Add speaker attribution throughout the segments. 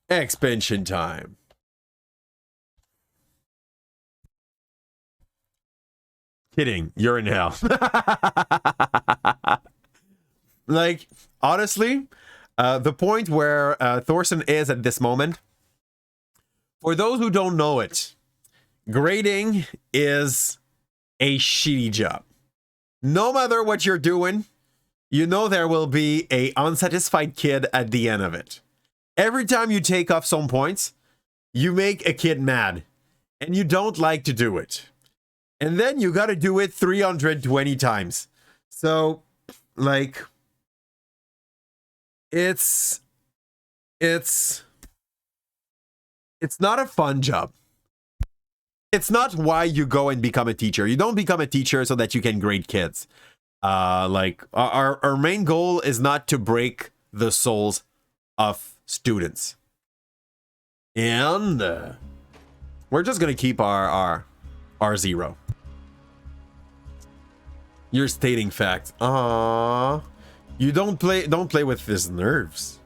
Speaker 1: Expansion time. Kidding, you're in hell. Like, honestly, the point where Thorson is at this moment, for those who don't know it, grading is a shitty job. No matter what you're doing, you know there will be a unsatisfied kid at the end of it. Every time you take off some points, you make a kid mad, and you don't like to do it. And then you got to do it 320 times. So, like, it's not a fun job. It's not why you go and become a teacher. You don't become a teacher so that you can grade kids. Like, our main goal is not to break the souls of students. And we're just gonna keep our 0. You're stating fact. Aww. You don't play with his nerves.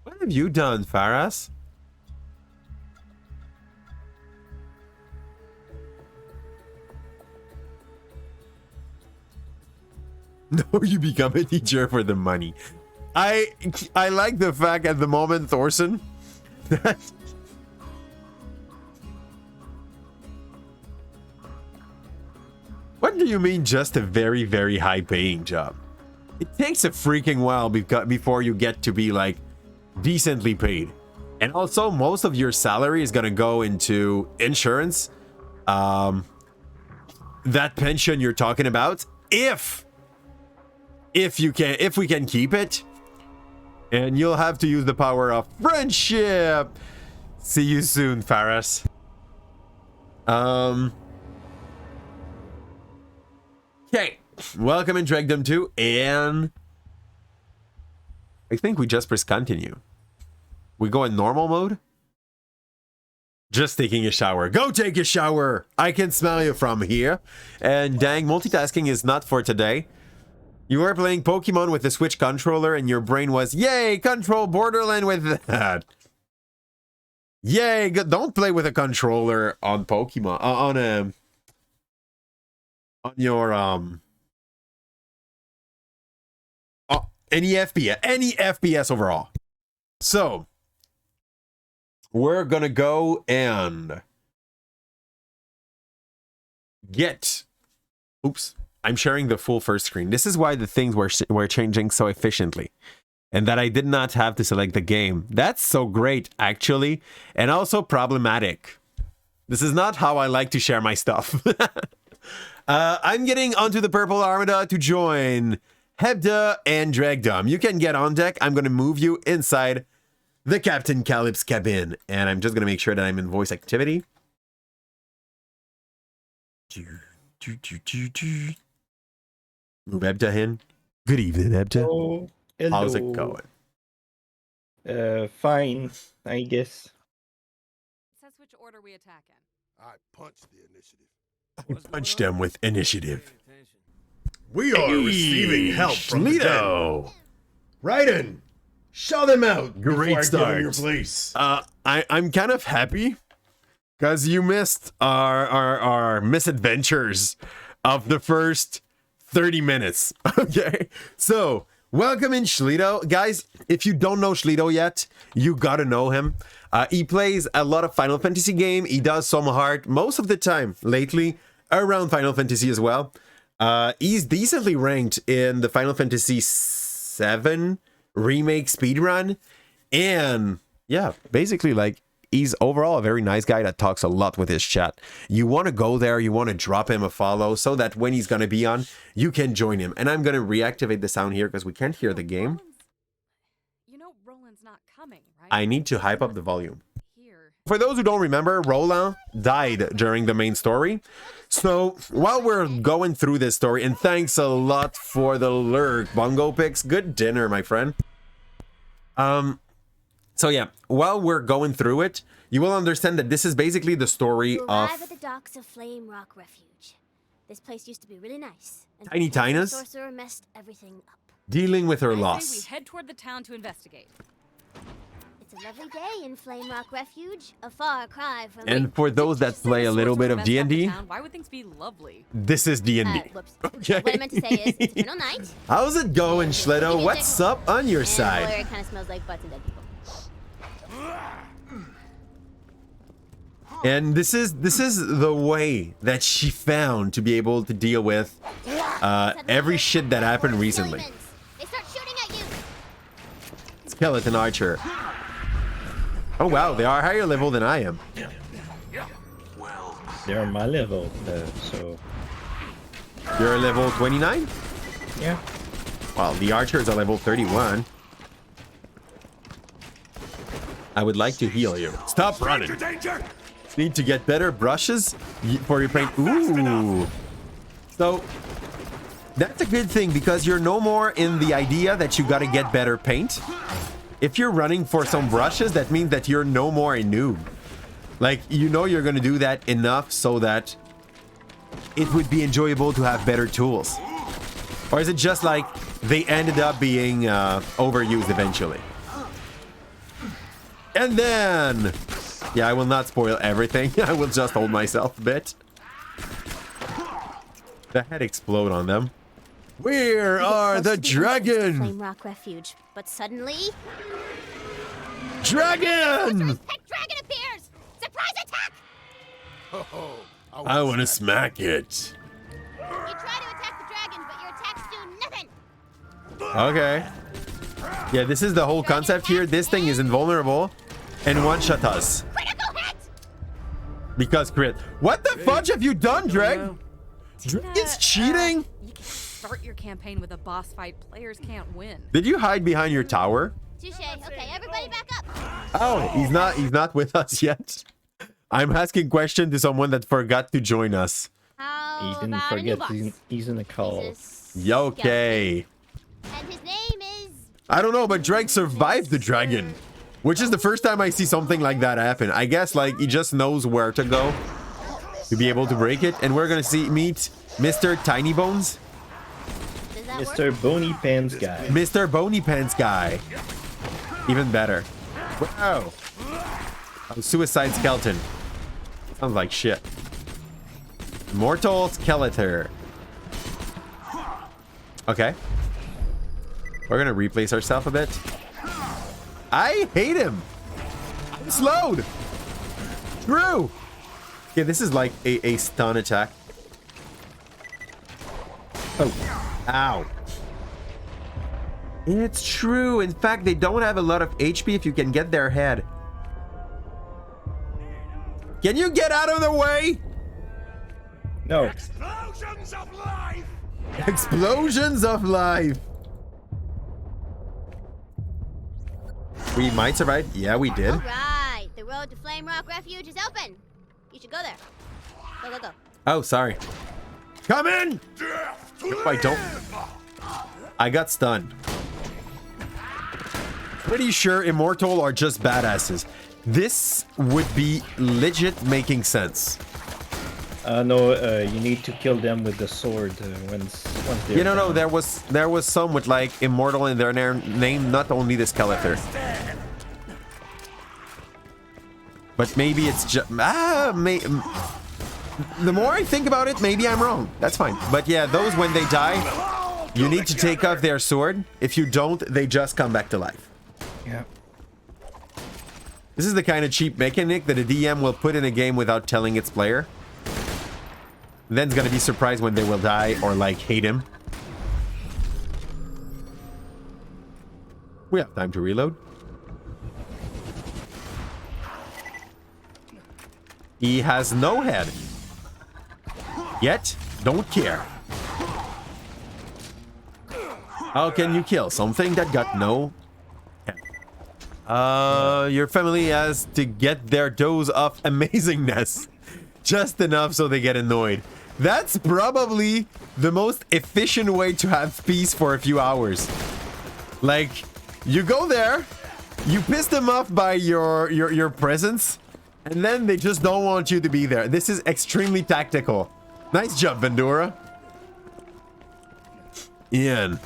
Speaker 1: What have you done, Faras? No, you become a teacher for the money. I like the fact at the moment, Thorson, that what do you mean just a very, very high paying job? It takes a freaking while before you get to be like decently paid. And also most of your salary is gonna go into insurance. That pension you're talking about, if we can keep it. And you'll have to use the power of friendship. See you soon, Faras. Okay, welcome in Dregdom 2, and I think we just press continue. We go in normal mode. Just taking a shower. Go take a shower. I can smell you from here. And dang, multitasking is not for today. You were playing Pokemon with the Switch controller and your brain was, yay, control Borderlands with that. Yay, don't play with a controller on Pokemon, on your, any FPS overall. So, we're gonna go and get, oops. I'm sharing the full first screen. This is why the things were changing so efficiently. And that I did not have to select the game. That's so great, actually. And also problematic. This is not how I like to share my stuff. I'm getting onto the purple Armada to join Hebda and Dregdom. You can get on deck. I'm going to move you inside the Captain Calyp's cabin. And I'm just going to make sure that I'm in voice activity. Move Hebda in. Good evening, Hebda.
Speaker 2: Oh, hello.
Speaker 1: How's it going?
Speaker 2: Fine, I guess.
Speaker 3: Says which order we attack in.
Speaker 4: I punched the initiative.
Speaker 1: I punched him with initiative.
Speaker 4: We are receiving help from the dead.
Speaker 1: Lito.
Speaker 4: Raiden, show them out
Speaker 1: Great
Speaker 4: before I
Speaker 1: start.
Speaker 4: give them your place.
Speaker 1: I'm kind of happy because you missed our misadventures of the first 30 minutes. Okay, so welcome in Shlito. Guys, if you don't know Shlito yet, you gotta know him. He plays a lot of Final Fantasy game. He does some hard most of the time lately around Final Fantasy as well. He's decently ranked in the Final Fantasy VII remake speedrun. And yeah, basically like he's overall a very nice guy that talks a lot with his chat. You want to go there, you want to drop him a follow so that when he's going to be on, you can join him. And I'm going to reactivate the sound here because we can't hear the game.
Speaker 3: You know Roland's not coming, right?
Speaker 1: I need to hype up the volume.
Speaker 3: Here.
Speaker 1: For those who don't remember, Roland died during the main story. So while we're going through this story, and thanks a lot for the lurk, Bongo Picks, good dinner, my friend. So yeah, while we're going through it, you will understand that this is basically the story
Speaker 5: You
Speaker 1: of
Speaker 5: arrive at the docks of Flame Rock Refuge. This place used to be really nice.
Speaker 1: Tiny Tinas?
Speaker 5: The sorcerer messed everything up.
Speaker 1: Dealing with her
Speaker 3: I say we
Speaker 1: loss.
Speaker 3: head toward the town to investigate.
Speaker 5: It's a lovely day in Flame Rock Refuge, a far cry from.
Speaker 1: And for those that play a little bit of D&D,
Speaker 3: Why would things be lovely?
Speaker 1: this is D&D.
Speaker 5: Whoops.
Speaker 1: Okay.
Speaker 5: What I meant to say is, it's eternal night.
Speaker 1: How's it going, Schledo? What's up on your
Speaker 5: And
Speaker 1: side?
Speaker 5: where it kind of smells like butts and dead people.
Speaker 1: And this is the way that she found to be able to deal with every shit that happened recently.
Speaker 5: They start shooting at you.
Speaker 1: Skeleton Archer. Oh wow, they are higher level than I am.
Speaker 2: They're my level, so
Speaker 1: You're level 29?
Speaker 2: yeah.
Speaker 1: Well, the archers are level 31. I would like to heal you. Stop running. Need to get better brushes for your paint. Ooh. So that's a good thing because you're no more in the idea that you got to get better paint. If you're running for some brushes, that means that you're no more a noob. Like, you know you're going to do that enough so that it would be enjoyable to have better tools. Or is it just like they ended up being overused eventually? And then... yeah, I will not spoil everything. I will just hold myself a bit. The head explode on them. Where are the dragon?
Speaker 5: Flame Rock Refuge, but suddenly,
Speaker 1: Dragon!
Speaker 5: pet dragon appears. Surprise attack!
Speaker 1: I want to smack it.
Speaker 5: You try to attack the dragon, but your attacks do nothing.
Speaker 1: Okay. Yeah, this is the whole concept here. This thing is invulnerable and one-shot us.
Speaker 5: Critical hit!
Speaker 1: Because crit. What the fudge have you done, Dreg? Dragon's cheating?
Speaker 3: You can't start your campaign with a boss fight. Players can't win.
Speaker 1: Did you hide behind your tower?
Speaker 5: Touche. Okay, everybody back up.
Speaker 1: Oh, he's not with us yet. I'm asking question to someone that forgot to join us.
Speaker 5: How
Speaker 2: He didn't
Speaker 5: about a new
Speaker 2: forget
Speaker 5: boss?
Speaker 2: he's in the call.
Speaker 5: He's a
Speaker 1: Yeah, okay.
Speaker 5: skeleton, and his name is.
Speaker 1: I don't know, but Drake survived the dragon, which is the first time I see something like that happen. I guess like he just knows where to go to be able to break it, and we're gonna meet Mr. Tiny Bones,
Speaker 5: Does that
Speaker 2: Mr.
Speaker 5: work?
Speaker 2: Bony Pants guy.
Speaker 1: Mr. Bony Pants guy. Even better. Wow. Oh, Suicide Skeleton. Sounds like shit. Mortal Skeletor. Okay. We're gonna replace ourselves a bit. I hate him. I'm slowed. True. Okay, this is like a stun attack. Oh. Ow. It's true. In fact, they don't have a lot of HP if you can get their head. Can you get out of the way?
Speaker 2: No.
Speaker 4: Explosions of life!
Speaker 1: Explosions of life. We might survive. Yeah, we did.
Speaker 5: All right, the road to Flame Rock Refuge is open. You should go there. Go.
Speaker 1: Oh, sorry. Come in. No, I don't. I got stunned. Pretty sure Immortal are just badasses. This would be legit making sense.
Speaker 2: No, you need to kill them with the sword once they're
Speaker 1: You know, no,
Speaker 2: down.
Speaker 1: there was some with like Immortal in their name, not only the Skeletor. But maybe it's just the more I think about it, maybe I'm wrong. That's fine. But yeah, those when they die, you need to take off their sword. If you don't, they just come back to life.
Speaker 2: Yeah.
Speaker 1: This is the kind of cheap mechanic that a DM will put in a game without telling its player. Then's gonna be surprised when they will die or like hate him. We have time to reload. He has no head. Yet, don't care. How can you kill something that got no head? Your family has to get their dose of amazingness. Just enough so they get annoyed. That's probably the most efficient way to have peace for a few hours. Like, you go there, you piss them off by your presence, and then they just don't want you to be there. This is extremely tactical. Nice job, Vendura. Ian.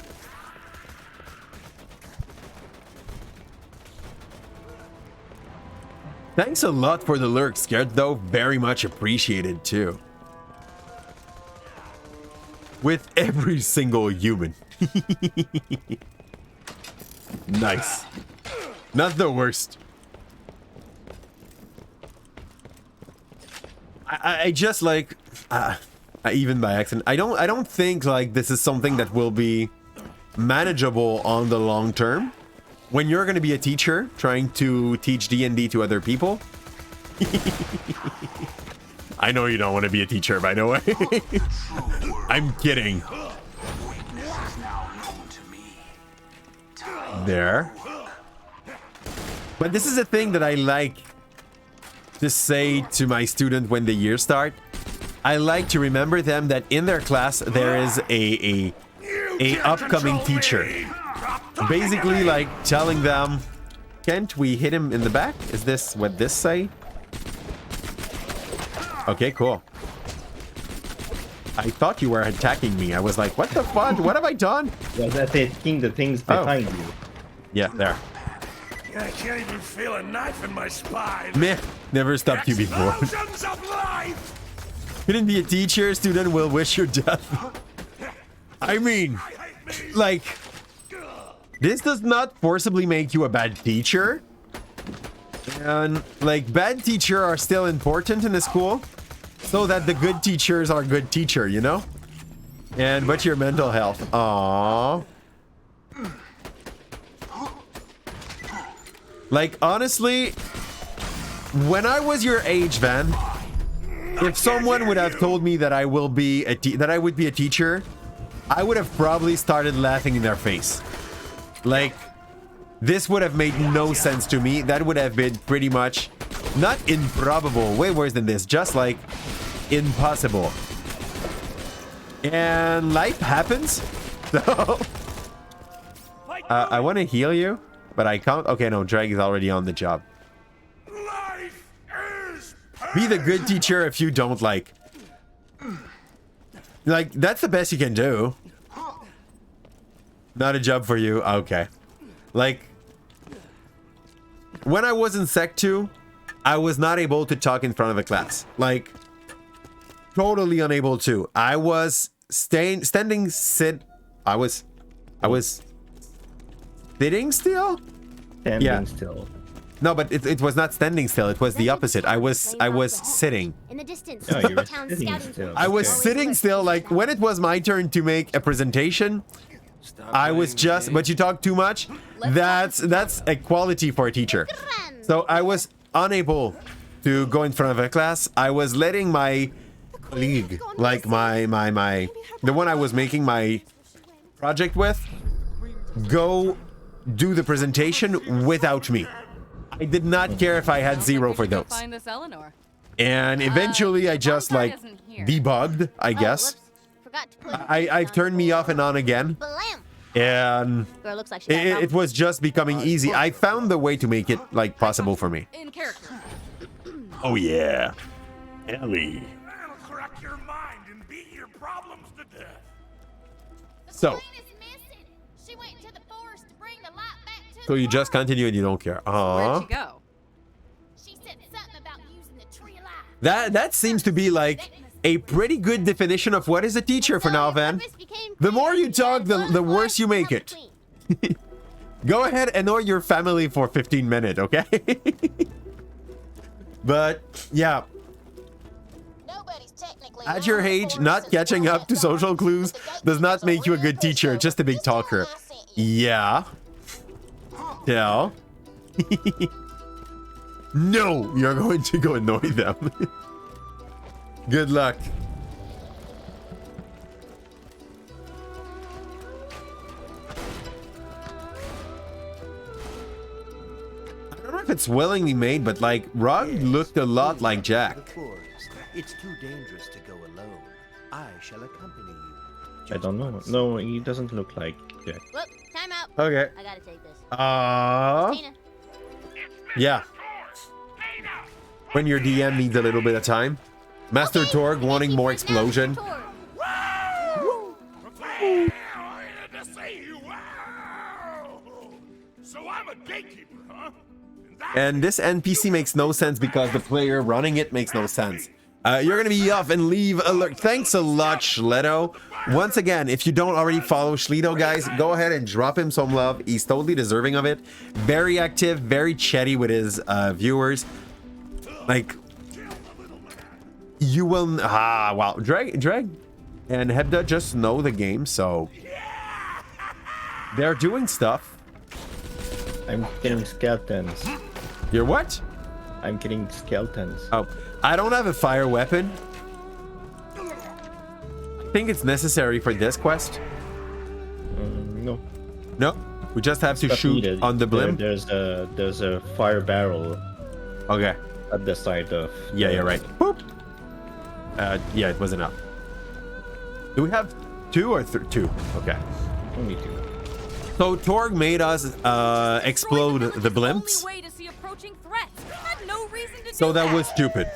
Speaker 1: Thanks a lot for the lurk, Scared, though. Very much appreciated, too. With every single human. Nice. Not the worst. I just like... even by accident. I don't think like this is something that will be manageable on the long term. When you're going to be a teacher trying to teach D&D to other people. I know you don't want to be a teacher, by the way. I'm kidding. There. But this is a thing that I like to say to my student when the year start. I like to remember them that in their class there is a upcoming teacher. Basically like telling them, can't we hit him in the back? Is this what this say? Okay, cool. I thought you were attacking me. I was like, what the fuck? What have I done?
Speaker 2: Was attacking the things behind you.
Speaker 1: Yeah, there.
Speaker 4: I can't even feel a knife in my spine.
Speaker 1: Meh, never stopped you before.
Speaker 4: Explosions of life.
Speaker 1: Couldn't be a teacher, student will wish your death. I mean, like, this does not forcibly make you a bad teacher. And, like, bad teachers are still important in the school. So that the good teachers are good teacher, you know? And what's your mental health? Aww. Like, honestly, when I was your age, Van, if someone would have told me that I will be that I would be a teacher, I would have probably started laughing in their face. Like, this would have made no sense to me. That would have been pretty much not improbable, way worse than this, just like impossible. And life happens. So I want to heal you, but I can't. Okay, no, Drag is already on the job.
Speaker 4: Life is
Speaker 1: Be the good teacher if you don't like. Like, that's the best you can do. Not a job for you. Okay. Like, when I was in Sec 2, I was not able to talk in front of a class. Like, totally unable to. I was sitting still.
Speaker 2: Standing still.
Speaker 1: No, but it was not standing still. It was the opposite. I was sitting.
Speaker 5: In the distance,
Speaker 2: No, you were
Speaker 5: town
Speaker 2: sitting
Speaker 5: scouting
Speaker 2: still.
Speaker 1: I was
Speaker 2: Okay.
Speaker 1: sitting still. Like, when it was my turn to make a presentation, I was just, but you talk too much. That's a quality for a teacher. So I was unable to go in front of a class. I was letting my colleague, like the one I was making my project with, go do the presentation without me. I did not care if I had 0 for those.
Speaker 3: Find this Eleanor.
Speaker 1: And eventually I just like debugged, I guess.
Speaker 5: Forgot to put
Speaker 1: I've turned me off and on again.
Speaker 5: Blam!
Speaker 1: And
Speaker 5: Girl looks like she got
Speaker 1: it
Speaker 5: problems.
Speaker 1: was just becoming easy. I found the way to make it like possible for me.
Speaker 3: In character.
Speaker 1: Oh yeah, Ellie.
Speaker 4: That'll crack your mind and beat your problems to death.
Speaker 1: So,
Speaker 5: Plane is missing. She went to the forest to bring the light back to
Speaker 1: so
Speaker 5: the
Speaker 1: you just
Speaker 5: world.
Speaker 1: continue and you don't care.
Speaker 3: Where'd
Speaker 1: Aww.
Speaker 3: you go?
Speaker 5: She said something about using the tree of life.
Speaker 1: That seems to be like a pretty good definition of what is a teacher for now, Van. The more you talk, the worse you make it. Go ahead and annoy your family for 15 minutes, okay? But yeah, at your age, not catching up to social clues does not make you a good teacher, just a big talker. Yeah. Tell. No, you're going to go annoy them. Good luck. I don't know if it's willingly made, but like Rug looked a lot like Jack.
Speaker 6: The forest. It's too dangerous to go alone. I shall accompany you.
Speaker 2: I don't know. No, he doesn't look like Jack.
Speaker 5: Whoop, time out.
Speaker 1: Okay.
Speaker 5: I gotta take this. Tina.
Speaker 1: Yeah. When your DM needs a little bit of time. Master Torg wanting more explosion.
Speaker 5: Torg.
Speaker 4: Wow! I had to say wow! So I'm a gatekeeper, huh? And
Speaker 1: And this NPC makes no sense because the player running it makes no sense. You're gonna be off and leave alert. Thanks a lot, Schleto. Once again, if you don't already follow Schleto, guys, go ahead and drop him some love. He's totally deserving of it. Very active, very chatty with his viewers. Like, you will... wow. Dreg and Hebda just know the game, so... They're doing stuff.
Speaker 2: I'm killing skeletons.
Speaker 1: You're what?
Speaker 2: I'm killing skeletons.
Speaker 1: Oh, I don't have a fire weapon. I think it's necessary for this quest.
Speaker 2: No.
Speaker 1: No, we just have to
Speaker 2: Not
Speaker 1: shoot
Speaker 2: needed.
Speaker 1: on the blimp.
Speaker 2: There's a fire barrel
Speaker 1: Okay.
Speaker 2: at the side of.
Speaker 1: Yeah, you're right. Boop. Yeah, it was enough. Do we have 2 or 2? Okay.
Speaker 2: Only 2.
Speaker 1: So Torg made us explode the blimps.
Speaker 3: Only way to see approaching threats. We had no reason to
Speaker 1: So
Speaker 3: do
Speaker 1: that was stupid.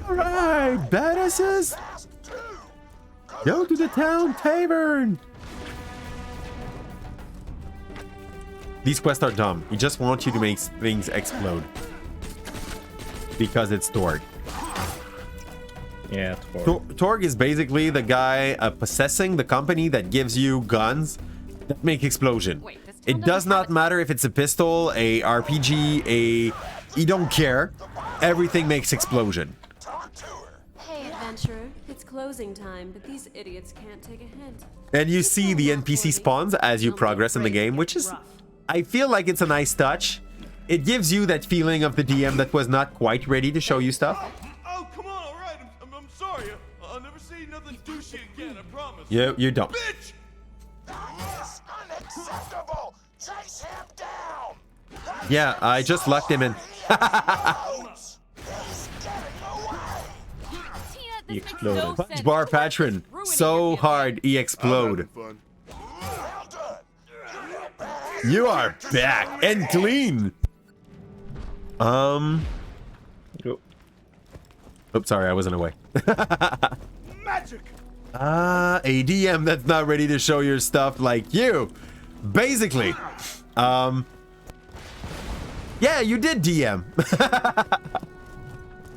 Speaker 1: Alright, badasses. Go to the town tavern. These quests are dumb. He just wants you to make things explode. Because it's Torg.
Speaker 2: Yeah, Torg.
Speaker 1: Torg is basically the guy possessing the company that gives you guns that make explosion.
Speaker 3: Wait, this town
Speaker 1: It does
Speaker 3: doesn't have
Speaker 1: not matter if it's a pistol, a RPG, you don't care. Everything makes explosion.
Speaker 7: Hey, adventurer. It's closing time, but these idiots can't take a hint.
Speaker 1: And you see the NPC spawns as you progress in the game, which is, I feel like it's a nice touch. It gives you that feeling of the DM that was not quite ready to show you stuff.
Speaker 8: Oh, come on, all right. I'm sorry. I'll never say nothing douchey again, I promise.
Speaker 1: You don't.
Speaker 8: Bitch!
Speaker 9: This unacceptable! Chase him down!
Speaker 1: Yeah, I just locked him in.
Speaker 9: He's getting away!
Speaker 3: Tina,
Speaker 2: He
Speaker 3: this makes
Speaker 2: exploded.
Speaker 3: no sense.
Speaker 1: Bar
Speaker 3: You're
Speaker 1: patron,
Speaker 3: ruining
Speaker 1: so
Speaker 3: your
Speaker 1: hard he explode.
Speaker 4: Fun.
Speaker 9: Well done! You're back!
Speaker 1: You are back and clean.
Speaker 2: Go.
Speaker 1: Oops, sorry, I wasn't away.
Speaker 8: Magic!
Speaker 1: A DM that's not ready to show your stuff like you. Basically. Yeah, you did DM.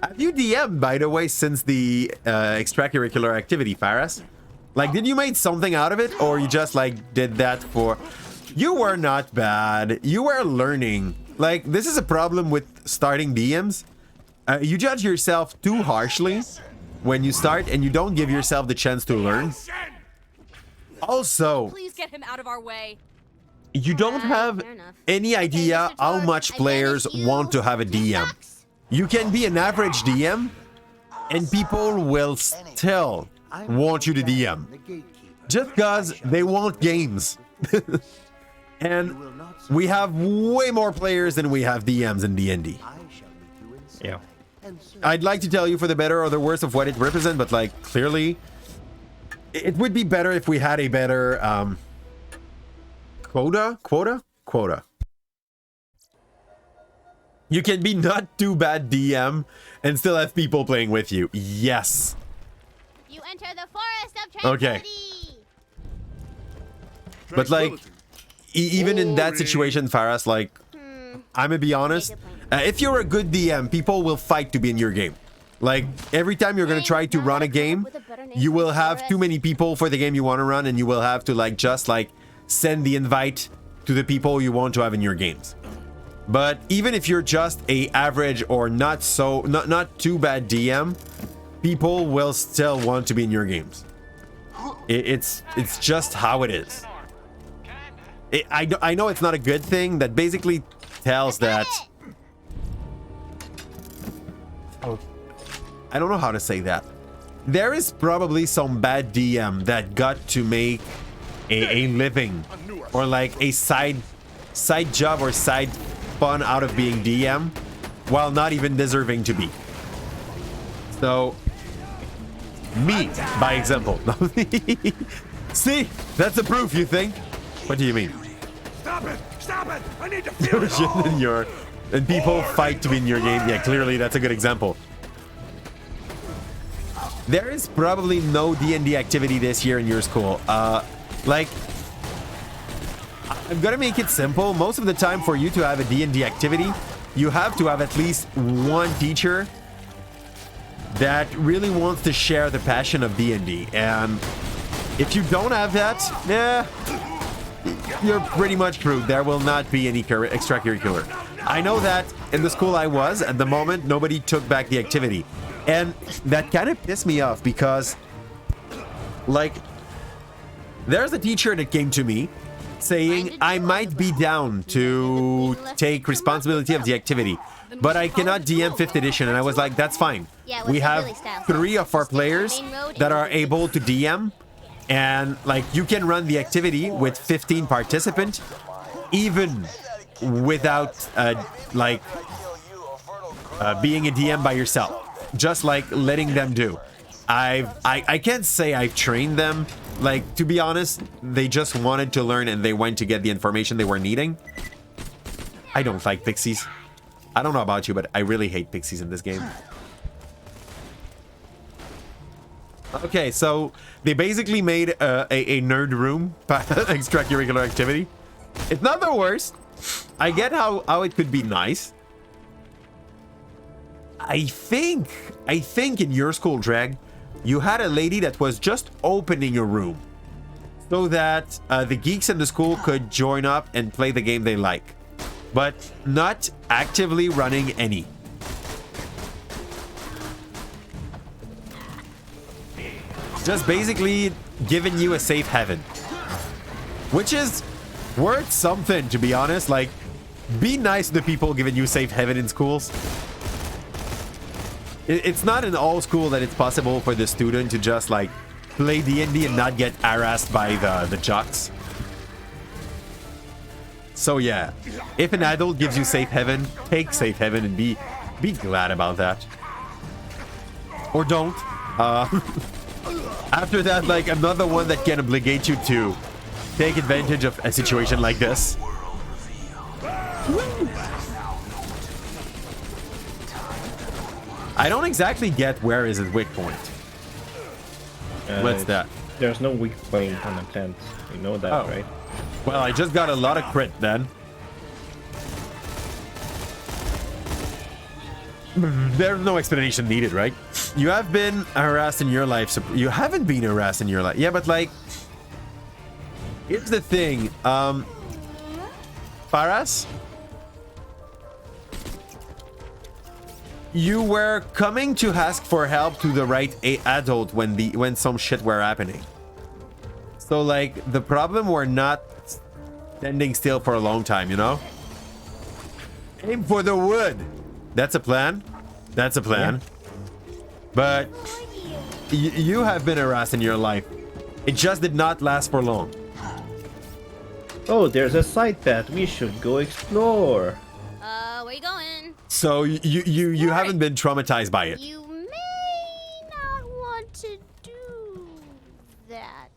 Speaker 1: Have you DM'd, by the way, since the extracurricular activity, Faras? Like, did you make something out of it, or you just, like, did that for... You were not bad. You were learning. Like, this is a problem with starting DMs. You judge yourself too harshly when you start, and you don't give yourself the chance to learn. Also,
Speaker 3: Please get him out of our way.
Speaker 1: you don't have
Speaker 5: fair enough.
Speaker 1: any idea
Speaker 5: Mr.
Speaker 1: how
Speaker 5: Torg,
Speaker 1: much
Speaker 5: I
Speaker 1: players
Speaker 5: banish you
Speaker 1: want to have a
Speaker 5: to
Speaker 1: DM.
Speaker 5: socks.
Speaker 1: You can be an average DM, and people will still want you to DM.
Speaker 6: The gatekeeper.
Speaker 1: Just because they want games. And
Speaker 6: Will not
Speaker 1: we have way more players than we have DMs in D&D.
Speaker 6: I shall meet you inside.
Speaker 2: Yeah.
Speaker 6: And so
Speaker 1: I'd like to tell you for the better or the worse of what it represents, but like clearly it would be better if we had a better quota. You can be not too bad DM and still have people playing with you. Yes.
Speaker 5: You enter the forest of
Speaker 1: Okay.
Speaker 5: tranquility.
Speaker 1: But like even in that situation, Faras, like I'm gonna be honest, if you're a good DM, people will fight to be in your game. Like every time you're gonna try to run a game, you will have too many people for the game you want to run, and you will have to like just like send the invite to the people you want to have in your games. But even if you're just a average or not too bad DM, people will still want to be in your games. It's just how it is. I know it's not a good thing. That basically tells that... Oh, I don't know how to say that. There is probably some bad DM that got to make a living or like a side job or side fun out of being DM while not even deserving to be. So, me, by example. See, that's the proof, you think? What do you mean?
Speaker 8: Stop it! Stop it! I need to feel it.
Speaker 1: And people fight to be in your game. Yeah, clearly that's a good example. There is probably no D&D activity this year in your school. Like, I'm gonna make it simple. Most of the time, for you to have a D&D activity, you have to have at least one teacher that really wants to share the passion of D&D. And if you don't have that, you're pretty much screwed. There will not be any extracurricular. I know that in the school I was, at the moment, nobody took back the activity. And that kind of pissed me off because, like, there's a teacher that came to me saying I might be down to take responsibility of the activity, but I cannot DM 5th edition. And I was like, that's fine. We have 3 of our players that are able to DM, and like you can run the activity with 15 participants, even without being a DM by yourself. Just like letting them do. I can't say I've trained them. Like, to be honest, they just wanted to learn and they went to get the information they were needing. I don't like pixies. I don't know about you, but I really hate pixies in this game. Okay, so they basically made a nerd room extracurricular activity. It's not the worst. I get how it could be nice. I think in your school, Drag, you had a lady that was just opening a room so that the geeks in the school could join up and play the game they like, but not actively running any. Just basically giving you a safe haven, which is worth something, to be honest. Like, be nice to the people giving you safe haven in schools. It's not in all school that it's possible for the student to just like play D&D and not get harassed by the jocks. So yeah, if an adult gives you safe haven, take safe haven and be glad about that. Or don't. After that, like, I'm not the one that can obligate you to take advantage of a situation like this. I don't exactly get where is his weak point. What's that?
Speaker 2: There's no weak point on the tent. You know that, right?
Speaker 1: Well, I just got a lot of crit then. There's no explanation needed, right? You have been harassed in your life. So you haven't been harassed in your life. Yeah, but like, here's the thing. Faras? You were coming to ask for help to the right adult when some shit were happening. So like, the problem were not standing still for a long time, you know? Aim for the wood. That's a plan. That's a plan. Yeah. But you have been harassed in your life. It just did not last for long.
Speaker 2: Oh, there's a side path. We should go explore.
Speaker 5: Where you going?
Speaker 1: So you haven't been traumatized by it.
Speaker 5: You may not want to do that.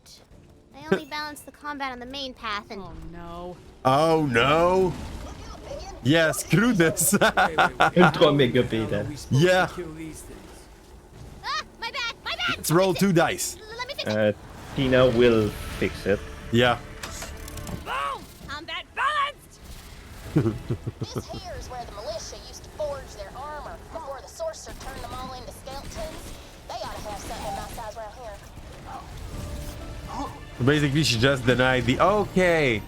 Speaker 5: I only balance the combat on the main path and...
Speaker 3: Oh no.
Speaker 1: Oh no. Yeah, screw this.
Speaker 2: Yeah.
Speaker 1: Yeah.
Speaker 5: Ah, my bad, my bad!
Speaker 1: Let's roll 2 dice.
Speaker 5: Let me fix it.
Speaker 2: Tina will fix it.
Speaker 1: Yeah.
Speaker 5: Boom! Combat balanced!
Speaker 10: This here is where the militia used to forge their armor before the sorcerer turned them all into skeletons. They ought to have something my size around here.
Speaker 1: Basically, she just denied the... Okay.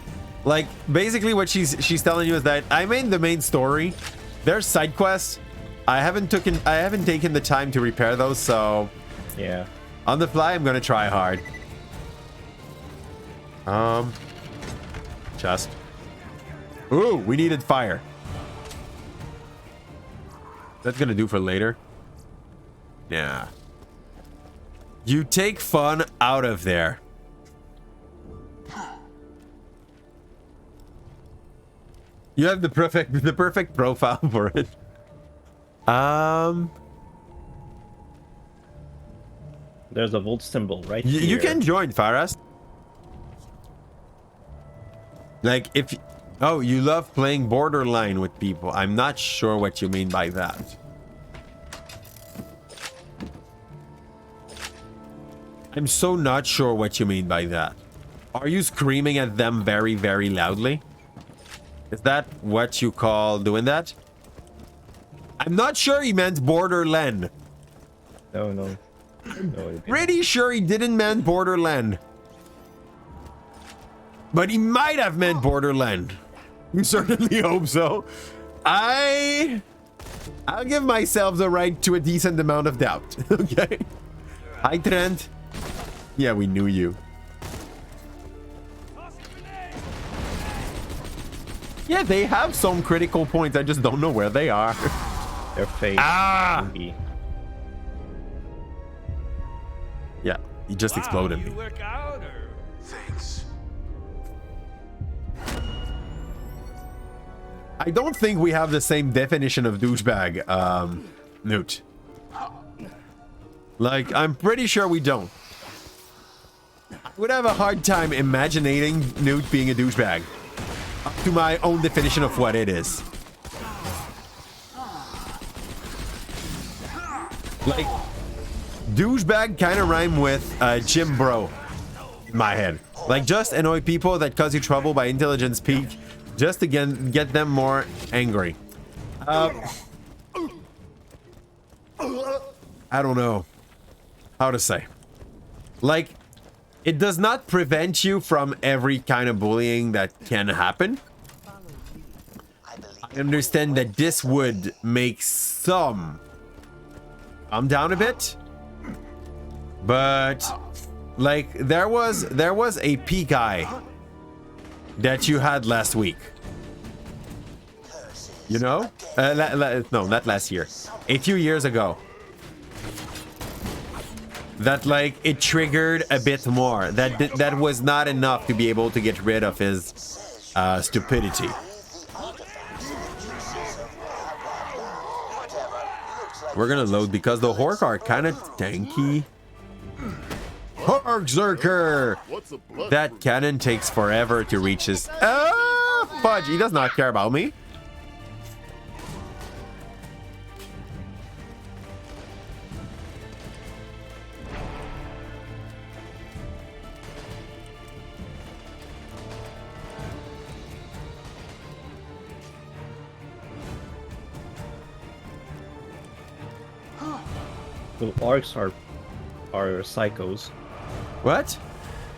Speaker 1: Like, basically what she's telling you is that I'm in the main story. There's side quests. I haven't taken the time to repair those, so...
Speaker 2: Yeah.
Speaker 1: On the fly, I'm gonna try hard. Just... Ooh, we needed fire. That's gonna do for later. Yeah. You take fun out of there. You have the perfect profile for it.
Speaker 2: There's a volt symbol right here.
Speaker 1: You can join, Faras. Like, if... Oh, you love playing Borderlands with people. I'm not sure what you mean by that. I'm so not sure what you mean by that. Are you screaming at them very, very loudly? Is that what you call doing that? I'm not sure he meant Borderland.
Speaker 2: No, no. No,
Speaker 1: Pretty sure he didn't mean Borderland. But he might have meant Borderland. We certainly hope so. I'll give myself the right to a decent amount of doubt. Okay. Hi, Trent. Yeah, we knew you. Yeah, they have some critical points. I just don't know where they are.
Speaker 2: Their face.
Speaker 1: Ah!
Speaker 2: Maybe.
Speaker 1: Yeah, he just exploded me.
Speaker 9: Thanks.
Speaker 1: I don't think we have the same definition of douchebag, Newt. Like, I'm pretty sure we don't. I would have a hard time imagining Newt being a douchebag. Up to my own definition of what it is. Like, douchebag kind of rhyme with Jim Bro in my head. Like, just annoy people that cause you trouble by intelligence peak, just to get them more angry. I don't know how to say. Like, it does not prevent you from every kind of bullying that can happen. I understand that this would make some calm down a bit, but like there was a peak eye that you had last week. You know, no, not last year, a few years ago. That like it triggered a bit more. That was not enough to be able to get rid of his stupidity. We're gonna load because the Hork are kind of tanky. Horkzerker! That cannon takes forever to reach his... Oh, fudge! He does not care about me.
Speaker 2: Well, orcs are psychos.
Speaker 1: What?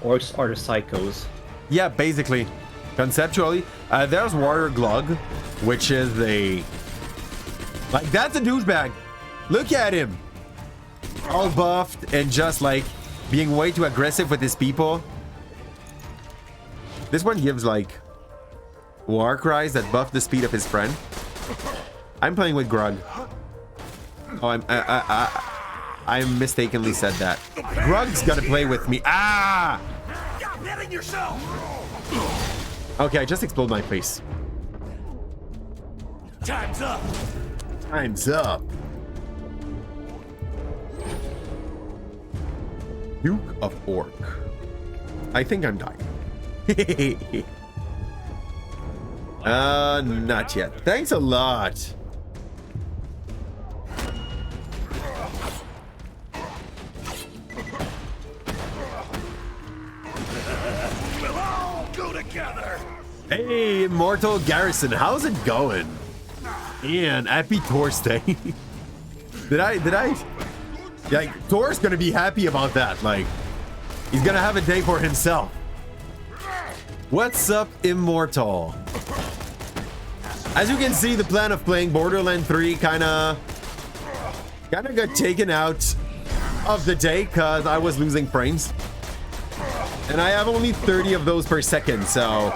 Speaker 2: Orcs are the psychos.
Speaker 1: Yeah, basically. Conceptually, there's Warrior Glug, which is a... Like, that's a douchebag. Look at him. All buffed and just, like, being way too aggressive with his people. This one gives, like, war cries that buff the speed of his friend. I'm playing with Grug. Oh, I mistakenly said that. Grug's gonna play with me. Ah!
Speaker 9: Stop hitting yourself!
Speaker 1: Okay, I just exploded my face.
Speaker 9: Time's up!
Speaker 1: Time's up. Duke of Orc. I think I'm dying. Not yet. Thanks a lot. Hey, Immortal Garrison, how's it going? And happy Tor's Day. Did I? Yeah, Tor's gonna be happy about that. Like, he's gonna have a day for himself. What's up, Immortal? As you can see, the plan of playing Borderlands 3 kinda got taken out of the day because I was losing frames. And I have only 30 of those per second, so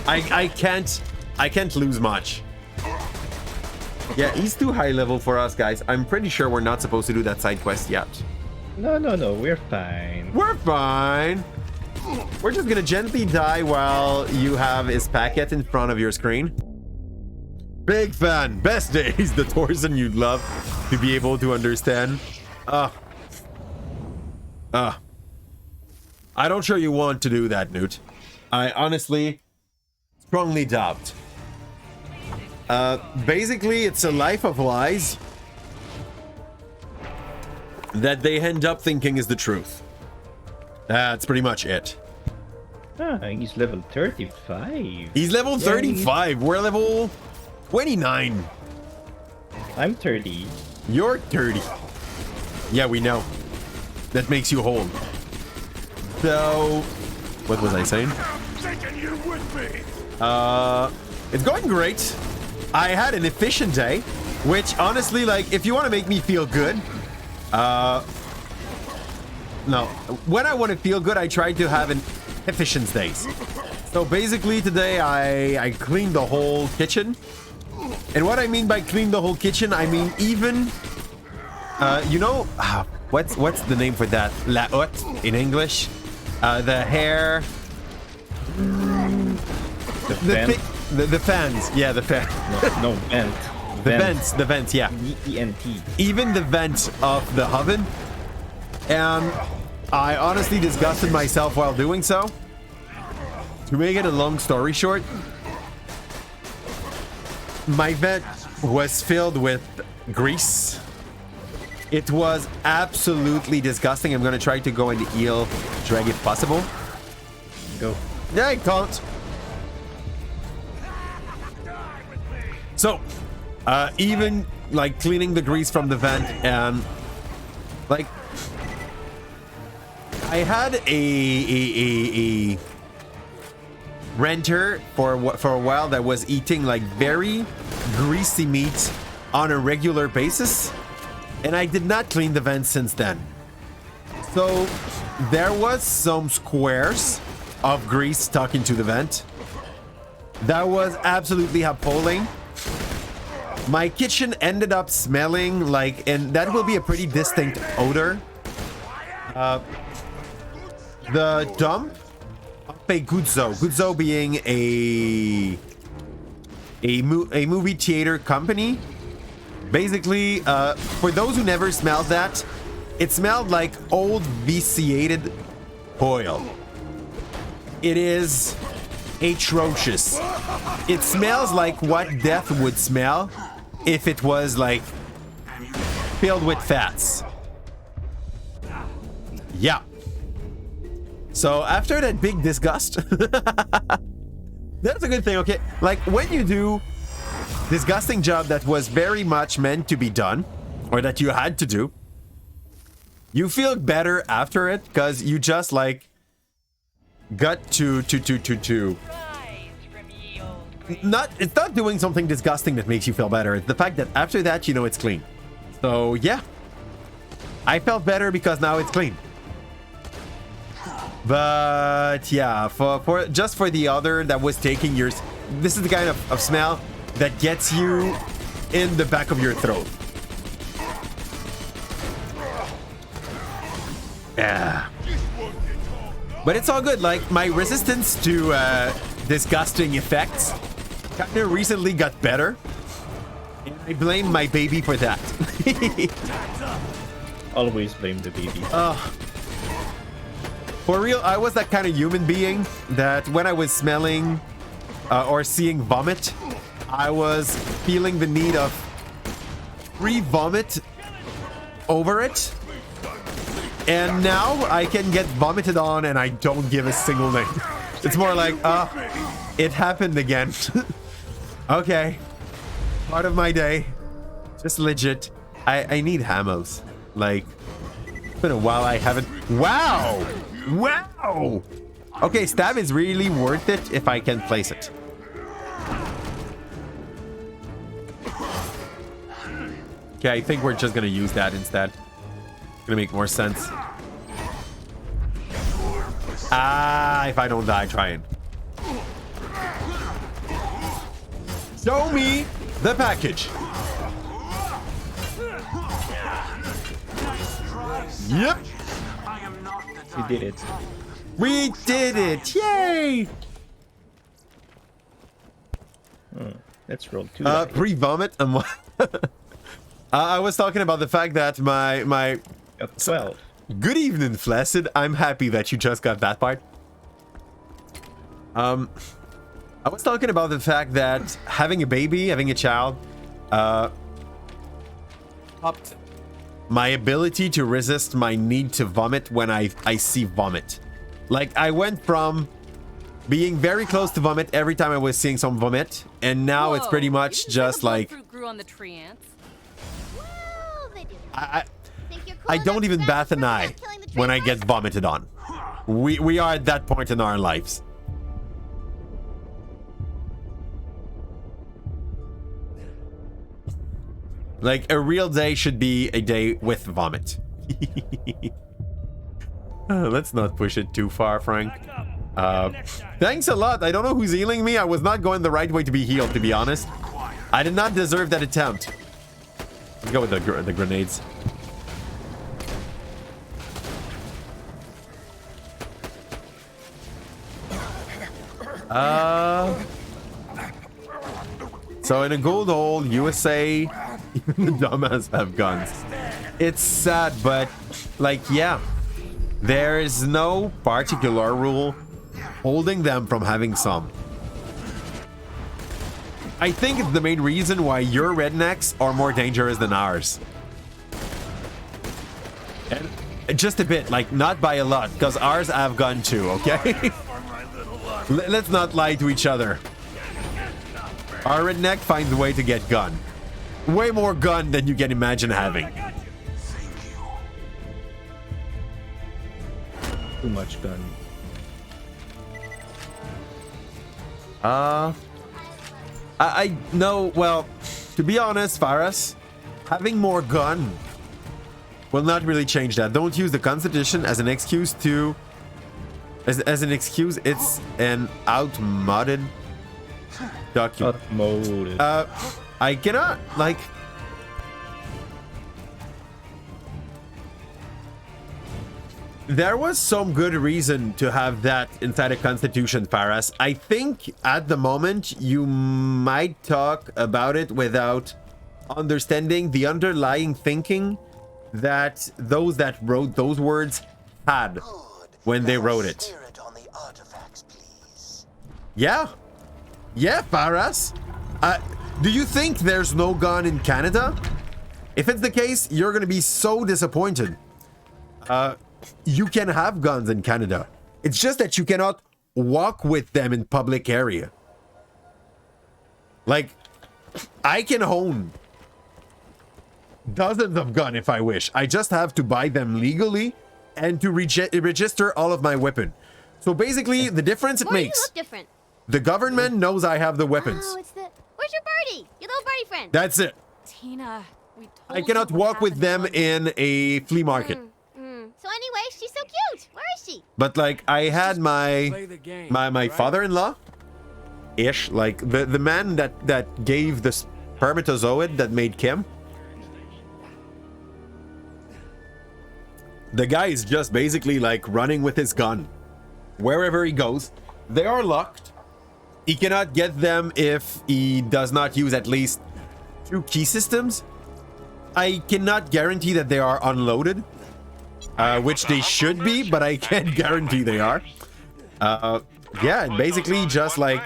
Speaker 1: I can't lose much. Yeah, he's too high level for us, guys. I'm pretty sure we're not supposed to do that side quest yet.
Speaker 2: No, we're fine.
Speaker 1: We're fine. We're just gonna gently die while you have his packet in front of your screen. Big fan. Best days. The Torsen you'd love to be able to understand. I don't sure you want to do that, Newt. I honestly strongly doubt. Basically, it's a life of lies that they end up thinking is the truth. That's pretty much it.
Speaker 2: Ah, he's level 35.
Speaker 1: He's level
Speaker 2: Yeah,
Speaker 1: 35. We're level 29.
Speaker 2: I'm 30.
Speaker 1: You're 30. Yeah, we know. That makes you whole. So, what was I saying?
Speaker 9: Taking you with me.
Speaker 1: It's going great. I had an efficient day, which honestly, like, if you want to make me feel good, no, when I want to feel good, I try to have an efficient days. So basically today I cleaned the whole kitchen. And what I mean by clean the whole kitchen, I mean even, you know, what's the name for that? La hotte in English? The hair. The fans. Yeah, the fan.
Speaker 2: No, vent.
Speaker 1: The vents, yeah.
Speaker 2: V-E-N-T.
Speaker 1: Even the vent of the oven. And I honestly disgusted myself while doing so. To make it a long story short, my vent was filled with grease. It was absolutely disgusting. I'm gonna try to go in the eel drag if possible.
Speaker 2: Go.
Speaker 1: Yeah, I can't. So, even like cleaning the grease from the vent and like I had a renter for a while that was eating like very greasy meat on a regular basis, and I did not clean the vent since then. So there was some squares of grease stuck into the vent. That was absolutely appalling. My kitchen ended up smelling like, and that will be a pretty distinct odor. The dump of a Guzzo being a movie theater company. Basically, for those who never smelled that, it smelled like old vitiated oil. It is atrocious. It smells like what death would smell if it was like filled with fats. Yeah. So after that big disgust, that's a good thing, okay? Like when you do disgusting job that was very much meant to be done, or that you had to do, you feel better after it because you just like got to not, it's not doing something disgusting that makes you feel better. It's the fact that after that, you know, it's clean. So yeah, I felt better because now it's clean. But yeah, for just for the other that was taking yours, this is the kind of smell that gets you in the back of your throat. Yeah. But it's all good. Like my resistance to disgusting effects kind of recently got better. And I blame my baby for that.
Speaker 2: Always blame the baby.
Speaker 1: For real, I was that kind of human being that when I was smelling or seeing vomit, I was feeling the need of re-vomit over it. And now I can get vomited on and I don't give a single name. It's more like, it happened again. Okay. Part of my day. Just legit. I need hamos. Like, it's been a while I haven't. Wow! Wow! Okay, stab is really worth it if I can place it. Okay, I think we're just gonna use that instead. Gonna make more sense. If I don't die trying. Show me the package. Yep.
Speaker 2: We did it.
Speaker 1: We did it. Yay.
Speaker 2: Let's roll 2.
Speaker 1: Pre-vomit. I was talking about the fact that my
Speaker 2: Got 12.
Speaker 1: Good evening, Flaccid. I'm happy that you just got that part. I was talking about the fact that having a baby, having a child, upped my ability to resist my need to vomit when I see vomit. Like, I went from being very close to vomit every time I was seeing some vomit, and now it's pretty much just like
Speaker 3: fruit grew on the tree ants.
Speaker 5: Well, they do. Think you're cool
Speaker 1: I don't
Speaker 5: enough
Speaker 1: even
Speaker 5: to
Speaker 1: bat an
Speaker 5: balance
Speaker 1: eye
Speaker 5: without killing the
Speaker 1: when I
Speaker 5: tree
Speaker 1: get vomited on. We are at that point in our lives. Like, a real day should be a day with vomit. Let's not push it too far, Frank. Thanks a lot. I don't know who's healing me. I was not going the right way to be healed, to be honest. I did not deserve that attempt. Let's go with the grenades. So in a good old USA, even the dumbass have guns. It's sad, but like, yeah, there is no particular rule holding them from having some. I think it's the main reason why your rednecks are more dangerous than ours. And just a bit, like, not by a lot, because ours have gun too, okay? Let's not lie to each other. Our redneck finds a way to get gun. Way more gun than you can imagine having.
Speaker 2: Too much gun.
Speaker 1: I know, well, to be honest, Faras, having more gun will not really change that. Don't use the Constitution as an excuse to... As an excuse, it's an outmoded document.
Speaker 2: Outmoded.
Speaker 1: I cannot, like... There was some good reason to have that inside a Constitution, Faras. I think at the moment you might talk about it without understanding the underlying thinking that those that wrote those words had when they wrote it. Yeah. Yeah, Faras. Do you think there's no gun in Canada? If it's the case, you're gonna be so disappointed. You can have guns in Canada. It's just that you cannot walk with them in public area. Like, I can own dozens of guns if I wish. I just have to buy them legally and to register all of my weapon. So basically, the difference it
Speaker 5: Why do you
Speaker 1: makes...
Speaker 5: look different?
Speaker 1: The government knows I have the weapons.
Speaker 5: Oh, it's the... Where's your birdie? Your little birdie friend.
Speaker 1: That's it.
Speaker 3: Tina, we told
Speaker 1: I cannot
Speaker 3: you what
Speaker 1: walk with them
Speaker 3: happened.
Speaker 1: in a flea market.
Speaker 5: So anyway, she's so cute. Where is she?
Speaker 1: But like, I had my father-in-law ish, like the man that gave the spermatozoid that made Kim. The guy is just basically like running with his gun wherever he goes. They are locked. He cannot get them if he does not use at least 2 key systems. I cannot guarantee that they are unloaded, which they should be, but I can't guarantee they are. Yeah, and basically just like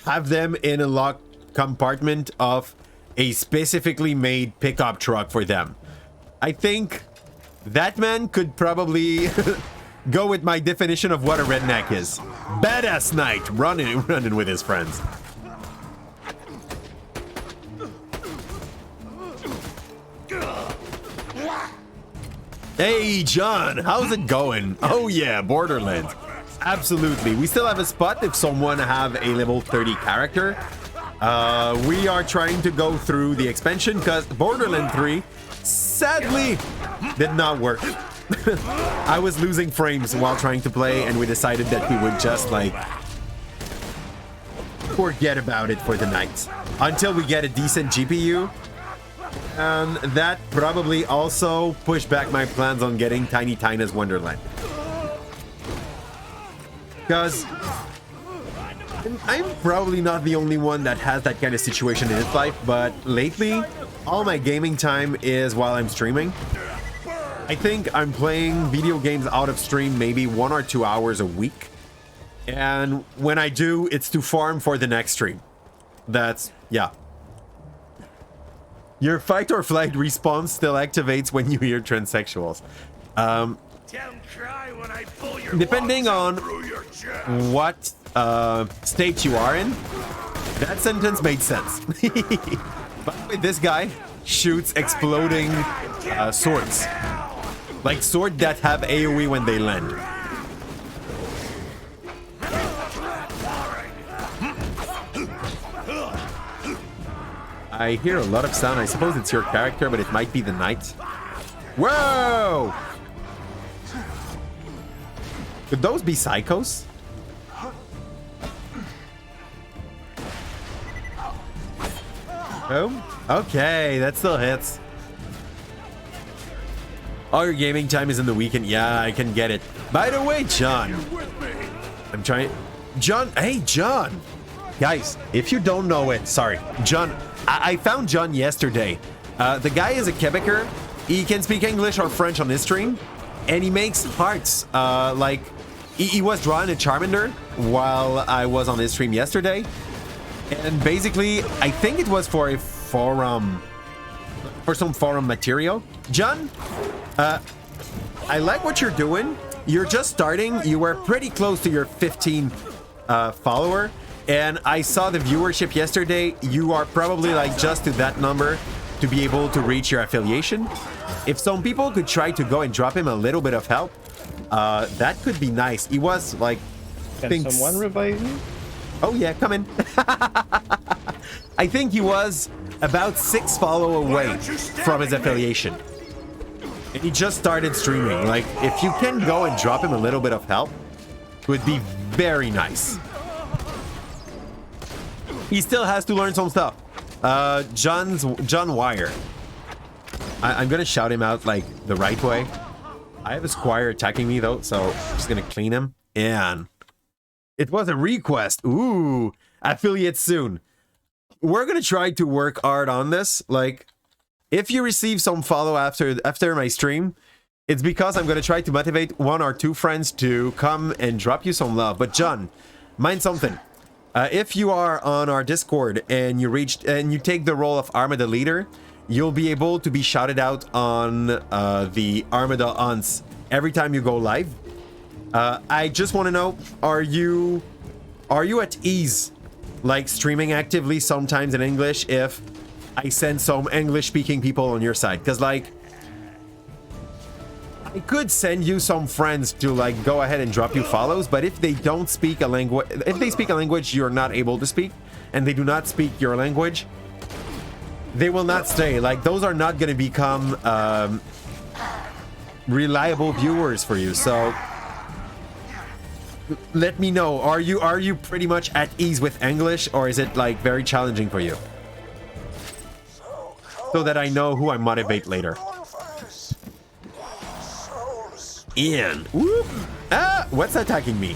Speaker 1: have them in a locked compartment of a specifically made pickup truck for them. I think that man could probably go with my definition of what a redneck is. Badass knight running with his friends. Hey, John, how's it going? Oh yeah, Borderlands. Absolutely. We still have a spot if someone have a level 30 character. We are trying to go through the expansion because Borderlands 3 sadly did not work. I was losing frames while trying to play, and we decided that we would just like forget about it for the night until we get a decent GPU. And that probably also pushed back my plans on getting Tiny Tina's Wonderland. Because I'm probably not the only one that has that kind of situation in its life, but lately, all my gaming time is while I'm streaming. I think I'm playing video games out of stream maybe 1 or 2 hours a week. And when I do, it's to farm for the next stream. That's, yeah. Your fight or flight response still activates when you hear transsexuals. Depending on what state you are in, that sentence made sense. By the way, this guy shoots exploding swords. Like swords that have AoE when they land. I hear a lot of sound. I suppose it's your character, but it might be the knight. Whoa! Could those be psychos? Oh, okay, that still hits. All your gaming time is in the weekend. Yeah, I can get it. By the way, John. I'm trying... John, hey, John. Guys, if you don't know it, sorry. John, I found John yesterday. The guy is a Quebecer. He can speak English or French on his stream. And he makes hearts. Like, he was drawing a Charmander while I was on his stream yesterday. And basically, I think it was for a forum... For some forum material. John, I like what you're doing. You're just starting. You were pretty close to your 15 follower. And I saw the viewership yesterday. You are probably like just to that number to be able to reach your affiliation. If some people could try to go and drop him a little bit of help, that could be nice. He was like...
Speaker 2: Can someone revive me?
Speaker 1: Oh yeah, come in. I think he was about 6 follow away from his affiliation. And he just started streaming. Like, if you can go and drop him a little bit of help, it would be very nice. He still has to learn some stuff. John Wire. I'm gonna shout him out like the right way. I have a squire attacking me though, so I'm just gonna clean him. And it was a request. Ooh, affiliate soon. We're gonna try to work hard on this. Like, if you receive some follow after my stream, it's because I'm gonna try to motivate 1 or 2 friends to come and drop you some love. But John, mind something. If you are on our Discord and you take the role of Armada leader, you'll be able to be shouted out on the Armada hunts every time you go live. I just want to know, are you at ease, like streaming actively sometimes in English if I send some English-speaking people on your side? Because like, I could send you some friends to like go ahead and drop you follows, but if they don't speak a language, if they speak a language you're not able to speak, and they do not speak your language, they will not stay. Like, those are not going to become reliable viewers for you. So let me know. Are you pretty much at ease with English, or is it like very challenging for you? So that I know who I motivate later. Ian. Whoop. Ah, what's attacking me?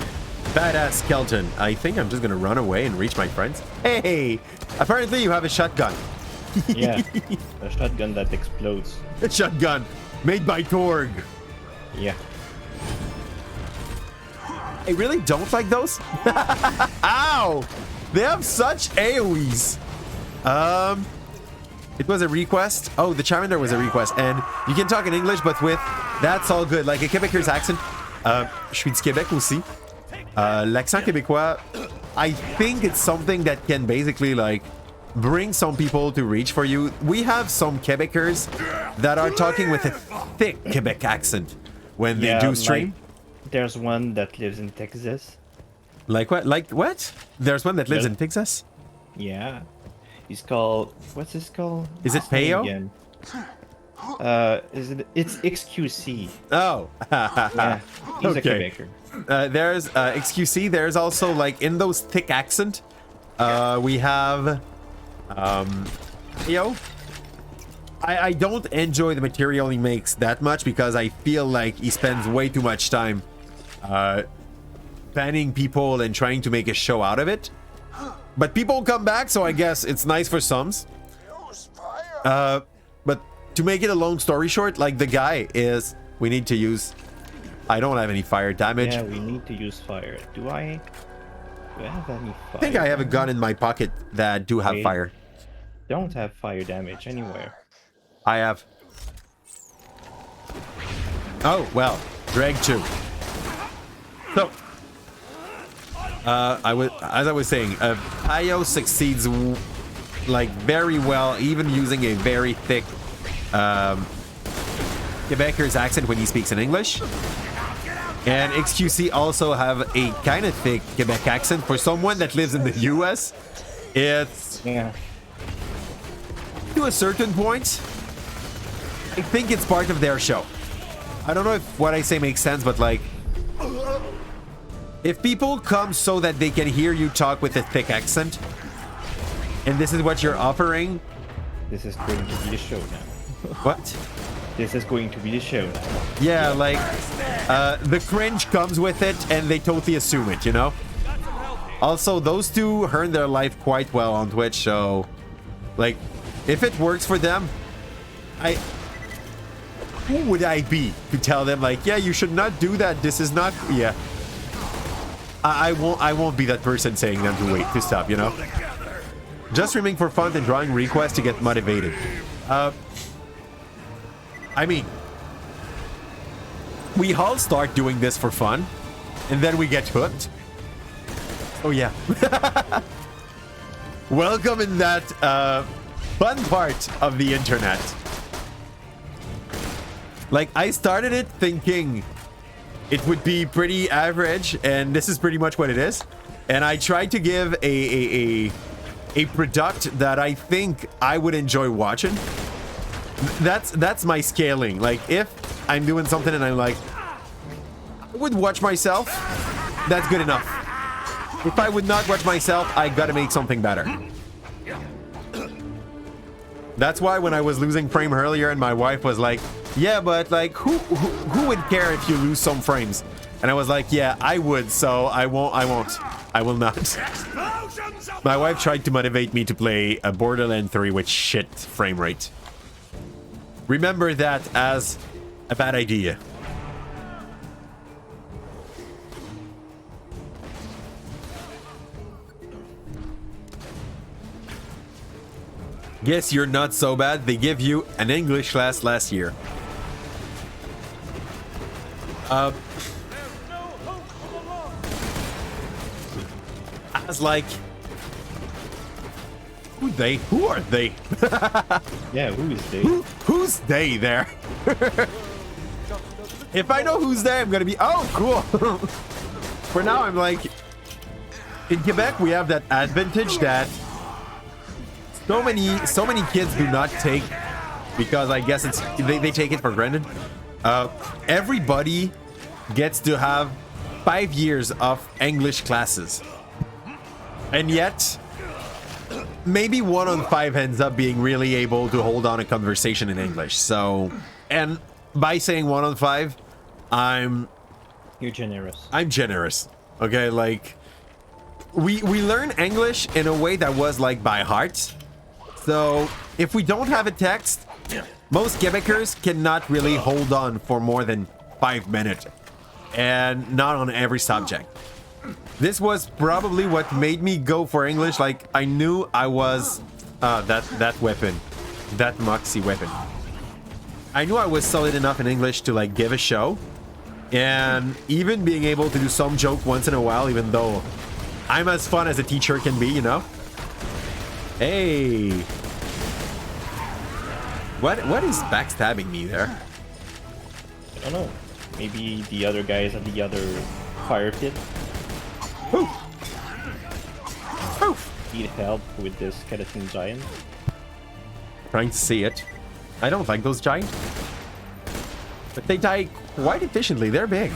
Speaker 1: Badass skeleton. I think I'm just gonna run away and reach my friends. Hey, apparently you have a shotgun.
Speaker 2: Yeah, a shotgun that explodes.
Speaker 1: A shotgun made by Torg.
Speaker 2: Yeah.
Speaker 1: I really don't like those. Ow! They have such AoEs. It was a request. Oh, the Charmander was a request. And you can talk in English, but with... That's all good. Like a Québécois accent. Je suis du Québec aussi. L'accent québécois, I think it's something that can basically, like, bring some people to reach for you. We have some Québécois that are talking with a thick Quebec accent when they do stream.
Speaker 2: Like, there's one that lives in Texas.
Speaker 1: Like what? Like what? There's one that lives in Texas?
Speaker 2: Yeah. He's called... What's this called?
Speaker 1: Is it Peo?
Speaker 2: It's XQC.
Speaker 1: Oh.
Speaker 2: Yeah, he's
Speaker 1: okay.
Speaker 2: a Quebecer.
Speaker 1: There's XQC. There's also, like, in those thick accent, we have... Peo. I don't enjoy the material he makes that much because I feel like he spends way too much time banning people and trying to make a show out of it. But people come back, so I guess it's nice for some. But to make it a long story short, like, the guy is... We need to use... I don't have any fire damage.
Speaker 2: Yeah, we need to use fire. Do I have any fire?
Speaker 1: I think I have a gun in my pocket that do have fire.
Speaker 2: Don't have fire damage anywhere.
Speaker 1: I have. Oh, well. Drag 2. So. as I was saying, Payo succeeds like very well, even using a very thick Quebecer's accent when he speaks in English. And XQC also have a kind of thick Quebec accent. For someone that lives in the US, it's to a certain point. I think it's part of their show. I don't know if what I say makes sense, but like, if people come so that they can hear you talk with a thick accent, and this is what you're offering,
Speaker 2: This is going to be the show now.
Speaker 1: what?
Speaker 2: This is going to be the show now.
Speaker 1: Yeah, like, the cringe comes with it, and they totally assume it, you know? Also, those two earn their life quite well on Twitch, so, like, if it works for them, who would I be to tell them, like, yeah, you should not do that, this is not, yeah. I won't be that person saying them to stop, you know? Just streaming for fun and drawing requests to get motivated. I mean, we all start doing this for fun, and then we get hooked. Oh yeah. Welcome in that fun part of the internet. Like, I started it thinking it would be pretty average, and this is pretty much what it is. And I tried to give a product that I think I would enjoy watching. That's my scaling. Like, if I'm doing something and I'm like, I would watch myself, that's good enough. If I would not watch myself, I gotta make something better. That's why when I was losing frame earlier and my wife was like, yeah, but like, who would care if you lose some frames? And I was like, yeah, I would, so I will not. My wife tried to motivate me to play a Borderlands 3 with shit frame rate. Remember that as a bad idea. Guess you're not so bad. They give you an English class last year. As like, who are they?
Speaker 2: Yeah, who is they?
Speaker 1: Who's they there? If I know who's there, I'm gonna be, oh, cool. For now, I'm like, in Quebec, we have that advantage that so many kids do not take, because I guess it's they take it for granted. Everybody gets to have 5 years of English classes, and yet maybe 1 on 5 ends up being really able to hold on a conversation in English. So, and by saying 1 on 5,
Speaker 2: you're generous.
Speaker 1: I'm generous. Okay, like, we learn English in a way that was like by heart. So if we don't have a text, most Quebecers cannot really hold on for more than 5 minutes, and not on every subject. This was probably what made me go for English. Like, I knew I was that weapon, that Moxie weapon. I knew I was solid enough in English to like give a show, and even being able to do some joke once in a while, even though I'm as fun as a teacher can be, you know. Hey, what is backstabbing me there?
Speaker 2: I don't know. Maybe the other guys at the other fire pit.
Speaker 1: Oof. Oof.
Speaker 2: Need help with this skeleton giant.
Speaker 1: Trying to see it. I don't like those giants, but they die quite efficiently. They're big.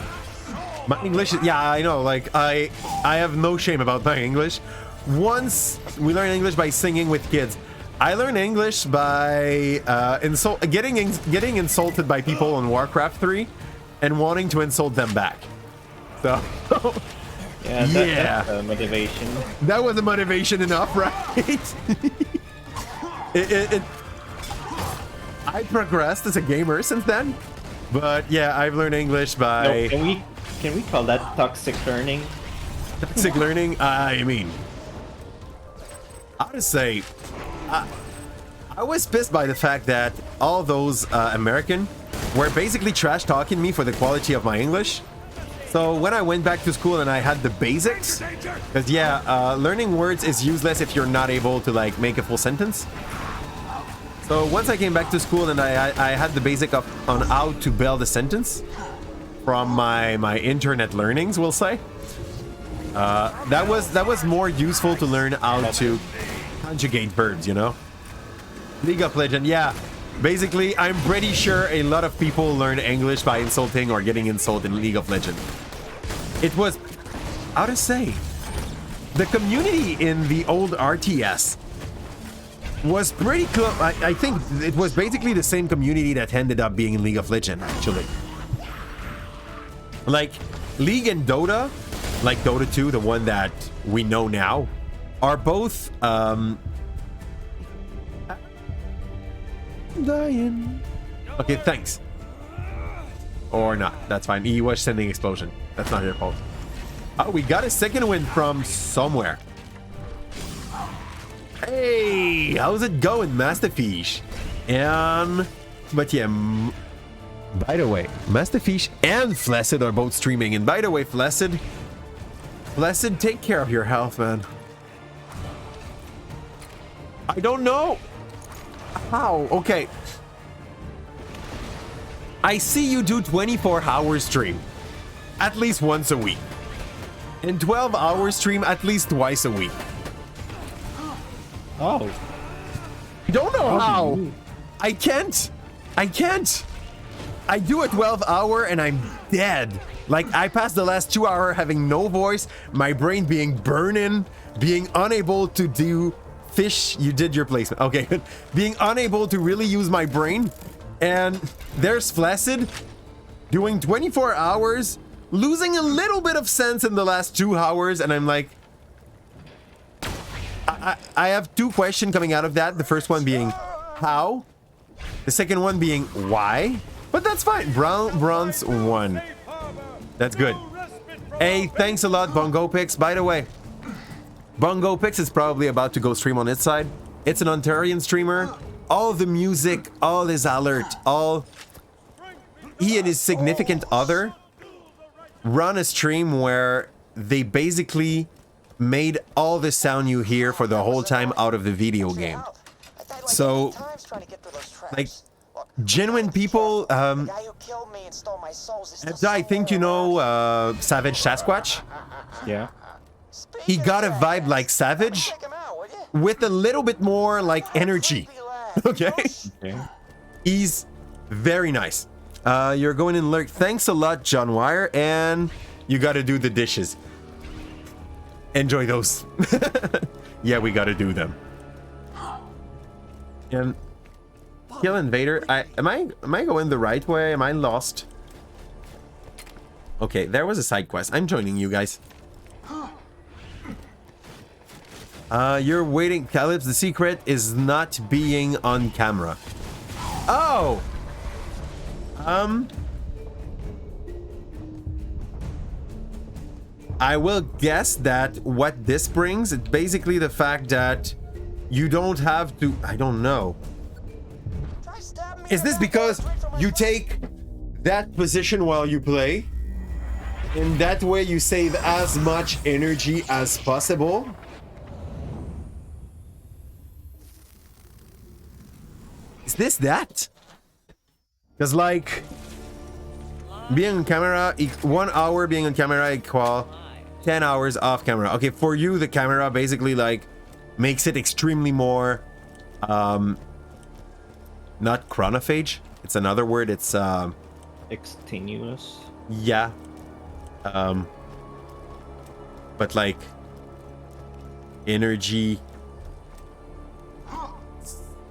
Speaker 1: My English, yeah, I know. Like, I have no shame about my English. Once we learn English by singing with kids. I learned English by getting insulted by people on Warcraft 3 and wanting to insult them back. So
Speaker 2: that's motivation.
Speaker 1: That was a motivation enough, right? I progressed as a gamer since then, but yeah, I've learned English by.
Speaker 2: No, can we call that toxic learning?
Speaker 1: Toxic learning. I mean, I would say, I was pissed by the fact that all those American were basically trash talking me for the quality of my English, So when I went back to school and I had the basics, because yeah, learning words is useless if you're not able to like make a full sentence. So once I came back to school and I had the basic up on how to build a sentence from my internet learnings, we'll say. That was more useful to learn how to conjugate verbs, you know. League of Legends, yeah. Basically, I'm pretty sure a lot of people learn English by insulting or getting insulted in League of Legends. It was, how to say, the community in the old RTS was pretty close. I think it was basically the same community that ended up being in League of Legends, actually. Like, League and Dota, like Dota 2, the one that we know now, are both, dying. Okay, thanks. Or not. That's fine. He was sending explosion. That's not your fault. Oh, we got a second win from somewhere. Hey, how's it going, Masterfish? And but yeah, by the way, Masterfish and Flaccid are both streaming. And by the way, Flaccid, take care of your health, man. I don't know. How? Okay. I see you do 24-hour stream at least once a week. And 12-hour stream at least twice a week.
Speaker 2: Oh.
Speaker 1: Don't know how. I can't. I do a 12-hour and I'm dead. Like, I passed the last 2 hours having no voice, my brain being burning, being unable to do fish. You did your placement. Okay, good. Being unable to really use my brain. And there's Flaccid doing 24 hours, losing a little bit of sense in the last 2 hours. And I'm like, I have two questions coming out of that. The first one being how? The second one being why? But that's fine. Bronze 1. That's good. Hey, thanks a lot, Bongo Pix. By the way, Bongo Pix is probably about to go stream on its side. It's an Ontarian streamer. All the music, all his alert, he and his significant other run a stream where they basically made all the sound you hear for the whole time out of the video game. So, like, genuine people, I think you know Savage Sasquatch?
Speaker 2: Yeah.
Speaker 1: He got a vibe like Savage with a little bit more like energy. Okay? He's very nice. You're going in lurk. Thanks a lot, John Wire, and you gotta do the dishes. Enjoy those. Yeah, we gotta do them. And kill Invader. Am I going the right way? Am I lost? Okay, there was a side quest. I'm joining you guys. You're waiting, Calypso. The secret is not being on camera. Oh. I will guess that what this brings, it's basically the fact that you don't have to, I don't know. Is this because you take that position while you play? And that way you save as much energy as possible? Is this that? Because like, being on camera, 1 hour being on camera equal 10 hours off camera. Okay, for you, the camera basically like makes it extremely more, not chronophage. It's another word. It's
Speaker 2: extenuous.
Speaker 1: Yeah. But like energy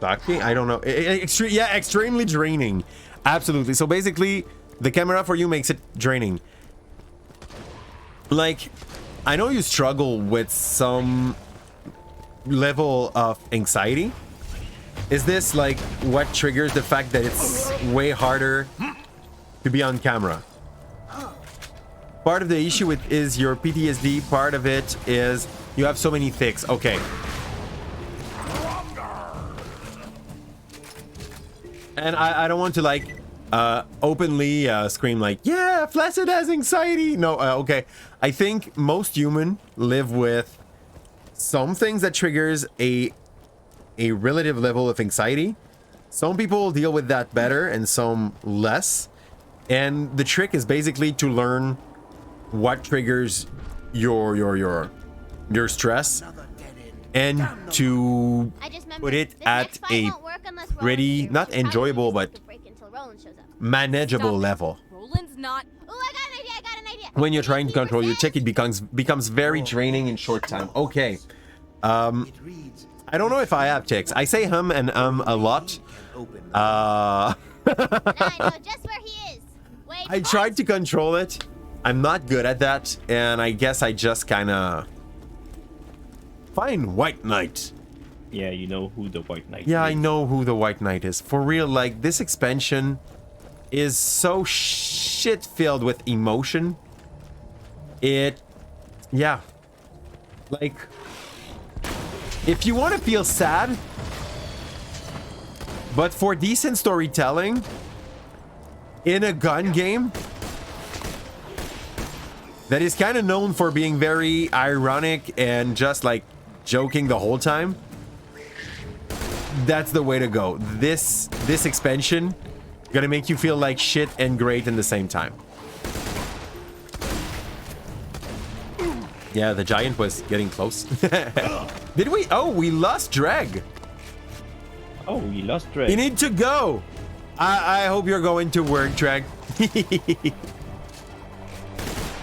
Speaker 1: sucking. I don't know. Extremely draining. Absolutely. So basically, the camera for you makes it draining. Like, I know you struggle with some level of anxiety. Is this like what triggers the fact that it's way harder to be on camera? Part of the issue with is your PTSD. Part of it is you have so many thicks. Okay. And I don't want to like openly scream like, yeah, Flaccid has anxiety. No, okay. I think most human live with some things that triggers a relative level of anxiety. Some people deal with that better and some less. And the trick is basically to learn what triggers your stress and to put it at a pretty, not enjoyable, but manageable level.
Speaker 3: Roland's not.
Speaker 5: Oh, I got an idea.
Speaker 1: When you're trying to control your tick, it becomes very draining in short time. Okay. I don't know if I have ticks. I say hum and a lot.
Speaker 5: I know just where he is. Wait,
Speaker 1: I tried to control it. I'm not good at that, and I guess I just kind of... Fine, White Knight.
Speaker 2: Yeah, you know who the White Knight is.
Speaker 1: Yeah, I know who the White Knight is. For real, like, this expansion is so shit-filled with emotion. Yeah. Like, if you want to feel sad, but for decent storytelling, in a gun game that is kind of known for being very ironic and just like joking the whole time, that's the way to go. This expansion gonna make you feel like shit and great in the same time. Yeah, the giant was getting close. Did we? Oh, we lost Dreg.
Speaker 2: Oh, we lost Dreg.
Speaker 1: You need to go. I hope you're going to work, Dreg.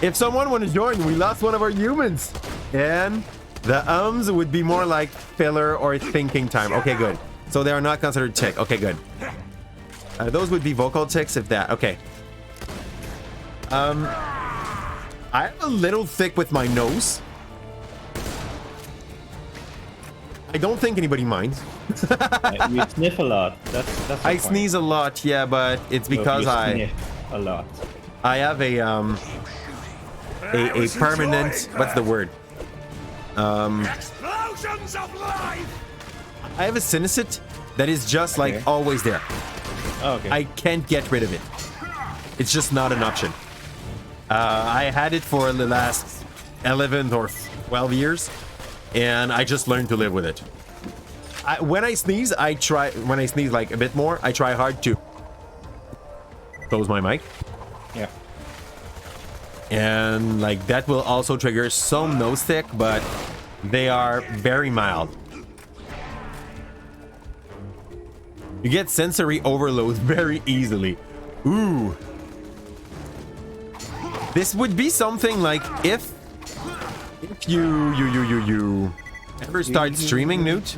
Speaker 1: If someone want to join, we lost one of our humans. And the ums would be more like filler or thinking time. Okay, good. So they are not considered tick. Okay, good. Those would be vocal ticks if that. Okay. I have a little thick with my nose. I don't think anybody minds.
Speaker 2: You sniff a lot. That's
Speaker 1: I sneeze a lot, yeah, but it's because
Speaker 2: a lot.
Speaker 1: I have a permanent, what's the word?
Speaker 9: Explosions of life.
Speaker 1: I have a sinusite that is just like always there.
Speaker 2: Oh, okay.
Speaker 1: I can't get rid of it. It's just not an option. I had it for the last 11 or 12 years, and I just learned to live with it. When I sneeze like a bit more, I try hard to close my mic.
Speaker 2: Yeah.
Speaker 1: And like that will also trigger some nose tick, but they are very mild. You get sensory overload very easily. Ooh. This would be something like if you ever start streaming, Newt.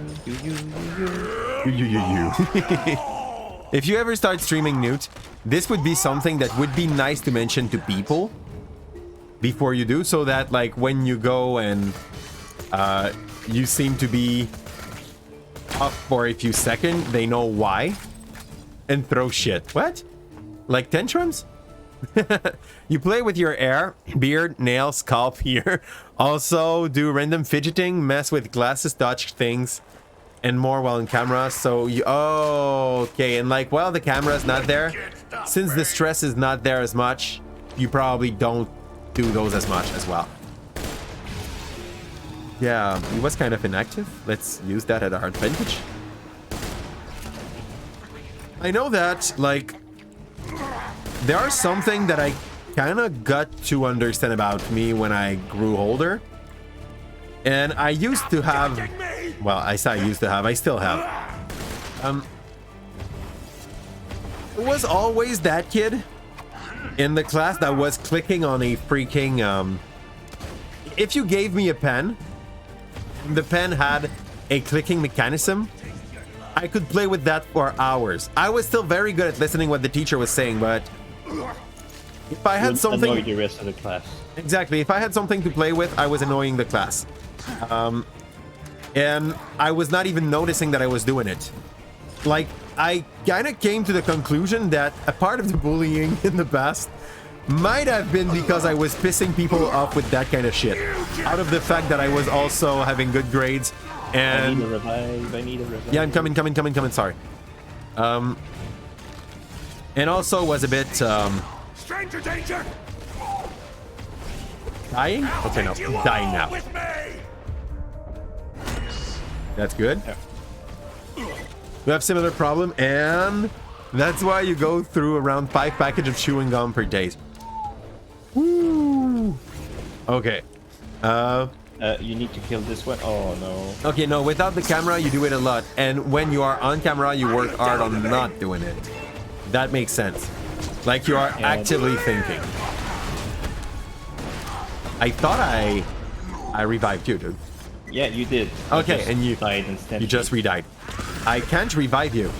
Speaker 1: If you ever start streaming, Newt, this would be something that would be nice to mention to people before you do, so that like when you go and you seem to be up for a few seconds, they know why and throw shit. What? Like tantrums? You play with your hair, beard, nails, scalp here. Also do random fidgeting, mess with glasses, touch things, and more while on camera. So you... Oh, okay. And like, while the camera's not there, since the stress is not there as much, you probably don't do those as much as well. Yeah, he was kind of inactive. Let's use that at our advantage. I know that, like... There are something that I kind of got to understand about me when I grew older. And I used to have... Well, I say I used to have. I still have. I was always that kid in the class that was clicking on a freaking... If you gave me a pen, the pen had a clicking mechanism, I could play with that for hours. I was still very good at listening what the teacher was saying, but... If I had something...
Speaker 2: Annoy the rest of the class.
Speaker 1: Exactly. If I had something to play with, I was annoying the class. And I was not even noticing that I was doing it. Like, I kind of came to the conclusion that a part of the bullying in the past might have been because I was pissing people off with that kind of shit. Out of the fact that I was also having good grades. And...
Speaker 2: I need a revive. I need a revive.
Speaker 1: Yeah, I'm coming. Sorry. And also was a bit
Speaker 9: Stranger danger.
Speaker 1: dying. Okay, no, dying now.
Speaker 9: With me.
Speaker 1: That's good. We have similar problem, and that's why you go through around 5 packages of chewing gum per day. Woo. Okay.
Speaker 2: You need to kill this one. Oh no.
Speaker 1: Okay, no, without the camera, you do it a lot. And when you are on camera, you work hard on not doing it. That makes sense. Like you are actively thinking. I thought I revived you, dude.
Speaker 2: Yeah, you did.
Speaker 1: Okay, and you
Speaker 2: died instantly.
Speaker 1: You just re-died. I can't revive you.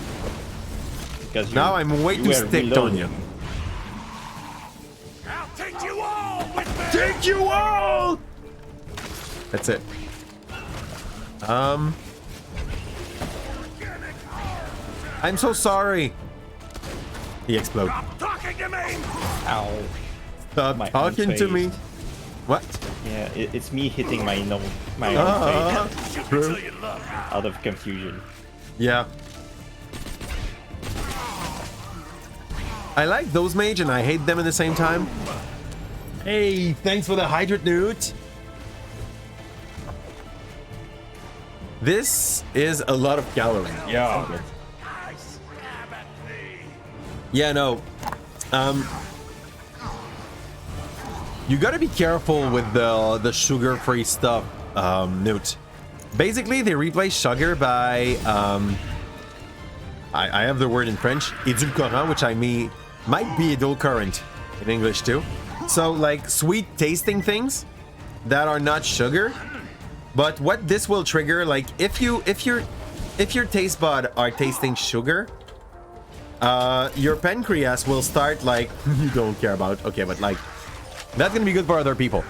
Speaker 2: Because
Speaker 1: now I'm way too sticked on you.
Speaker 9: I'll take you all with me.
Speaker 1: Take you all! That's it. I'm so sorry. He exploded.
Speaker 9: Stop talking to me.
Speaker 2: Ow.
Speaker 1: Stop talking to me. What?
Speaker 2: Yeah, it's me hitting my own face
Speaker 1: True.
Speaker 2: out of confusion.
Speaker 1: Yeah. I like those mage and I hate them at the same time. Hey, thanks for the hydrate, Newt. This is a lot of calories.
Speaker 2: Yeah.
Speaker 1: Yeah, no. You gotta be careful with the sugar-free stuff, Newt. Basically, they replace sugar by I have the word in French, édulcorant, which I mean might be adulterant in English too. So like sweet tasting things that are not sugar. But what this will trigger, like if your taste bud are tasting sugar, your pancreas will start like you don't care about. Okay, but like that's gonna be good for other people.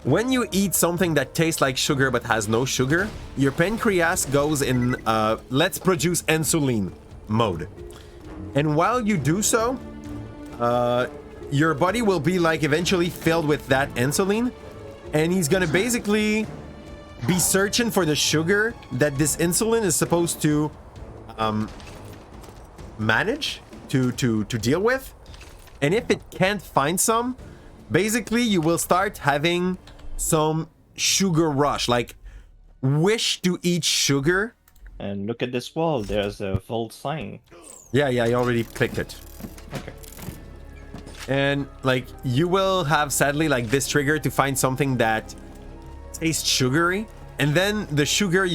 Speaker 1: When you eat something that tastes like sugar but has no sugar, your pancreas goes in let's produce insulin mode. And while you do so, your body will be like eventually filled with that insulin, and he's gonna basically be searching for the sugar that this insulin is supposed to manage to deal with. And if it can't find some, basically you will start having some sugar rush, like wish to eat sugar.
Speaker 2: And look at this wall, there's a volt sign.
Speaker 1: Yeah, I already clicked it.
Speaker 2: Okay.
Speaker 1: And like you will have sadly like this trigger to find something that tastes sugary, and then the sugar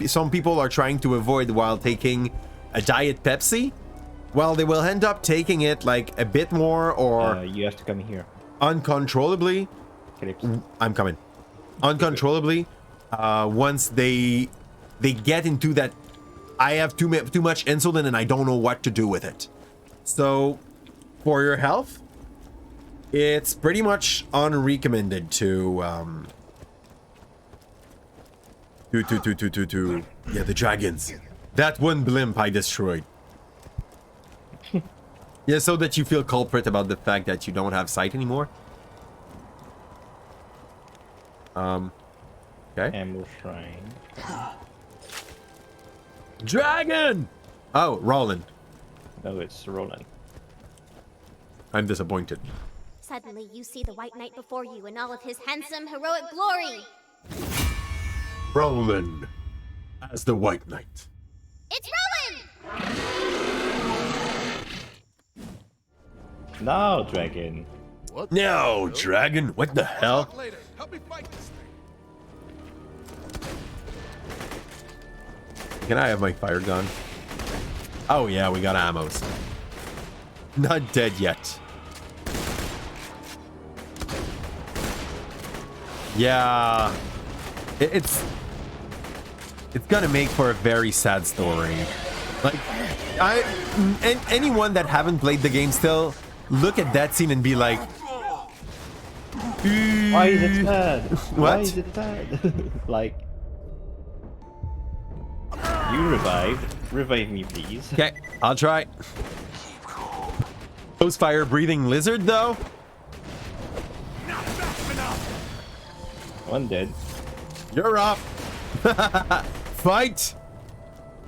Speaker 1: some people are trying to avoid while taking a diet Pepsi, well, they will end up taking it like a bit more or
Speaker 2: you have to come here
Speaker 1: uncontrollably. I'm coming. Uncontrollably, once they get into that, I have too much insulin and I don't know what to do with it. So for your health, it's pretty much unrecommended to yeah, the dragons. That one blimp I destroyed. Yeah, so that you feel culprit about the fact that you don't have sight anymore. Okay.
Speaker 2: Ambush shrine.
Speaker 1: Dragon! Oh, Roland.
Speaker 2: No, it's Roland.
Speaker 1: I'm disappointed.
Speaker 5: Suddenly you see the White Knight before you in all of his handsome, heroic glory.
Speaker 1: Roland as the White Knight.
Speaker 5: It's Roland!
Speaker 2: No, dragon.
Speaker 9: What?
Speaker 1: No, dragon. What the hell?
Speaker 9: Later. Help me fight this thing.
Speaker 1: Can I have my fire gun? Oh yeah, we got ammos. Not dead yet. Yeah, it's gonna make for a very sad story. Like, anyone that haven't played the game still, look at that scene and be like,
Speaker 2: why is it sad?
Speaker 1: What?
Speaker 2: Why is it sad? Like, you revived. Revive me, please.
Speaker 1: okay, I'll try. Those fire breathing lizard though.
Speaker 9: Not fast enough.
Speaker 2: One dead.
Speaker 1: You're up. Fight.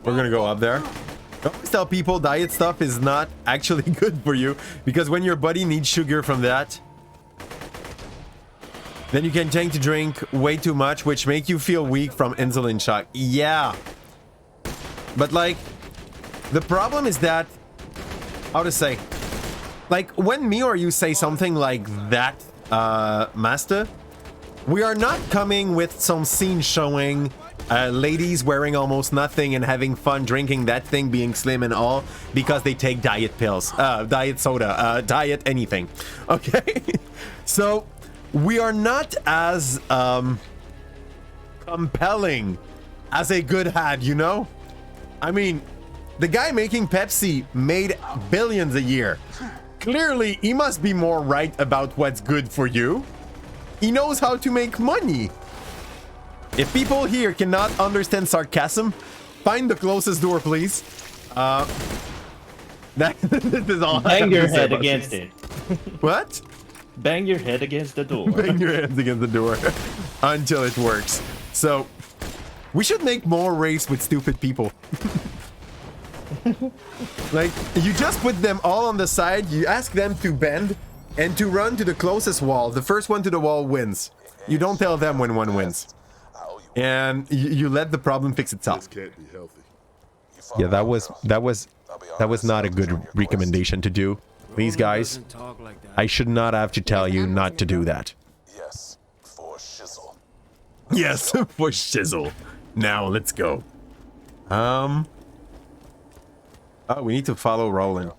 Speaker 1: We're gonna go up there. I always tell people diet stuff is not actually good for you, because when your body needs sugar from that, then you can tend to drink way too much, which make you feel weak from insulin shock. Yeah. But like, the problem is that, how to say, like when me or you say something like that, Master, we are not coming with some scene showing ladies wearing almost nothing and having fun drinking that thing, being slim and all, because they take diet pills, diet soda, diet anything. Okay? So, we are not as compelling as a good ad, you know? I mean, the guy making Pepsi made billions a year. Clearly, he must be more right about what's good for you. He knows how to make money. If people here cannot understand sarcasm, find the closest door, please. This is all.
Speaker 2: Bang your head against it.
Speaker 1: What?
Speaker 2: Bang your head against the door.
Speaker 1: Bang your head against the door until it works. So, we should make more race with stupid people. Like, you just put them all on the side, you ask them to bend and to run to the closest wall. The first one to the wall wins. You don't tell them when one wins. And you let the problem fix itself. Yeah, that was not a good recommendation to do. These guys, I should not have to tell you not to do that.
Speaker 8: Yes, for shizzle.
Speaker 1: Yes, for shizzle. Now let's go. Oh, we need to follow Roland.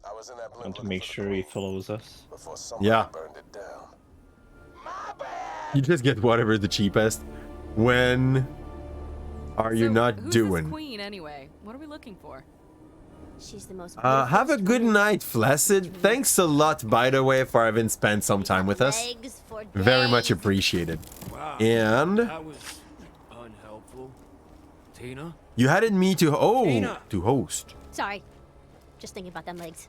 Speaker 8: I was in that
Speaker 2: Want to make sure he follows us.
Speaker 8: before somebody
Speaker 1: Yeah.
Speaker 8: burned it down.
Speaker 1: You just get whatever the cheapest. When are you
Speaker 3: So,
Speaker 1: not
Speaker 3: who's
Speaker 1: doing?
Speaker 3: This queen anyway? What are we looking for?
Speaker 5: She's the most.
Speaker 1: Have a good night, Flaccid. Thanks a lot, by the way, for having spent some time with us.
Speaker 5: Legs for
Speaker 1: Very much
Speaker 5: days.
Speaker 1: appreciated.
Speaker 9: Wow.
Speaker 1: And
Speaker 9: That was unhelpful. Tina?
Speaker 1: you had me to host.
Speaker 5: Sorry, just thinking about them legs.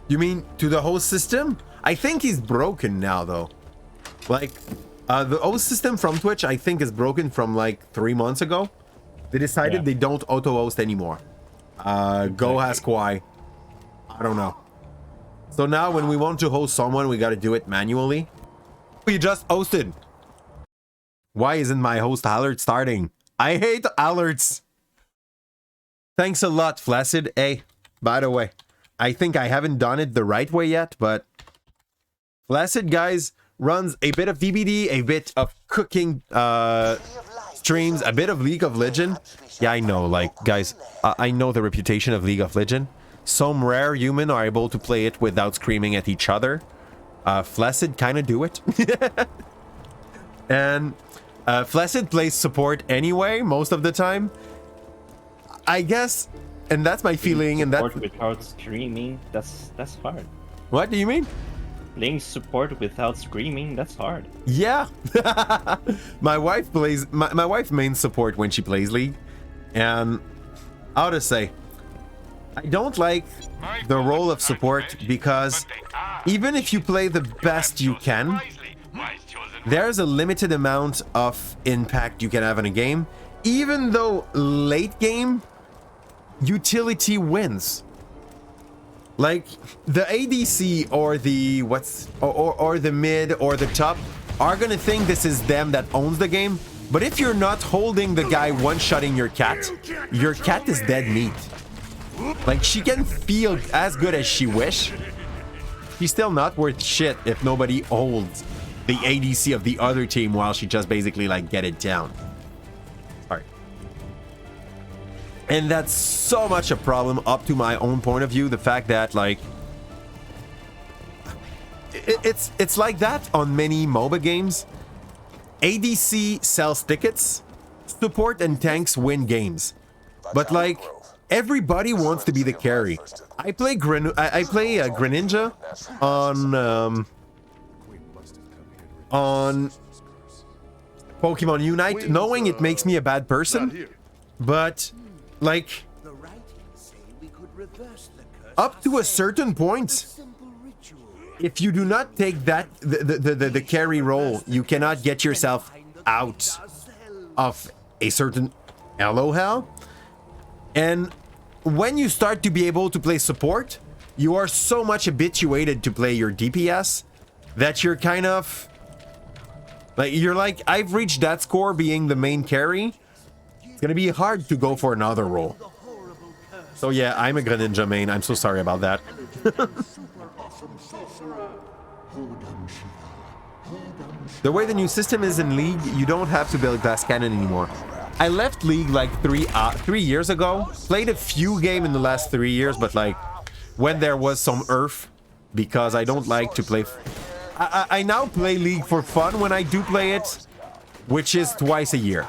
Speaker 1: You mean to the host system? I think he's broken now, though. Like, the host system from Twitch, I think, is broken from like 3 months ago. They decided they don't auto-host anymore. Go ask why. I don't know. So now when we want to host someone, we got to do it manually. We just hosted. Why isn't my host alert starting? I hate alerts. Thanks a lot, Flaccid. Hey, by the way, I think I haven't done it the right way yet, but Flaccid, guys, runs a bit of DBD, a bit of cooking streams, a bit of League of Legends. Yeah, I know, like, guys, I know the reputation of League of Legends. Some rare human are able to play it without screaming at each other. Flaccid kind of do it. And Flaccid plays support anyway, most of the time. I guess, and that's my feeling, and that...
Speaker 2: Support without screaming, that's hard.
Speaker 1: What do you mean?
Speaker 2: Playing support without screaming, that's hard.
Speaker 1: Yeah. My wife plays... My wife mains support when she plays League. And how to say... I don't like the role of support because even if you play the best you can, there's a limited amount of impact you can have in a game. Even though late game, utility wins. Like the ADC or the or the mid or the top are gonna think this is them that owns the game. But if you're not holding the guy one-shotting your cat is dead meat. Like, she can feel as good as she wish. She's still not worth shit if nobody holds the ADC of the other team while she just basically, like, get it down. Alright. And that's so much a problem up to my own point of view. The fact that, like... It's like that on many MOBA games. ADC sells tickets. Support and tanks win games. But, like... Everybody wants to be the carry. I play Greninja on Pokemon Unite, knowing it makes me a bad person. But like up to a certain point, if you do not take that the carry role, you cannot get yourself out of a certain LOL. And when you start to be able to play support, you are so much habituated to play your DPS that you're kind of like, you're like, I've reached that score being the main carry. It's gonna be hard to go for another role. So yeah, I'm a Greninja main. I'm so sorry about that. The way the new system is in League, you don't have to build glass cannon anymore. I left League like 3 years ago. Played a few games in the last 3 years, but like when there was some Earth, because I don't like to play. I now play League for fun when I do play it, which is twice a year.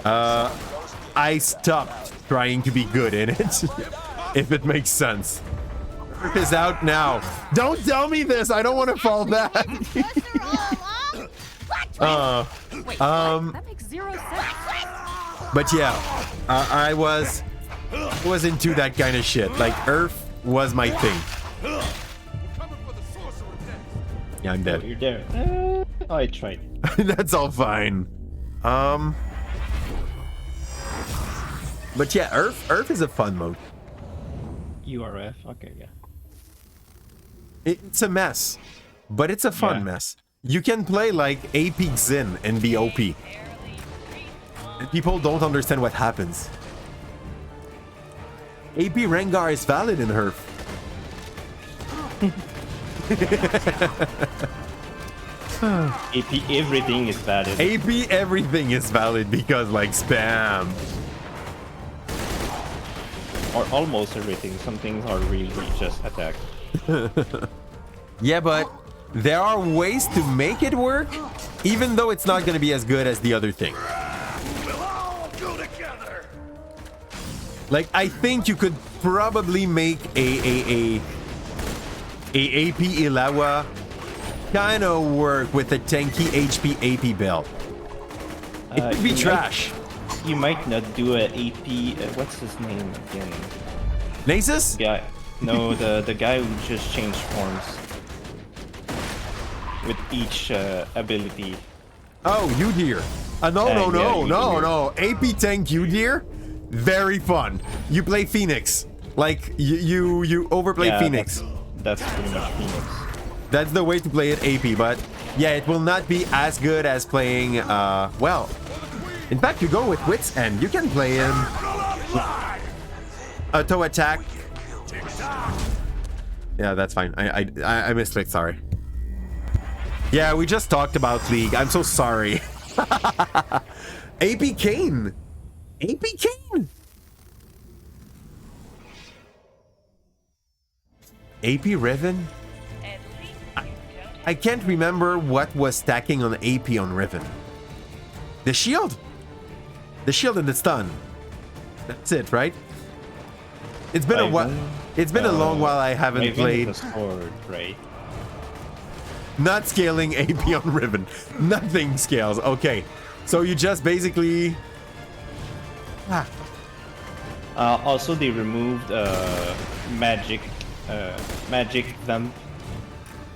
Speaker 1: I stopped trying to be good in it, if it makes sense. Earth is out now. Don't tell me this. I don't want to fall back.
Speaker 3: That makes 0 sense.
Speaker 1: But yeah, I was into that kind of shit. Like Earth was my thing. Yeah, I'm dead.
Speaker 2: You're there. I tried.
Speaker 1: That's all fine. But yeah, Earth is a fun mode.
Speaker 2: URF. Okay, yeah.
Speaker 1: It's a mess, but it's a fun mess. You can play like AP Xin and be OP. And people don't understand what happens. AP Rengar is valid in Earth.
Speaker 2: AP everything is valid.
Speaker 1: AP everything is valid because like spam.
Speaker 2: Or almost everything. Some things are really just attack.
Speaker 1: Yeah, but there are ways to make it work, even though it's not going to be as good as the other thing.
Speaker 8: We'll all go together.
Speaker 1: Like, I think you could probably make a AP Ilawa kind of work with a tanky HP AP build. It would be trash.
Speaker 2: You might not do a AP. What's his name again?
Speaker 1: Nasus?
Speaker 2: Yeah. No, the guy who just changed forms with each ability.
Speaker 1: Oh, Udyr. No. AP tank Udyr, very fun. You play Phoenix. Like, you overplay Phoenix.
Speaker 2: That's pretty much Phoenix.
Speaker 1: That's the way to play it AP, but yeah, it will not be as good as playing, well, in fact, you go with Wits End. You can play him auto attack. Yeah, that's fine. I misclicked, sorry. Yeah, we just talked about League. I'm so sorry. AP Kane. AP Kane. AP Riven? I can't remember what was stacking on AP on Riven. The shield? The shield and the stun. That's it, right? It's been a while. It's been a long while I haven't played.
Speaker 2: Sword, right?
Speaker 1: Not scaling AP on Riven. Nothing scales. Okay. So you just basically...
Speaker 2: Also, they removed magic them.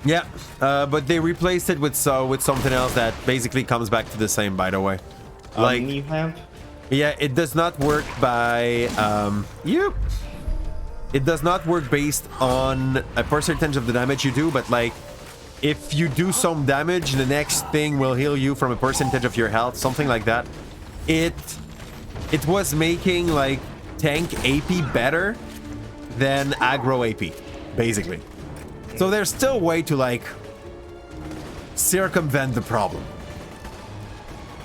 Speaker 1: Yeah, but they replaced it with something else that basically comes back to the same, by the way. Like,
Speaker 2: Omni-vamp?
Speaker 1: Yeah, it does not work by... It does not work based on a percentage of the damage you do, but like, if you do some damage, the next thing will heal you from a percentage of your health, something like that. It was making like tank AP better than aggro AP, basically. So there's still a way to like circumvent the problem.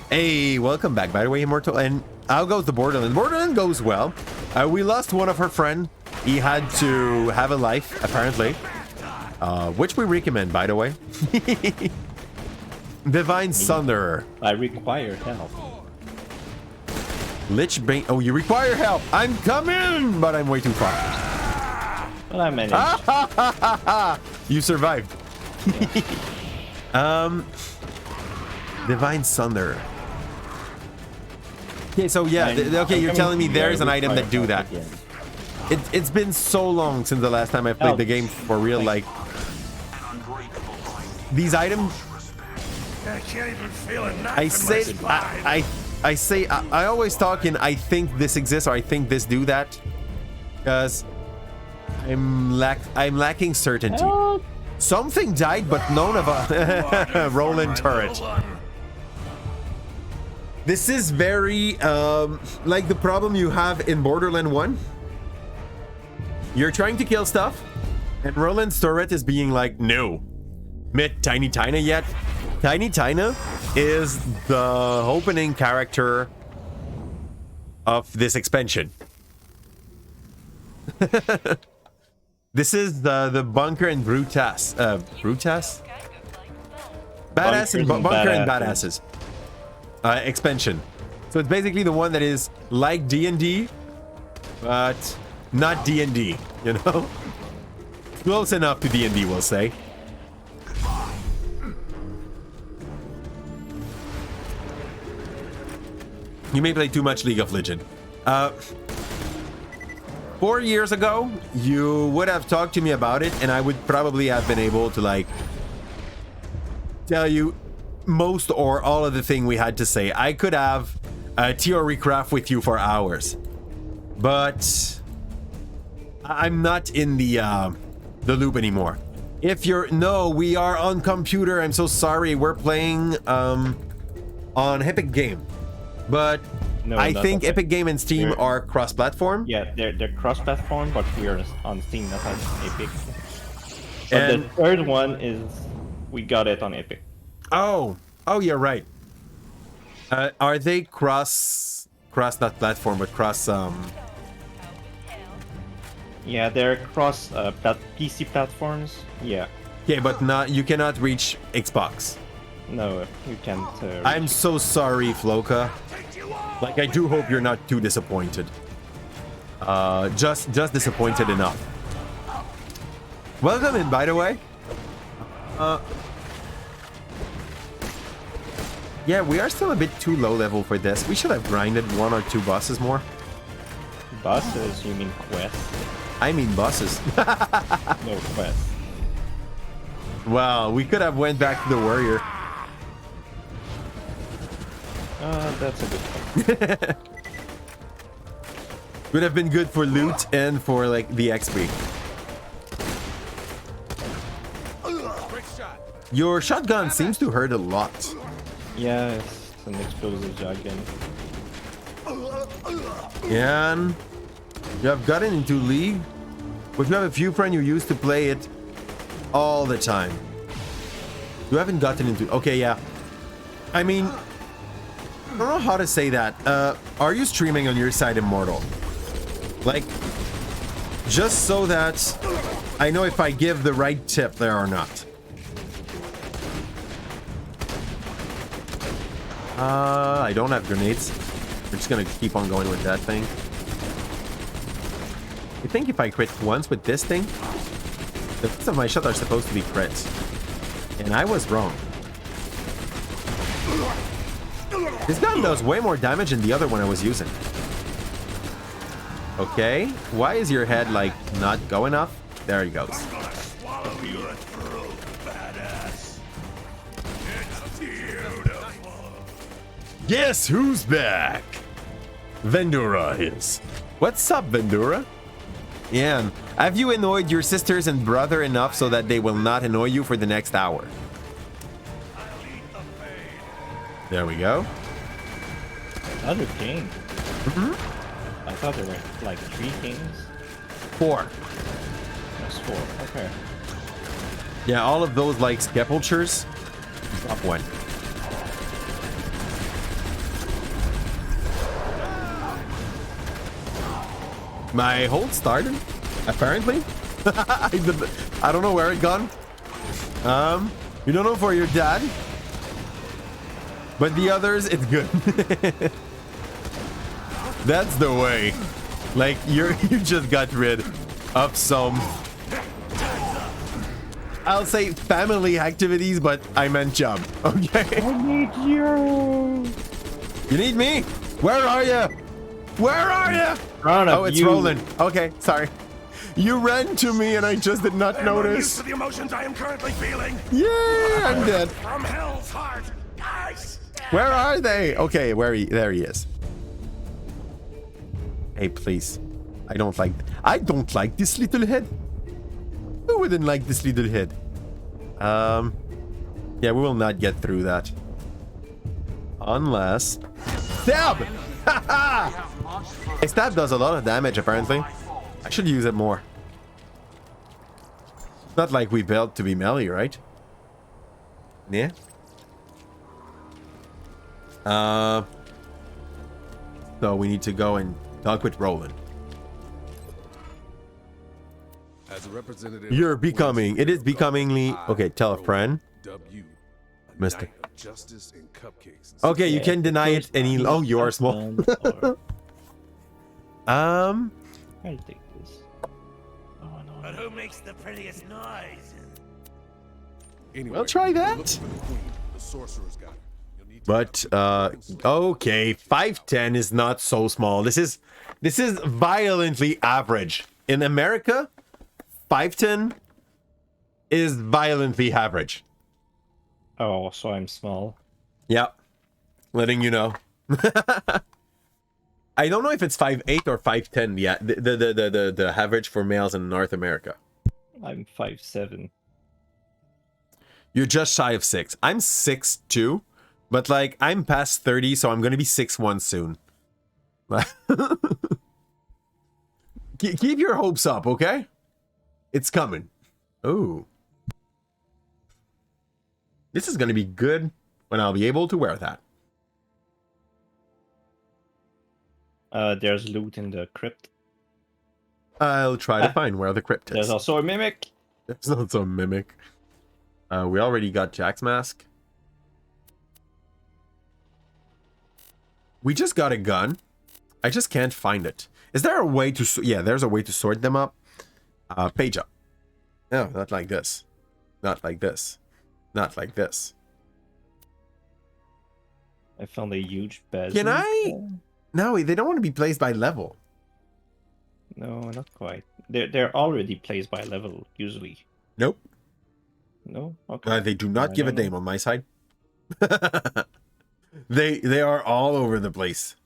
Speaker 1: Hey, welcome back, by the way, Immortal. And how goes the Borderlands? Borderlands goes well. We lost one of her friends. He had to have a life, apparently. Which we recommend, by the way. Divine Sunderer.
Speaker 2: I require help.
Speaker 1: Lich Bane. Oh, you require help. I'm coming, but I'm way too far.
Speaker 2: Well, I managed.
Speaker 1: You survived.
Speaker 2: Yeah.
Speaker 1: Divine Sunderer. Okay, so yeah, okay, you're telling me there's an item that do that. It's been so long since the last time I played the game for real. Like, these items,
Speaker 8: I can't even feel it.
Speaker 1: I said, I always talk in I think this exists or I think this do that, because I'm lacking certainty. Something died, but none of us. Rolling turret. This is very like the problem you have in Borderlands 1. You're trying to kill stuff, and Roland's turret is being like, no. Met Tiny Tina yet? Tiny Tina is the opening character of this expansion. This is the Bunker and Brutas. Brutas? Badass and Bunker and Badasses. Expansion. So it's basically the one that is like D&D, but not D&D, you know? Close enough to D&D, we'll say. You may play too much League of Legends. 4 years ago, you would have talked to me about it, and I would probably have been able to, like, tell you most or all of the thing we had to say. I could have a theory craft with you for hours. But I'm not in the loop anymore. If you're... No, we are on computer. I'm so sorry. We're playing on Epic Game. But no, I think Epic Game and Steam are cross-platform.
Speaker 2: Yeah, they're cross-platform, but we are on Steam, not on Epic. But and the third one is we got it on Epic.
Speaker 1: Oh, you're right. Are they cross not platform, but cross
Speaker 2: Yeah, they're cross PC platforms. Yeah.
Speaker 1: Okay, but not you cannot reach Xbox.
Speaker 2: No, you can't.
Speaker 1: I'm so sorry, Floka. Like, I do hope you're not too disappointed. Just disappointed enough. Welcome in, by the way. Yeah, we are still a bit too low level for this. We should have grinded 1 or 2 bosses more.
Speaker 2: Bosses? You mean quests?
Speaker 1: I mean bosses.
Speaker 2: No quests.
Speaker 1: Well, we could have went back to the warrior.
Speaker 2: That's a good point.
Speaker 1: Would have been good for loot and for, like, the XP. Your shotgun seems to hurt a lot.
Speaker 2: Yeah, it's an explosive shotgun.
Speaker 1: And you have gotten into League, but you have a few friends who used to play it all the time. You haven't gotten into... Okay, yeah. I mean... I don't know how to say that. Are you streaming on your side Immortal? Like, just so that I know if I give the right tip there or not. I don't have grenades. We're just gonna keep on going with that thing. I think if I crit once with this thing, the rest of my shots are supposed to be crits. And I was wrong. This gun does way more damage than the other one I was using. Okay, why is your head, like, not going off? There he goes. Guess who's back? Vendura is. What's up, Vendura? Yeah, have you annoyed your sisters and brother enough so that they will not annoy you for the next hour? There we go.
Speaker 2: Another king. I thought there were like 3 kings.
Speaker 1: 4.
Speaker 2: That's 4. Okay.
Speaker 1: Yeah, all of those like sepulchers. Drop 1. My hold started, apparently. I don't know where it gone. You don't know for your dad. But the others, it's good. That's the way. Like, you just got rid of some, I'll say family activities, but I meant job. Okay?
Speaker 2: I need you.
Speaker 1: You need me? Where are you? Where are you? Oh, it's rolling. Okay, sorry. You ran to me and I just did not notice.
Speaker 8: Used to the emotions I am currently feeling.
Speaker 1: Yeah, I'm dead.
Speaker 8: From hell's heart, I stand.
Speaker 1: Where are they? Okay, there he is. Hey, please. I don't like this little head. Who wouldn't like this little head? Yeah, we will not get through that. Unless... Stab! Haha! A stab does a lot of damage, apparently. I should use it more. It's not like we built to be melee, right? Yeah. So we need to go and talk with Roland.
Speaker 11: As a representative,
Speaker 1: You're becoming. It is becomingly. Okay, tell a friend. Mr.
Speaker 11: Justice and cupcakes.
Speaker 1: Okay, you can deny it any. Oh, you are small.
Speaker 2: I'll take this. Oh no.
Speaker 6: But who makes the prettiest noise?
Speaker 11: Anyway,
Speaker 1: We'll try that.
Speaker 11: look for the queen. The sorcerer's got her. You'll need to
Speaker 1: But okay, 5'10" is not so small. This is violently average. In America, 5'10" is violently average.
Speaker 2: Oh, so I'm small.
Speaker 1: Yeah. Letting you know. I don't know if it's 5'8" or 5'10", yeah. The average for males in North America.
Speaker 2: I'm 5'7".
Speaker 1: You're just shy of 6. I'm 6'2", but like I'm past 30, so I'm gonna be 6'1" soon. Keep your hopes up, okay? It's coming. Oh. This is gonna be good when I'll be able to wear that.
Speaker 2: There's loot in the crypt.
Speaker 1: I'll try to find where the crypt is.
Speaker 2: There's also a mimic.
Speaker 1: There's also a mimic. We already got Jack's mask. We just got a gun. I just can't find it. Is there a way to... Yeah, there's a way to sort them up. Page up. No, not like this. Not like this. Not like this.
Speaker 2: I found a huge bed.
Speaker 1: Can I... No, they don't want to be placed by level.
Speaker 2: No, not quite. They're already placed by level, usually.
Speaker 1: Nope.
Speaker 2: No? Okay.
Speaker 1: They do not give a damn on my side. They are all over the place.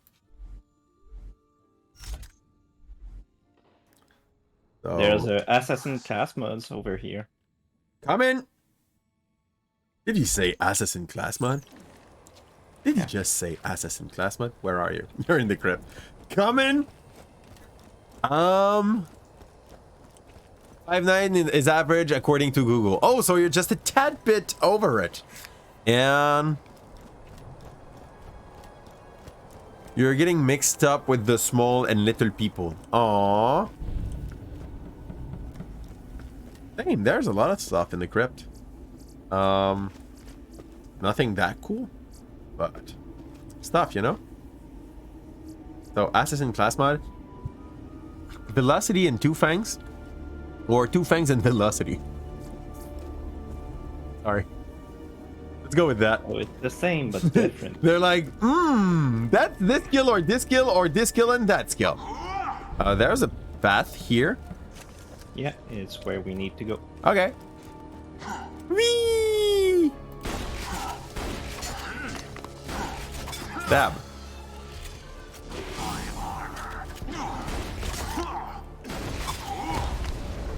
Speaker 1: So,
Speaker 2: There's assassin class mods over here.
Speaker 1: come in. Did you say assassin class mod? Did you just say assassin class mod? Where are you? You're in the crypt. Come in. 5'9" is average according to Google. Oh, so you're just a tad bit over it. And you're getting mixed up with the small and little people. Aww. Dang, there's a lot of stuff in the crypt. Nothing that cool, but stuff, you know? So, assassin class mod. Velocity and two fangs. Or two fangs and velocity. Sorry. Let's go with that.
Speaker 2: Oh, it's the same, but different.
Speaker 1: They're like, that's this skill or this skill or this skill and that skill. There's a path here.
Speaker 2: Yeah, it's where we need to go.
Speaker 1: Okay. Whee! Stab.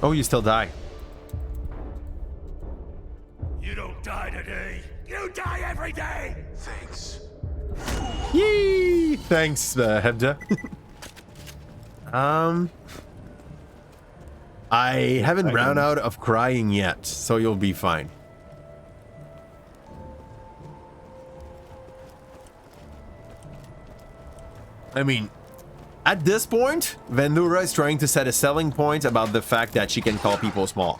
Speaker 1: Oh, you still die.
Speaker 6: You don't die today. You die every day.
Speaker 11: Thanks.
Speaker 1: Yee! Thanks, Hebda. I haven't run out of crying yet, so you'll be fine. I mean, at this point, Vendura is trying to set a selling point about the fact that she can call people small.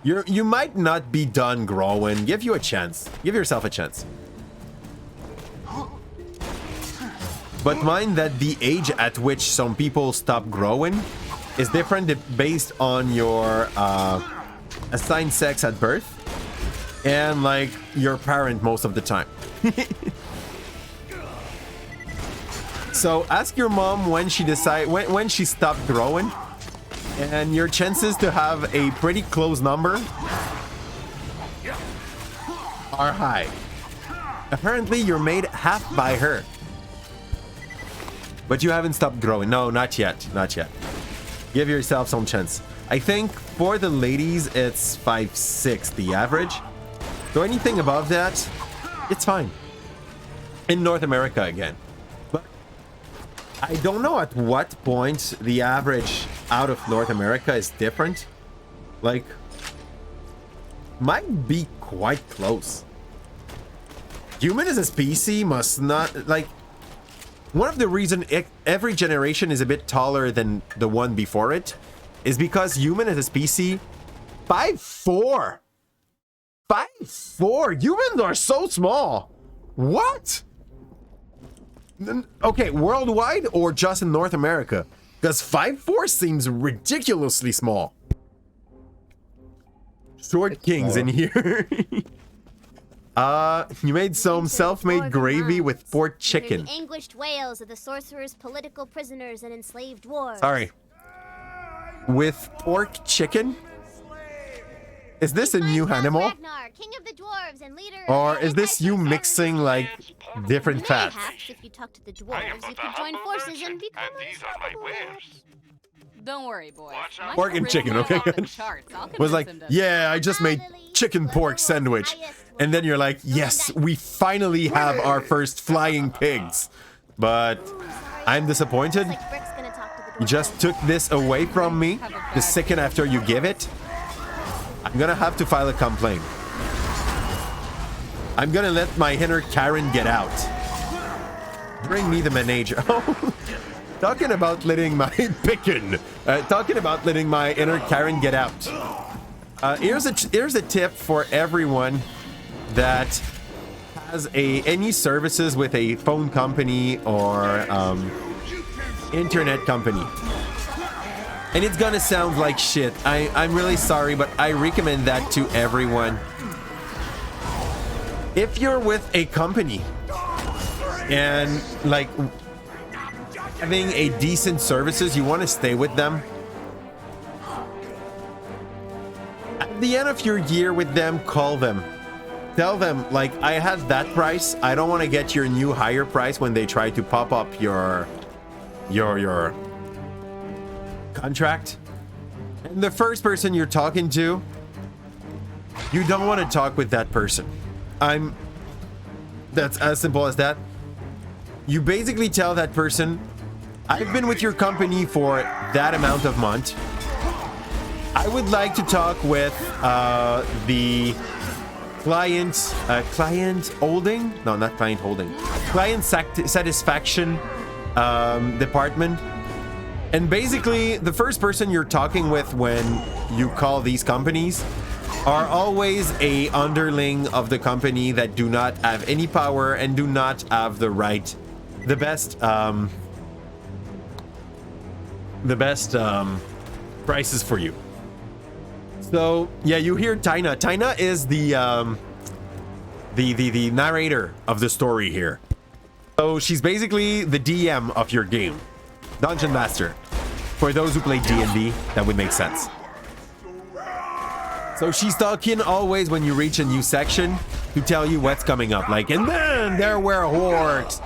Speaker 1: You might not be done growing. Give you a chance. Give yourself a chance. But mind that the age at which some people stop growing is different based on your assigned sex at birth and like your parent most of the time. So ask your mom when she when she stopped growing, and your chances to have a pretty close number are high. Apparently, you're made half by her. But you haven't stopped growing. No, not yet. Not yet. Give yourself some chance. I think for the ladies, it's 5'6", the average. So anything above that, it's fine. In North America again. But I don't know at what point the average out of North America is different. Like, might be quite close. Human as a species must not, like, one of the reasons every generation is a bit taller than the one before it is because human as a species, 5'4". 5'4". Humans are so small. What? Okay, worldwide or just in North America? Because 5'4" seems ridiculously small. Short kings in here. You made some self-made gravy with pork chicken.
Speaker 5: The anguished wails of the sorcerer's political prisoners and enslaved wars.
Speaker 1: Sorry. With pork chicken? Is this a new animal?
Speaker 5: Ragnar, king of the dwarves and leader
Speaker 1: Or is this you mixing like different fats?
Speaker 5: Perhaps if you talk to the dwarves, you could join forces and become unstoppable.
Speaker 3: Don't worry, boys.
Speaker 1: Pork and chicken, okay? Was like, yeah, I just made chicken pork sandwich. And then you're like, yes, we finally have our first flying pigs. But I'm disappointed. You just took this away from me the second after you give it. I'm gonna have to file a complaint. I'm gonna let my inner Karen get out. Bring me the manager. Oh, talking about letting my talking about letting my inner Karen get out. Here's a tip for everyone that has any services with a phone company or internet company. And it's gonna sound like shit. I'm really sorry, but I recommend that to everyone. If you're with a company and like having a decent services, you want to stay with them. At the end of your year with them, call them. Tell them, like, I had that price. I don't want to get your new higher price when they try to pop up your contract. And the first person you're talking to, you don't want to talk with that person. That's as simple as that. You basically tell that person, I've been with your company for that amount of month. I would like to talk with the client holding? No, not client holding. Client satisfaction department. And basically, the first person you're talking with when you call these companies are always a underling of the company that do not have any power and do not have the best prices for you. So yeah, you hear Tina. Tina is the narrator of the story here. So she's basically the DM of your game, Dungeon Master. For those who play D&D, that would make sense. So she's talking always when you reach a new section to tell you what's coming up. Like, and then there were orcs.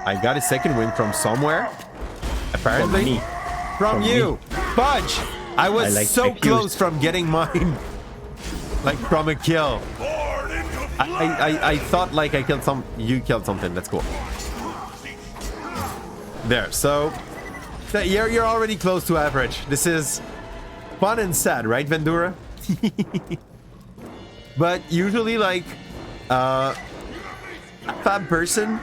Speaker 1: I got a second win from somewhere. Apparently. From you. Fudge! I was so close from getting mine. Like, from a kill. I thought like I killed you killed something. That's cool. There, so you're already close to average. This is fun and sad, right, Vendura? But usually, like, a fab person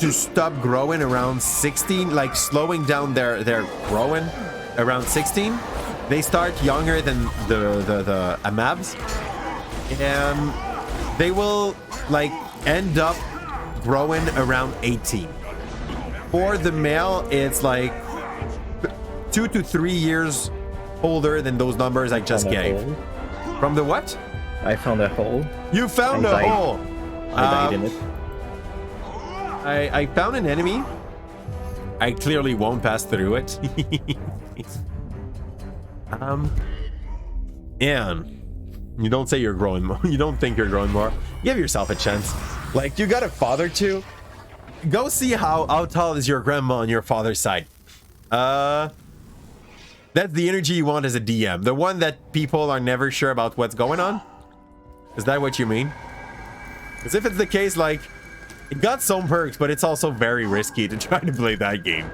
Speaker 1: stop growing around 16, like slowing down their growing around 16. They start younger than the AMABs, and they will like end up growing around 18. For the male, it's like 2 to 3 years older than those numbers I just gave. From the what?
Speaker 2: I found a hole.
Speaker 1: You found a hole.
Speaker 2: I died in it.
Speaker 1: I found an enemy. I clearly won't pass through it. And You don't say you're growing more. You don't think you're growing more. Give yourself a chance. Like, you got a father too. Go see how tall is your grandma on your father's side. That's the energy you want as a DM. The one that people are never sure about what's going on. Is that what you mean? Because if it's the case, like, it got some perks, but it's also very risky to try to play that game.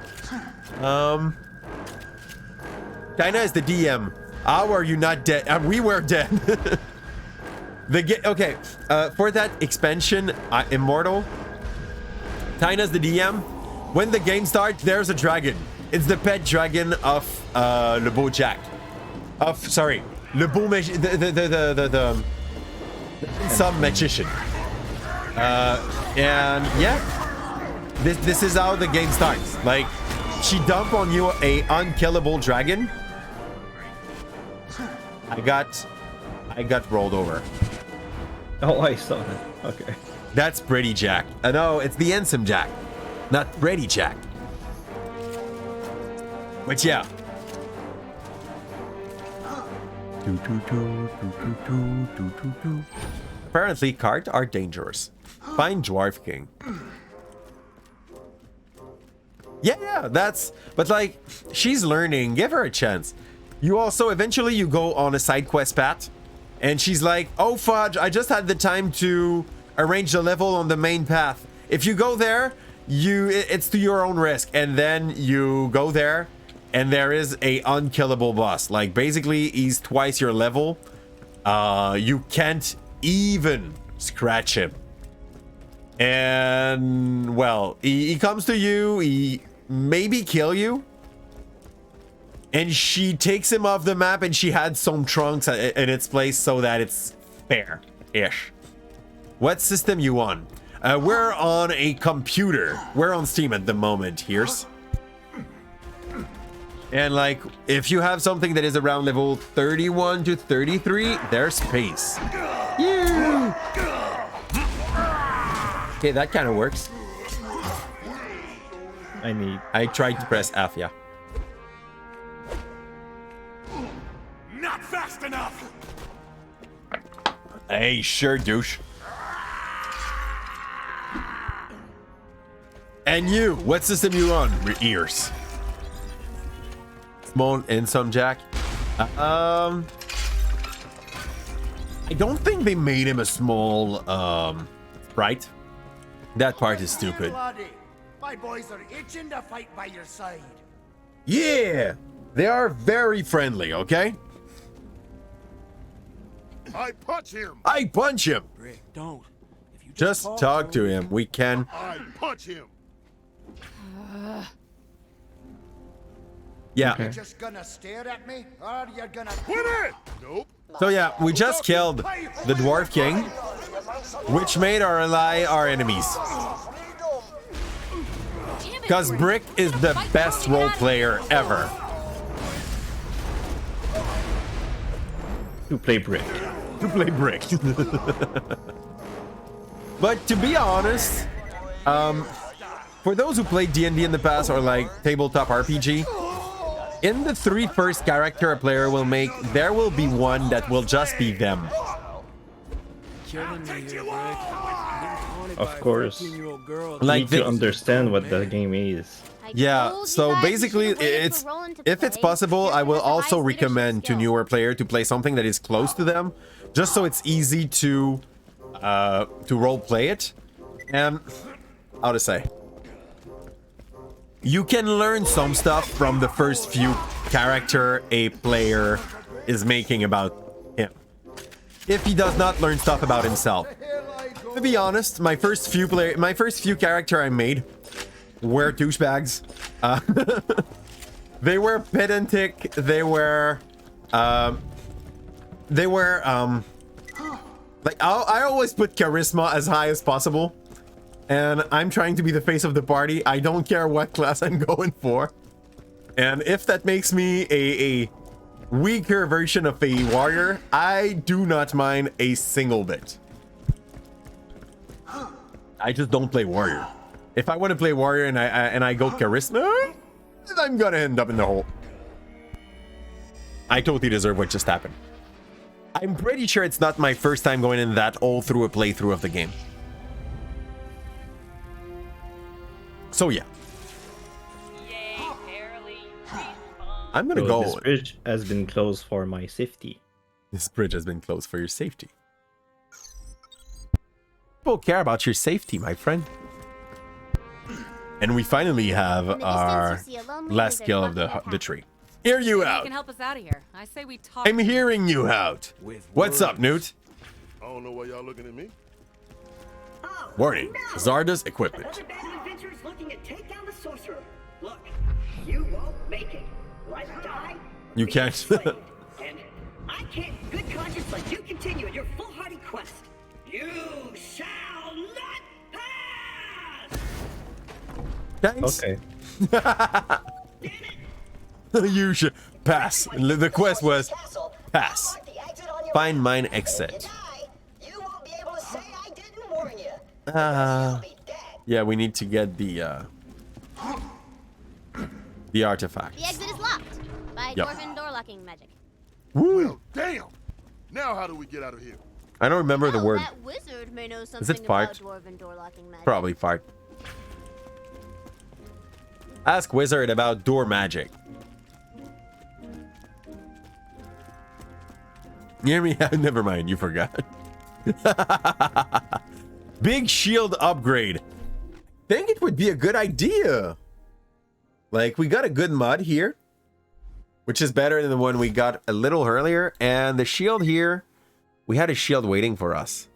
Speaker 1: China is the DM. How are you not dead? We were dead. Okay, for that expansion, Immortal, China's the DM. When the game starts, there's a dragon. It's the pet dragon of Le Beau Jack. Sorry, Le Beau the some magician. And yeah, this is how the game starts. Like, she dump on you a unkillable dragon. I got rolled over.
Speaker 2: Oh, I saw that. Okay.
Speaker 1: That's pretty Jack. No, it's the Ensign Jack, not Ready Jack. But yeah. Apparently, cards are dangerous. Find Dwarf King. Yeah, that's... But like, she's learning. Give her a chance. You also, eventually you go on a side quest path. And she's like, oh fudge, I just had the time to arrange the level on the main path. If you go there, it's to your own risk. And then you go there, and there is a unkillable boss. Like, basically, he's twice your level. You can't even scratch him. And, well, he comes to you, he maybe kill you. And she takes him off the map, and she had some trunks in its place so that it's fair-ish. What system you on? We're on a computer. We're on Steam at the moment, here's. And like, if you have something that is around level 31 to 33, there's space. Yeah. Okay, that kind of works. I tried to press F, yeah.
Speaker 8: Not fast enough.
Speaker 1: Hey, sure, douche. And you, what system you on? Ears. Small and some Jack. I don't think they made him a small sprite. That part is stupid.
Speaker 6: My boys are itching to fight by your side.
Speaker 1: Yeah, they are very friendly, okay?
Speaker 11: I punch him.
Speaker 1: I punch him.
Speaker 9: Rick, don't. If you
Speaker 1: Just talk to him. We can.
Speaker 11: I punch him.
Speaker 1: Yeah.
Speaker 6: You're just gonna stare at me, or you're gonna
Speaker 11: Quit it. Nope.
Speaker 1: So yeah, we just killed the Dwarf King, which made our ally our enemies. Because Brick is the best role player ever.
Speaker 2: To play Brick.
Speaker 1: To play Brick. But to be honest, for those who played D&D in the past or like tabletop RPG, in the 3 first character a player will make, there will be one that will just be them.
Speaker 2: Of course.
Speaker 1: Like
Speaker 2: Need to understand what the game is.
Speaker 1: Yeah, so basically, if it's possible, I will also recommend to newer player to play something that is close to them, just so it's easy to role play it. And how to say, you can learn some stuff from the first few character a player is making about him, if he does not learn stuff about himself. To be honest, my first few character I made were douchebags. They were pedantic. They were like, I always put charisma as high as possible, and I'm trying to be the face of the party. I don't care what class I'm going for, and if that makes me a weaker version of a warrior, I do not mind a single bit. I just don't play warrior. If I want to play warrior and I go charisma, I'm gonna end up in the hole. I totally deserve what just happened. I'm pretty sure it's not my first time going in that all through a playthrough of the game. So yeah. I'm gonna go.
Speaker 2: This bridge has been closed for my safety.
Speaker 1: This bridge has been closed for your safety. People care about your safety, my friend. And we finally have our last kill of the tree. Hear you
Speaker 3: You
Speaker 1: out.
Speaker 3: can help us out of here. I say we talk.
Speaker 1: I'm hearing you out. What's up, Newt?
Speaker 11: I don't know why y'all looking at me.
Speaker 1: Warning, Zarda's equipment.
Speaker 12: Other band of adventurers looking to take down the sorcerer. Look, you won't make it. Let's die.
Speaker 1: You can't.
Speaker 12: And I can't in good conscience let you continue in your foolhardy quest. You shall not pass!
Speaker 1: Thanks.
Speaker 2: Okay.
Speaker 1: You should pass. The quest was pass. Find mine exit. Yeah, we need to get the artifact.
Speaker 5: The exit is locked by
Speaker 1: Yep.
Speaker 5: dwarven door locking magic.
Speaker 11: Well, damn. Now how do we get out of here?
Speaker 1: I don't remember the word.
Speaker 5: That wizard may know
Speaker 1: Is
Speaker 5: something
Speaker 1: it
Speaker 5: about
Speaker 1: fart?
Speaker 5: dwarven door locking magic.
Speaker 1: Probably fart. Ask wizard about door magic. You hear me? Never mind, you forgot. Big shield upgrade. Think it would be a good idea. Like, we got a good mod here, which is better than the one we got a little earlier. And the shield here, we had a shield waiting for us.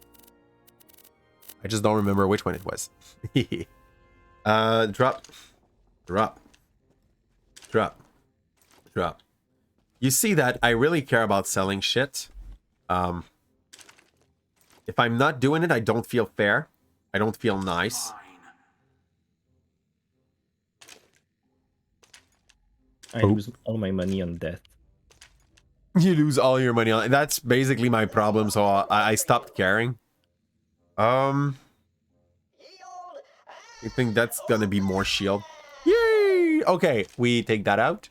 Speaker 1: I just don't remember which one it was. Drop. You see that I really care about selling shit. If I'm not doing it, I don't feel fair. I don't feel nice.
Speaker 2: I lose all my money on death.
Speaker 1: You lose all your money on. That's basically my problem, so I stopped caring. You think that's gonna be more shield? Yay! Okay, we take that out.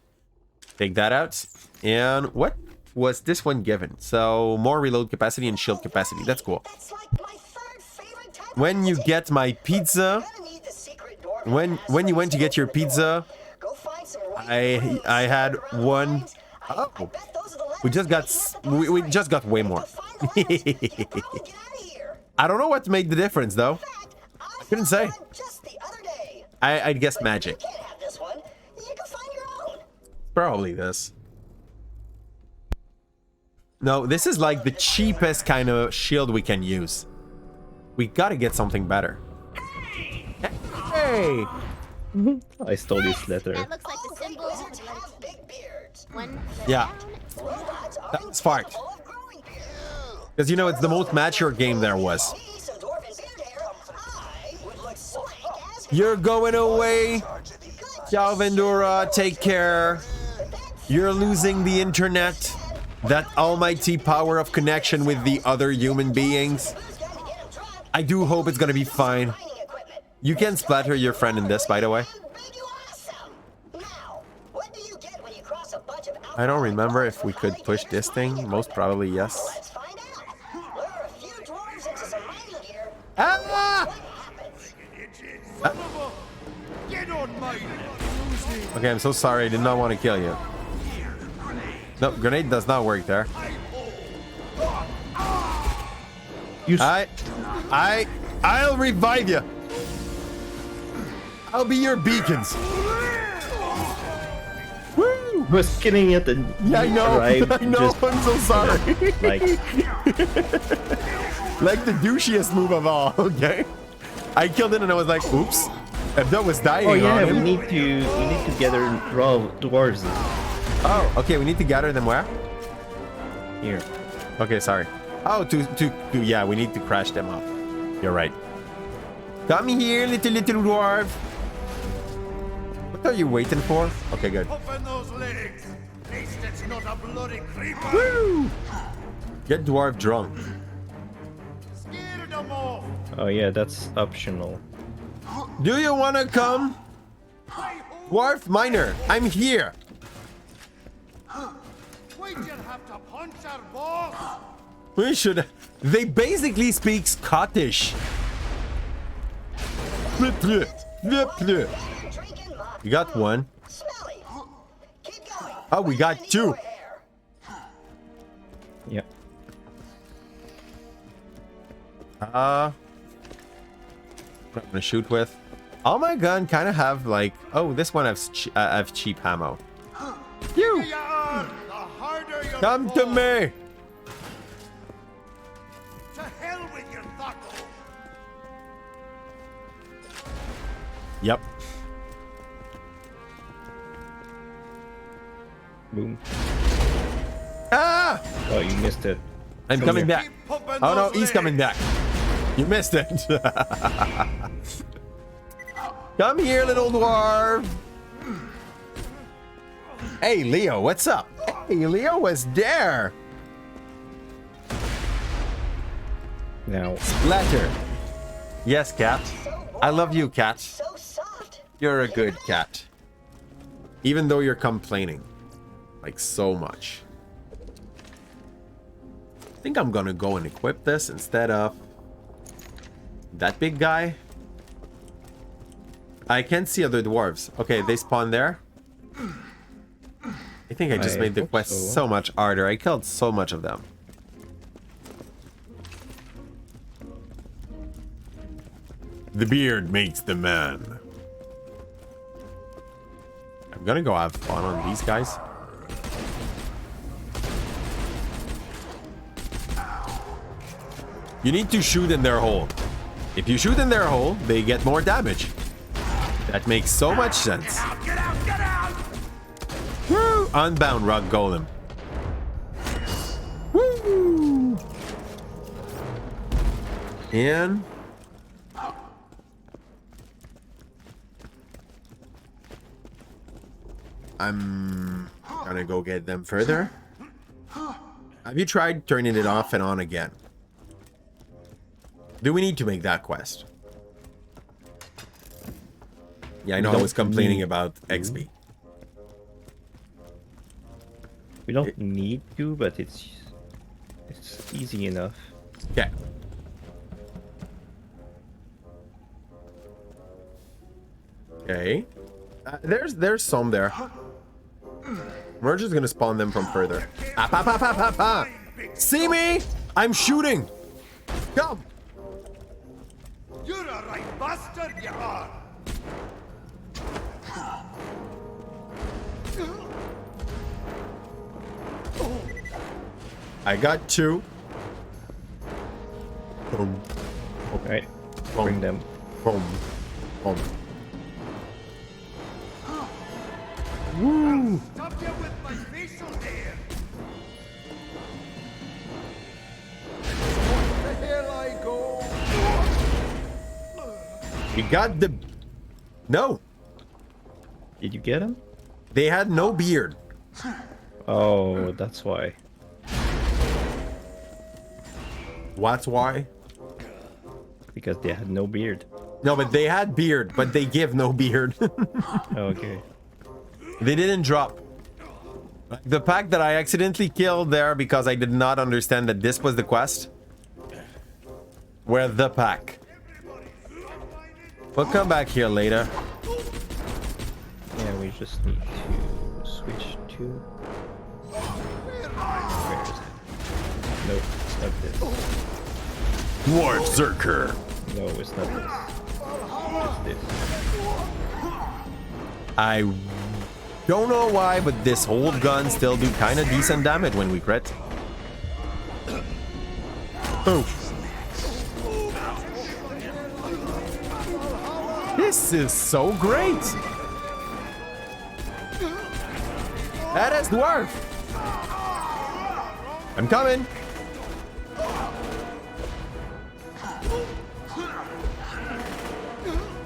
Speaker 1: Take that out. And what was this one given? So more reload capacity and shield capacity. That's cool. When you get my pizza, when you went to get your pizza, I had one. Oh, we just got way more. I don't know what made the difference though. I couldn't say. I'd guess magic. Probably this. No, this is like the cheapest kind of shield we can use. We gotta get something better. Hey!
Speaker 2: I stole this letter.
Speaker 5: That looks like the symbol of the letter T. One.
Speaker 1: Yeah. That's fart. Because you know, it's the most mature game there was. You're going away. Ciao, Vendura. Take care. You're losing the internet. That almighty power of connection with the other human beings. I do hope it's gonna be fine. You can splatter your friend in this, by the way. I don't remember if we could push this thing. Most probably, yes. Ah! Okay, I'm so sorry. I did not want to kill you. No, grenade does not work there. I'll revive you. I'll be your beacons. Woo!
Speaker 2: I was kidding at the
Speaker 1: Yeah, I know.
Speaker 2: right,
Speaker 1: I know.
Speaker 2: just-
Speaker 1: I'm so sorry.
Speaker 2: like
Speaker 1: Like the douchiest move of all. Okay. I killed it and I was like, oops. If that was dying
Speaker 2: oh yeah,
Speaker 1: on
Speaker 2: we
Speaker 1: him.
Speaker 2: need to gather raw dwarves
Speaker 1: Oh, okay. We need to gather them where?
Speaker 2: here.
Speaker 1: Okay, sorry. Oh, yeah, we need to crash them up. You're right. Come here, little dwarf. What are you waiting for? Okay, good.
Speaker 8: Open those legs. At least it's not a bloody creeper.
Speaker 1: Woo! Get dwarf drunk.
Speaker 8: Scared them off.
Speaker 2: Oh yeah, that's optional.
Speaker 1: Do you want to come? Dwarf miner, I'm here.
Speaker 8: We just have to punch our boss.
Speaker 1: We should. They basically speak Scottish. You got one. Oh, we got two.
Speaker 2: Yep.
Speaker 1: I'm gonna shoot with. All my gun kind of have like. Oh, this one has cheap ammo. You come to me.
Speaker 11: To hell with your buckle.
Speaker 1: Yep.
Speaker 2: Boom.
Speaker 1: Ah!
Speaker 2: Oh, you missed it.
Speaker 1: I'm coming back. Oh no, he's coming back. You missed it. Come here, little dwarf. Hey, Leo, what's up? Hey, Leo was there.
Speaker 2: Now.
Speaker 1: Splatter. Yes, cat. I love you, cat. You're a good cat. Even though you're complaining. Like, so much. I think I'm gonna go and equip this instead of that big guy. I can't see other dwarves. Okay, they spawn there. I think I just made the quest so much harder. I killed so much of them. The beard makes the man. I'm gonna go have fun on these guys. You need to shoot in their hole. If you shoot in their hole, they get more damage. That makes so much sense.
Speaker 11: Get out, get out!
Speaker 1: Woo! Unbound rock golem. Woo! And I'm gonna go get them further. Have you tried turning it off and on again? Do we need to make that quest? Yeah, I know I was complaining about XP.
Speaker 2: We don't need to, but it's easy enough.
Speaker 1: Okay. Okay. There's some there. We're just gonna spawn them from further. See me? I'm shooting. Come.
Speaker 11: You're a right bastard, you are.
Speaker 1: I got two. Boom.
Speaker 2: Okay. Bring them.
Speaker 1: Boom. Boom. Woo!
Speaker 11: Stop you with my facial hair. What the hell I go?
Speaker 1: You got the... No.
Speaker 2: Did you get him?
Speaker 1: They had no beard.
Speaker 2: Oh, that's why.
Speaker 1: What's why?
Speaker 2: Because they had no beard.
Speaker 1: No, but they had beard, but they give no beard.
Speaker 2: Okay.
Speaker 1: They didn't drop. The pack that I accidentally killed there because I did not understand that this was the quest were the pack. We'll come back here later.
Speaker 2: Yeah, we just need to switch to... Where is it? Nope, it's not this.
Speaker 1: Dwarf Zerker.
Speaker 2: No, it's not this. It's this.
Speaker 1: I don't know why, but this whole gun still do kind of decent damage when we crit. Oh. This is so great. That is dwarf. I'm coming.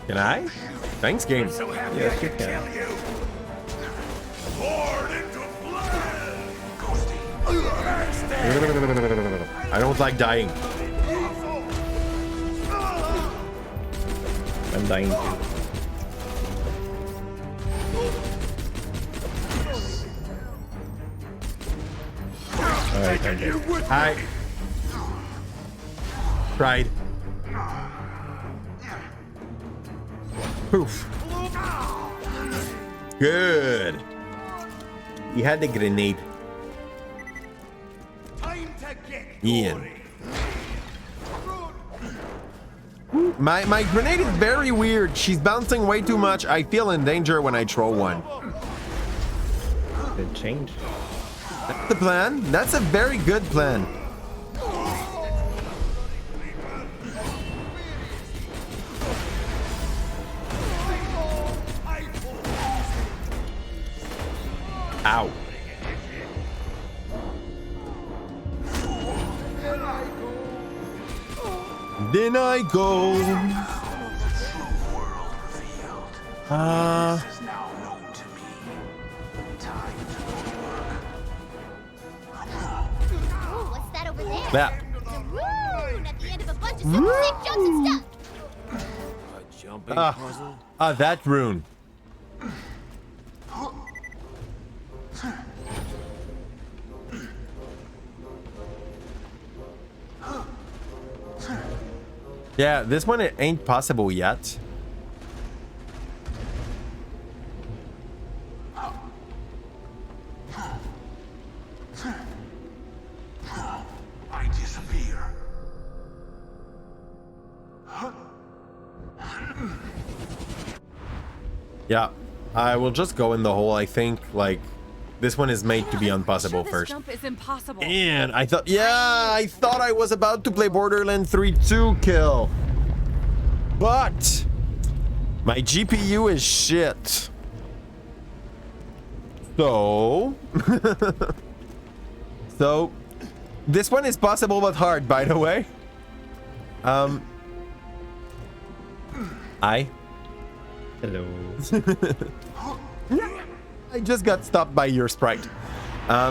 Speaker 1: Can I? Thanks, game.
Speaker 2: Yes, you can.
Speaker 1: I don't like dying.
Speaker 2: I'm dying too. Alright, I'm dead.
Speaker 1: Hi. tried. Poof. Good. He had the grenade. Ian. My grenade is very weird. She's bouncing way too much. I feel in danger when I throw one.
Speaker 2: Good change.
Speaker 1: That's the plan. That's a very good plan. Ow. Then I go.
Speaker 5: Oh, what's that over there?
Speaker 1: Yeah.
Speaker 5: The rune at the end of a bunch of super sick jumps and stuff.
Speaker 9: A jumping puzzle?
Speaker 1: That rune. Yeah, this one it ain't possible yet.
Speaker 8: I disappear.
Speaker 1: Yeah, I will just go in the hole. I think like this one is made to be impossible
Speaker 3: This
Speaker 1: first.
Speaker 3: jump is impossible.
Speaker 1: And I thought, yeah, I thought I was about to play Borderlands 3 2 kill. But my GPU is shit. So, so this one is possible but hard, by the way.
Speaker 2: Hello.
Speaker 1: I just got stopped by your sprite.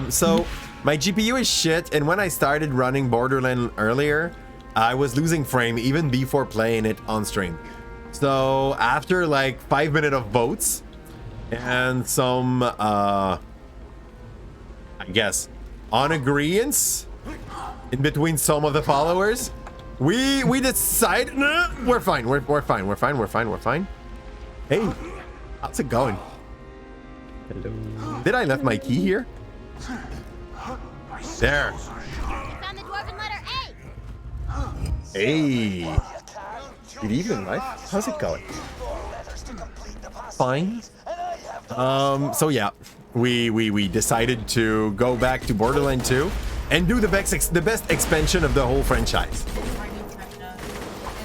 Speaker 1: So my GPU is shit, and when I started running Borderlands earlier, I was losing frame even before playing it on stream. So after like 5 minutes of votes and some I guess on agreements in between some of the followers, we decide we're fine. We're fine. Hey, how's it going?
Speaker 2: Hello.
Speaker 1: Did I left my key here? There.
Speaker 5: Found the dwarven letter A.
Speaker 1: Hey. Good evening, life. How's it going? Fine. So yeah, we decided to go back to Borderlands 2 and do the best expansion of the whole franchise.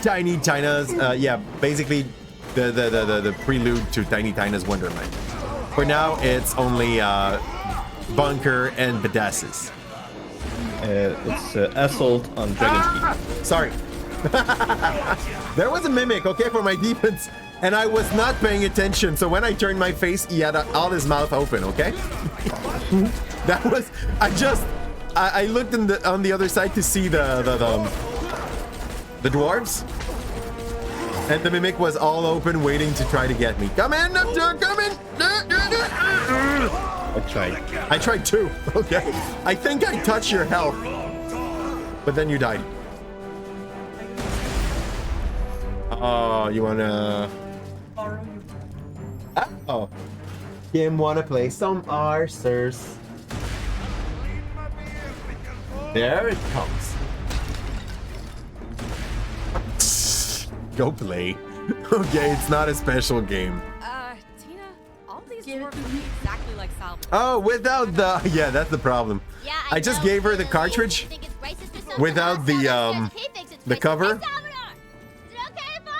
Speaker 1: Tiny Tina's, yeah, basically the prelude to Tiny Tina's Wonderland. For now, it's only Bunker and Badasses.
Speaker 2: It's Assault on Dragon's Keep.
Speaker 1: Sorry. There was a mimic, okay, for my defense, and I was not paying attention. So when I turned my face, he had all his mouth open, okay? That was, I looked on the other side to see the dwarves, and the mimic was all open, waiting to try to get me. Come in, come in. I tried too, okay? I think I touched your health, but then you died. Oh, you wanna... Oh. Kim wanna play some Arcers. There it comes. Go play. Okay, it's not a special game.
Speaker 3: Tina, all these dwarves look exactly like Salvador.
Speaker 1: Oh, without the... Yeah, that's the problem.
Speaker 5: Yeah,
Speaker 1: I just gave her the cartridge without the cover.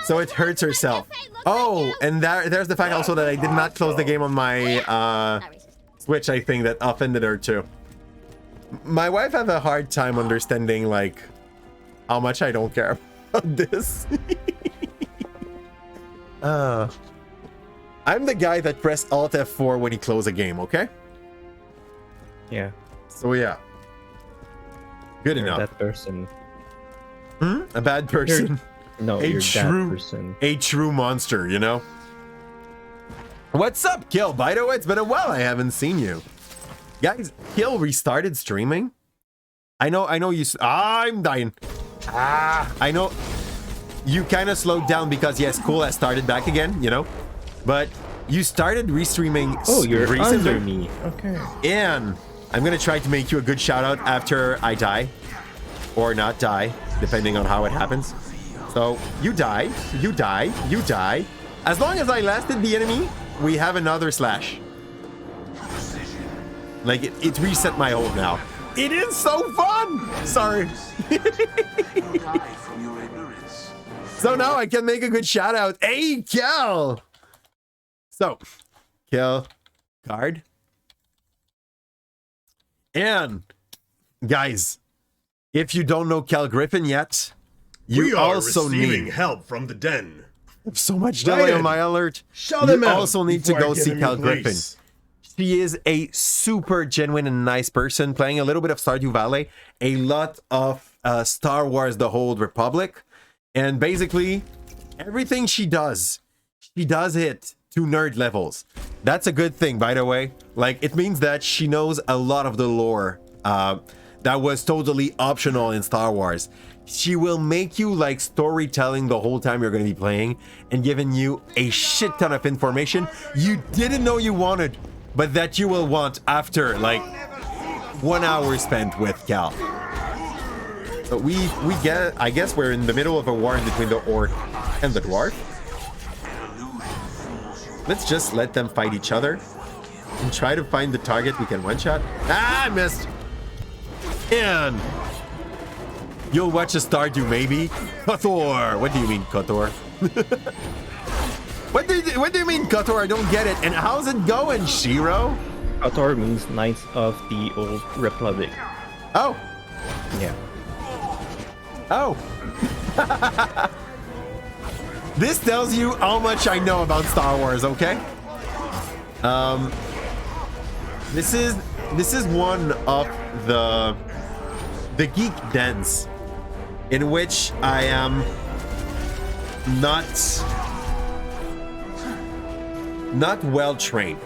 Speaker 1: So it hurts herself. Oh, and there's the fact also that I did not close the game on my Switch, I think that offended her too. My wife have a hard time understanding like how much I don't care about this. I'm the guy that pressed Alt F4 when he closed a game, okay?
Speaker 2: Yeah.
Speaker 1: So yeah. Good enough.
Speaker 2: That person.
Speaker 1: A bad person.
Speaker 2: No, you're that person.
Speaker 1: A true monster, you know? What's up, Kill? By the way, it's been a while I haven't seen you. Guys, Kill restarted streaming. I know you... I'm dying. I know you kind of slowed down because yes, school has started back again, you know, but you started restreaming.
Speaker 2: Oh, you're
Speaker 1: recently.
Speaker 2: under me. Okay.
Speaker 1: And I'm gonna try to make you a good shout out after I die, or not die, depending on how it happens. So you die, you die, you die. As long as I lasted the enemy, we have another slash. Like it reset my hold now. It is so fun. Sorry. So now I can make a good shout out. Hey, Kel. So, kill card. And guys, if you don't know Kel Griffin yet, you
Speaker 4: we are
Speaker 1: also
Speaker 4: receiving
Speaker 1: need
Speaker 4: help from the den.
Speaker 1: so much delay on my alert.
Speaker 4: Shout them
Speaker 1: You
Speaker 4: out
Speaker 1: also need to
Speaker 4: before I
Speaker 1: go
Speaker 4: give
Speaker 1: see
Speaker 4: them
Speaker 1: Kel
Speaker 4: your
Speaker 1: Griffin.
Speaker 4: place.
Speaker 1: She is a super genuine and nice person, playing a little bit of Stardew Valley, a lot of Star Wars: The Old Republic, and basically everything she does it to nerd levels. That's a good thing, by the way. Like, it means that she knows a lot of the lore that was totally optional in Star Wars. She will make you like storytelling the whole time you're going to be playing and giving you a shit ton of information you didn't know you wanted, but that you will want after like 1 hour spent with Cal. So we get, I guess we're in the middle of a war between the orc and the dwarf. Let's just let them fight each other and try to find the target we can one-shot. Ah, I missed. And you'll watch a Stardew maybe. Kotor. What do you mean, Kotor? What do you mean, Kotor? I don't get it. And how's it going, Shiro?
Speaker 2: Kotor means Knights of the Old Republic.
Speaker 1: Oh.
Speaker 2: Yeah.
Speaker 1: Oh. This tells you how much I know about Star Wars, okay? This is one of the geek dens in which I am not well trained.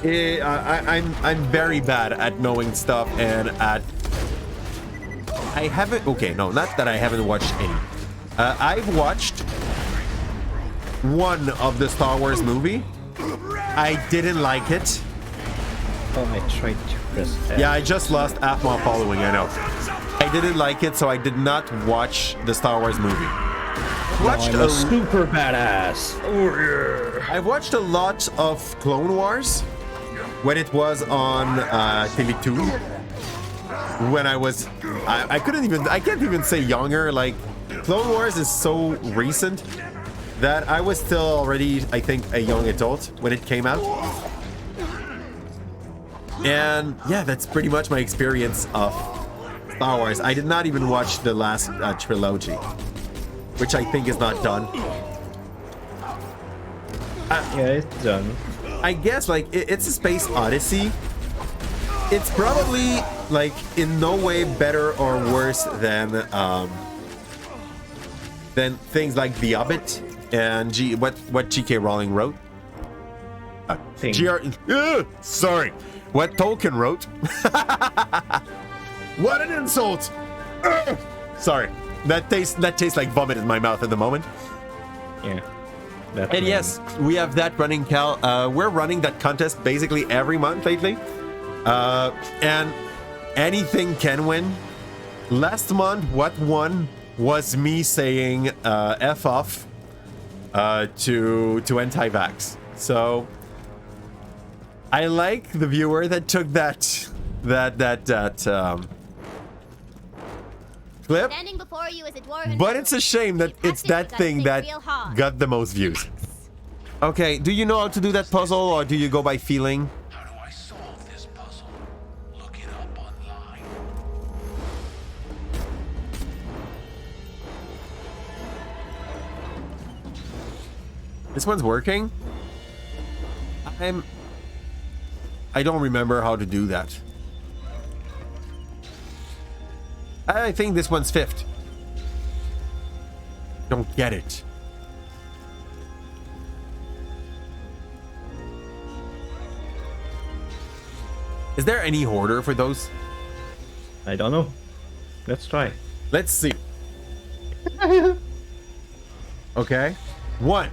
Speaker 1: I'm very bad at knowing stuff and at I haven't okay no not that I haven't watched any. I've watched one of the Star Wars movie. I didn't like it.
Speaker 2: Oh, I tried to press F.
Speaker 1: Yeah, I just lost half my following, I know. I didn't like it, so I did not watch the Star Wars movie.
Speaker 2: Watched a super badass. Oh yeah.
Speaker 1: I've watched a lot of Clone Wars when it was on Tele2. When I was, I can't even say younger. Like, Clone Wars is so recent that I was still already, I think, a young adult when it came out. And yeah, that's pretty much my experience of Star Wars. I did not even watch the last trilogy, which I think is not done.
Speaker 2: Yeah, it's done.
Speaker 1: I guess like it's a space odyssey. It's probably like in no way better or worse than things like The Hobbit and what G.K. Rowling wrote. Sorry, what Tolkien wrote. What an insult! Sorry, that tastes like vomit in my mouth at the moment.
Speaker 2: Yeah.
Speaker 1: And yes, we have that running, Cal. We're running that contest basically every month lately. And anything can win. Last month, what won was me saying F off to anti-vax. So I like the viewer that took that clip.
Speaker 5: Standing before you is a dwarven
Speaker 1: But it's a shame that it's that thing that got the most views. Okay, do you know how to do that puzzle, or do you go by feeling?
Speaker 9: How do I solve this puzzle? Look it up online.
Speaker 1: This one's working? I don't remember how to do that. I think this one's fifth. Don't get it. Is there any hoarder for those?
Speaker 2: I don't know. Let's try.
Speaker 1: Let's see. Okay. 1.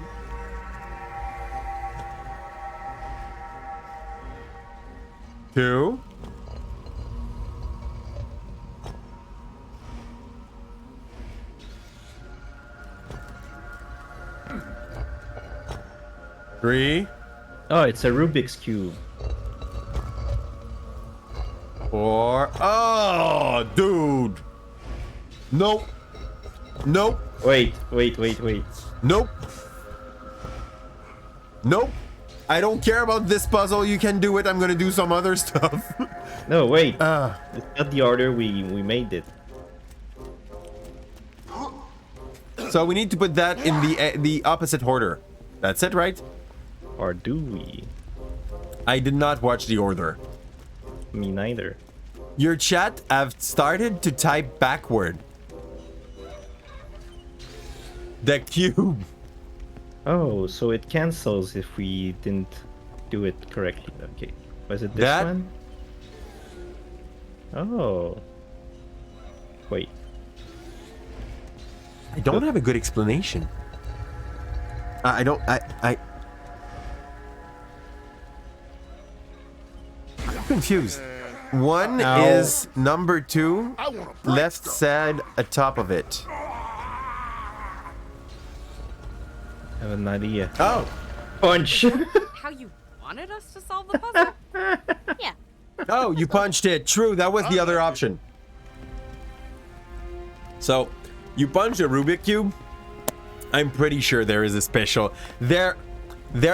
Speaker 1: 2. 3.
Speaker 2: Oh, it's a Rubik's Cube.
Speaker 1: 4. Oh, dude. Nope. Nope.
Speaker 2: Wait.
Speaker 1: Nope. Nope. I don't care about this puzzle. You can do it. I'm gonna do some other stuff.
Speaker 2: No, wait. It's not the order we made it.
Speaker 1: So we need to put that in the opposite order. That's it, right?
Speaker 2: Or do we?
Speaker 1: I did not watch the order.
Speaker 2: Me neither.
Speaker 1: Your chat have started to type backward. The cube.
Speaker 2: Oh, so it cancels if we didn't do it correctly. Okay. Was it this
Speaker 1: That-
Speaker 2: one? Oh. Wait.
Speaker 1: I don't have a good explanation. I'm confused. 1
Speaker 2: Ow.
Speaker 1: is number 2, left side atop of it.
Speaker 2: I have an idea.
Speaker 1: Oh.
Speaker 2: Punch!
Speaker 3: How you wanted us to solve the puzzle?
Speaker 5: Yeah.
Speaker 1: Oh, you punched it. True, that was the other option. So, you punch a Rubik Cube. I'm pretty sure there is a special. There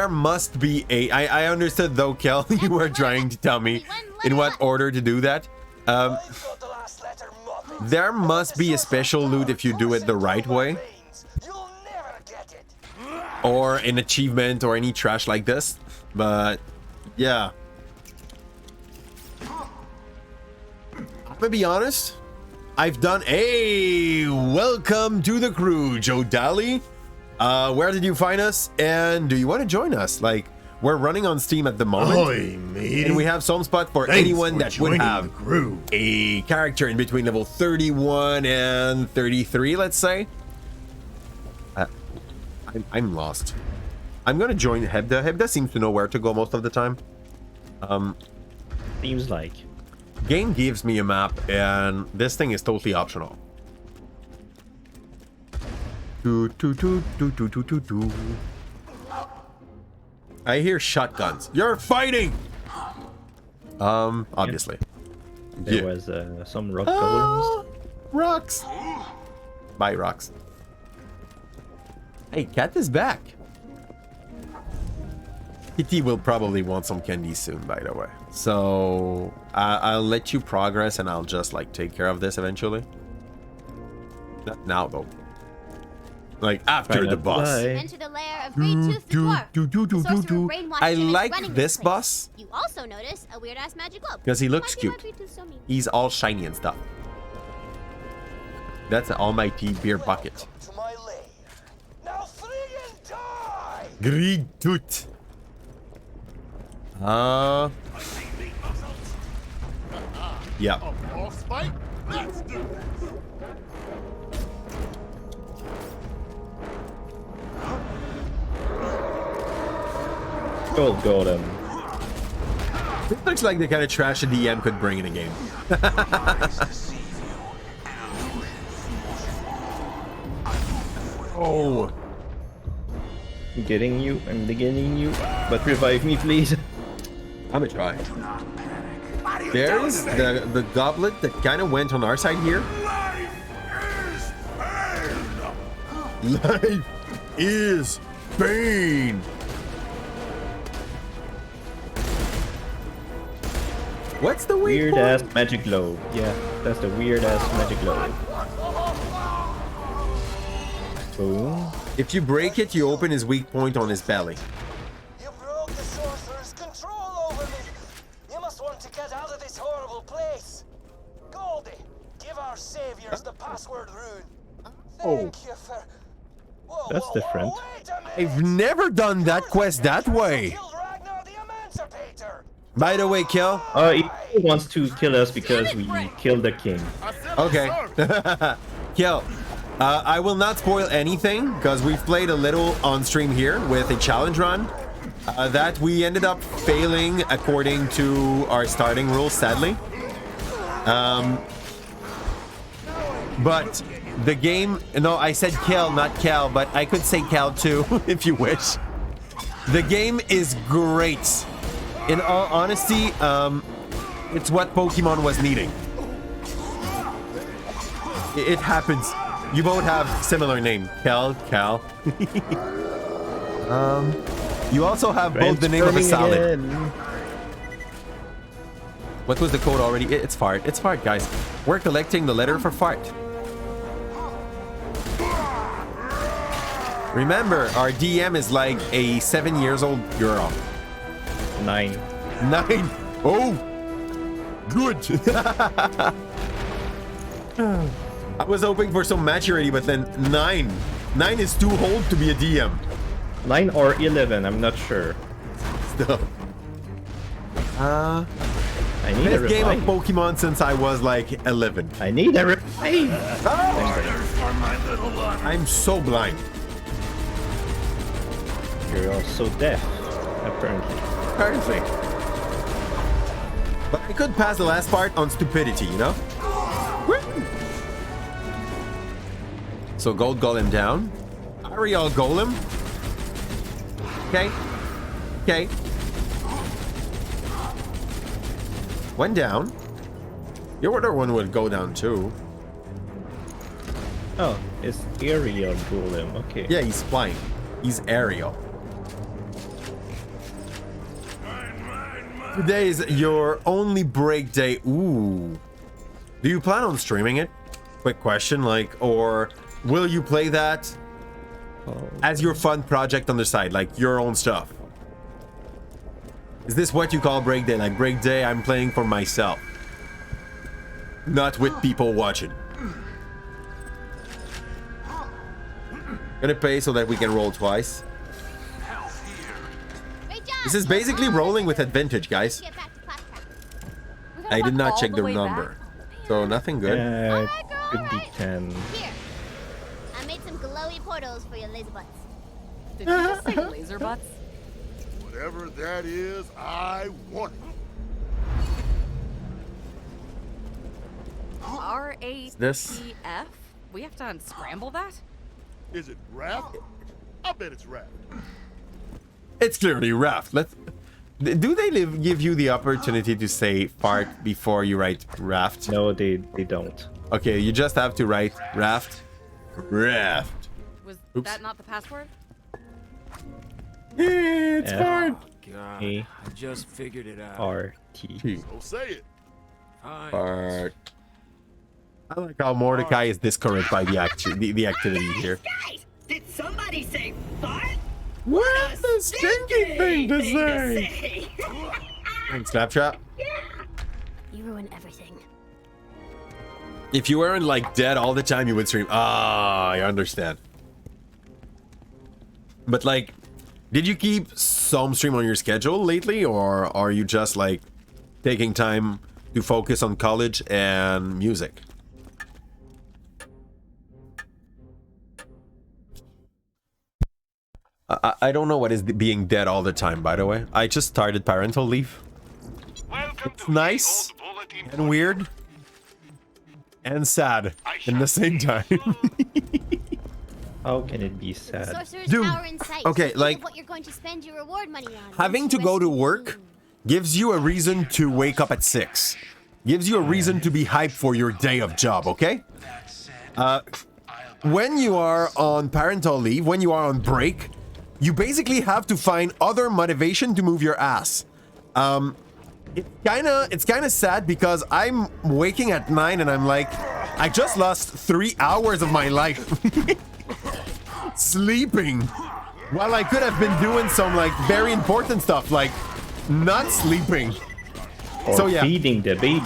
Speaker 1: must be a... I understood though, Kel, you were trying to tell me in what order to do that. There must be a special loot if you do it the right way. Or an achievement or any trash like this. But, yeah. I'm gonna be honest. I've done a welcome to the crew, Joe Daly. Where did you find us? And do you want to join us? Like, we're running on Steam at the moment.
Speaker 4: Ahoy, matey.
Speaker 1: And we have some spot for
Speaker 4: Thanks
Speaker 1: anyone
Speaker 4: for
Speaker 1: that would
Speaker 4: joining
Speaker 1: have
Speaker 4: the crew.
Speaker 1: a character in between level 31 and 33, let's say. I'm lost. I'm gonna join Hebda. Hebda seems to know where to go most of the time.
Speaker 2: Seems like.
Speaker 1: Game gives me a map, and this thing is totally optional. I hear shotguns. You're fighting. Obviously.
Speaker 2: There was some rock golems.
Speaker 1: Rocks. Bye, rocks. Hey, Cat is back. Kitty will probably want some candy soon, by the way. So I'll let you progress, and I'll just like take care of this eventually. Not now, though. Like after the boss.
Speaker 5: Enter the lair of Great Tooth the Dwarf. The sorcerer brainwashed
Speaker 1: I
Speaker 5: him into
Speaker 1: like
Speaker 5: running
Speaker 1: this
Speaker 5: place.
Speaker 1: boss
Speaker 5: You also notice a weird ass magic globe.
Speaker 1: because he looks
Speaker 5: Might be
Speaker 1: cute.
Speaker 5: why Great Tooth's so mean.
Speaker 1: He's all shiny and stuff. That's an almighty beer bucket.
Speaker 10: To my lair. Now friggin' die!
Speaker 1: Great Tooth. Yeah.
Speaker 11: A boss fight? Let's do this.
Speaker 2: Gold golem.
Speaker 1: It looks like the kind of trash a DM could bring in a game. Oh.
Speaker 2: I'm getting you. I'm getting you. But revive me, please.
Speaker 1: I'm gonna try. There's the goblet that kind of went on our side here. Life is pain. What's the
Speaker 2: weird ass magic globe? Yeah, that's the weird ass magic globe. Boom.
Speaker 1: If you break it, you open his weak point on his belly.
Speaker 10: You broke the sorcerer's control over me. You must want to get out of this horrible place. Goldie, give our saviors the password rune. Thank you for... Whoa,
Speaker 2: That's different.
Speaker 10: Wait a minute.
Speaker 1: I've never done that quest that way.
Speaker 10: Killed Ragnar the Emancipator.
Speaker 1: By the way, Kel.
Speaker 2: He wants to kill us because we killed the king.
Speaker 1: Okay. Kill. I will not spoil anything because we've played a little on stream here with a challenge run that we ended up failing according to our starting rules, sadly. But the game, no, I said kill, not Cal, but I could say Cal too, if you wish. The game is great. In all honesty, it's what Pokemon was needing. It happens. You both have similar name. Cal. You also have both the name of a salad. What was the code already? It's fart. It's fart, guys. We're collecting the letter for fart. Remember, our DM is like a 7-year-old girl.
Speaker 2: 9.
Speaker 1: Oh, good. I was hoping for some maturity, but then 9. 9 is too old to be a DM.
Speaker 2: 9 or 11, I'm not sure.
Speaker 1: Still.
Speaker 2: I need a
Speaker 1: Best game of
Speaker 2: revive.
Speaker 1: Pokemon since I was like 11.
Speaker 2: I need a revive.
Speaker 1: I'm so blind.
Speaker 2: You're also deaf, apparently.
Speaker 1: Apparently. But I could pass the last part on stupidity, you know? Woo! So Gold Golem down. Ariel Golem. Okay. Okay. One down. Your other one would go down too.
Speaker 2: Oh, it's Aerial Golem, okay.
Speaker 1: Yeah, he's flying. He's aerial. Today is your only break day. Ooh. Do you plan on streaming it? Quick question, like, or will you play that as your fun project on the side, like your own stuff? Is this what you call break day? Like break day, I'm playing for myself, not with people watching. Gonna pay so that we can roll twice. This is basically rolling with advantage, guys. I did not check the number, so nothing good.
Speaker 2: Could be 10.
Speaker 5: Here, I made some glowy portals for your laser butts.
Speaker 3: Did you just say laser butts?
Speaker 11: Whatever that is, I want it.
Speaker 3: R-A-T-F? We have to unscramble that?
Speaker 11: Is it Raft? I bet it's Raft.
Speaker 1: It's clearly Raft. Do they give you the opportunity to say fart before you write Raft?
Speaker 2: No, they don't.
Speaker 1: Okay, you just have to write Raft. Raft.
Speaker 3: Was
Speaker 1: Oops.
Speaker 3: that not the password?
Speaker 1: It's fart.
Speaker 6: God,
Speaker 2: A
Speaker 6: I just figured it out.
Speaker 2: R-T.
Speaker 11: So say it.
Speaker 6: Fine.
Speaker 1: Fart. I like how Mordecai is discouraged by the activity here.
Speaker 12: Guys, did somebody say fart?
Speaker 1: What a stinky thing to say! Thanks, Snapchat.
Speaker 5: You ruin everything.
Speaker 1: If you weren't like dead all the time, you would stream. Ah, I understand. But like, did you keep some stream on your schedule lately, or are you just like taking time to focus on college and music? I don't know what is being dead all the time, by the way. I just started parental leave. It's nice and weird and sad in the same time.
Speaker 2: How can it be sad?
Speaker 5: Sorcerer's
Speaker 1: Dude,
Speaker 5: power in sight.
Speaker 1: okay,
Speaker 5: Think
Speaker 1: like,
Speaker 5: of what you're going to spend your reward money on.
Speaker 1: having to go to work gives you a reason to wake up at 6. Gives you a reason to be hyped for your day of job, okay? When you are on parental leave, when you are on break, you basically have to find other motivation to move your ass. It's kind of sad because I'm waking at 9 and I'm like, I just lost 3 hours of my life sleeping while I could have been doing some like very important stuff, like not sleeping.
Speaker 2: Or
Speaker 1: so yeah,
Speaker 2: feeding the baby.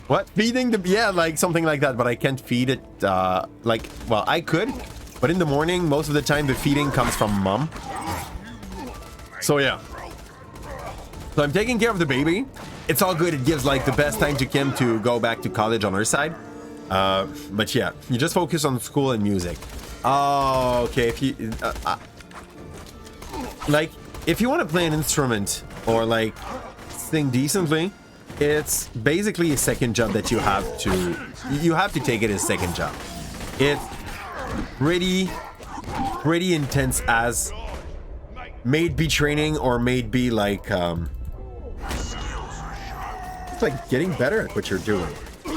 Speaker 1: What? Feeding the, yeah, like something like that, but I can't feed it, like, well, I could, but in the morning, most of the time, the feeding comes from mom. So yeah. So I'm taking care of the baby. It's all good. It gives like the best time to Kim to go back to college on her side. But yeah, you just focus on school and music. Oh, okay. If you like, if you want to play an instrument or like sing decently, it's basically a second job that you have to take it as second job. It's pretty intense as may be training or may be like it's like getting better at what you're doing.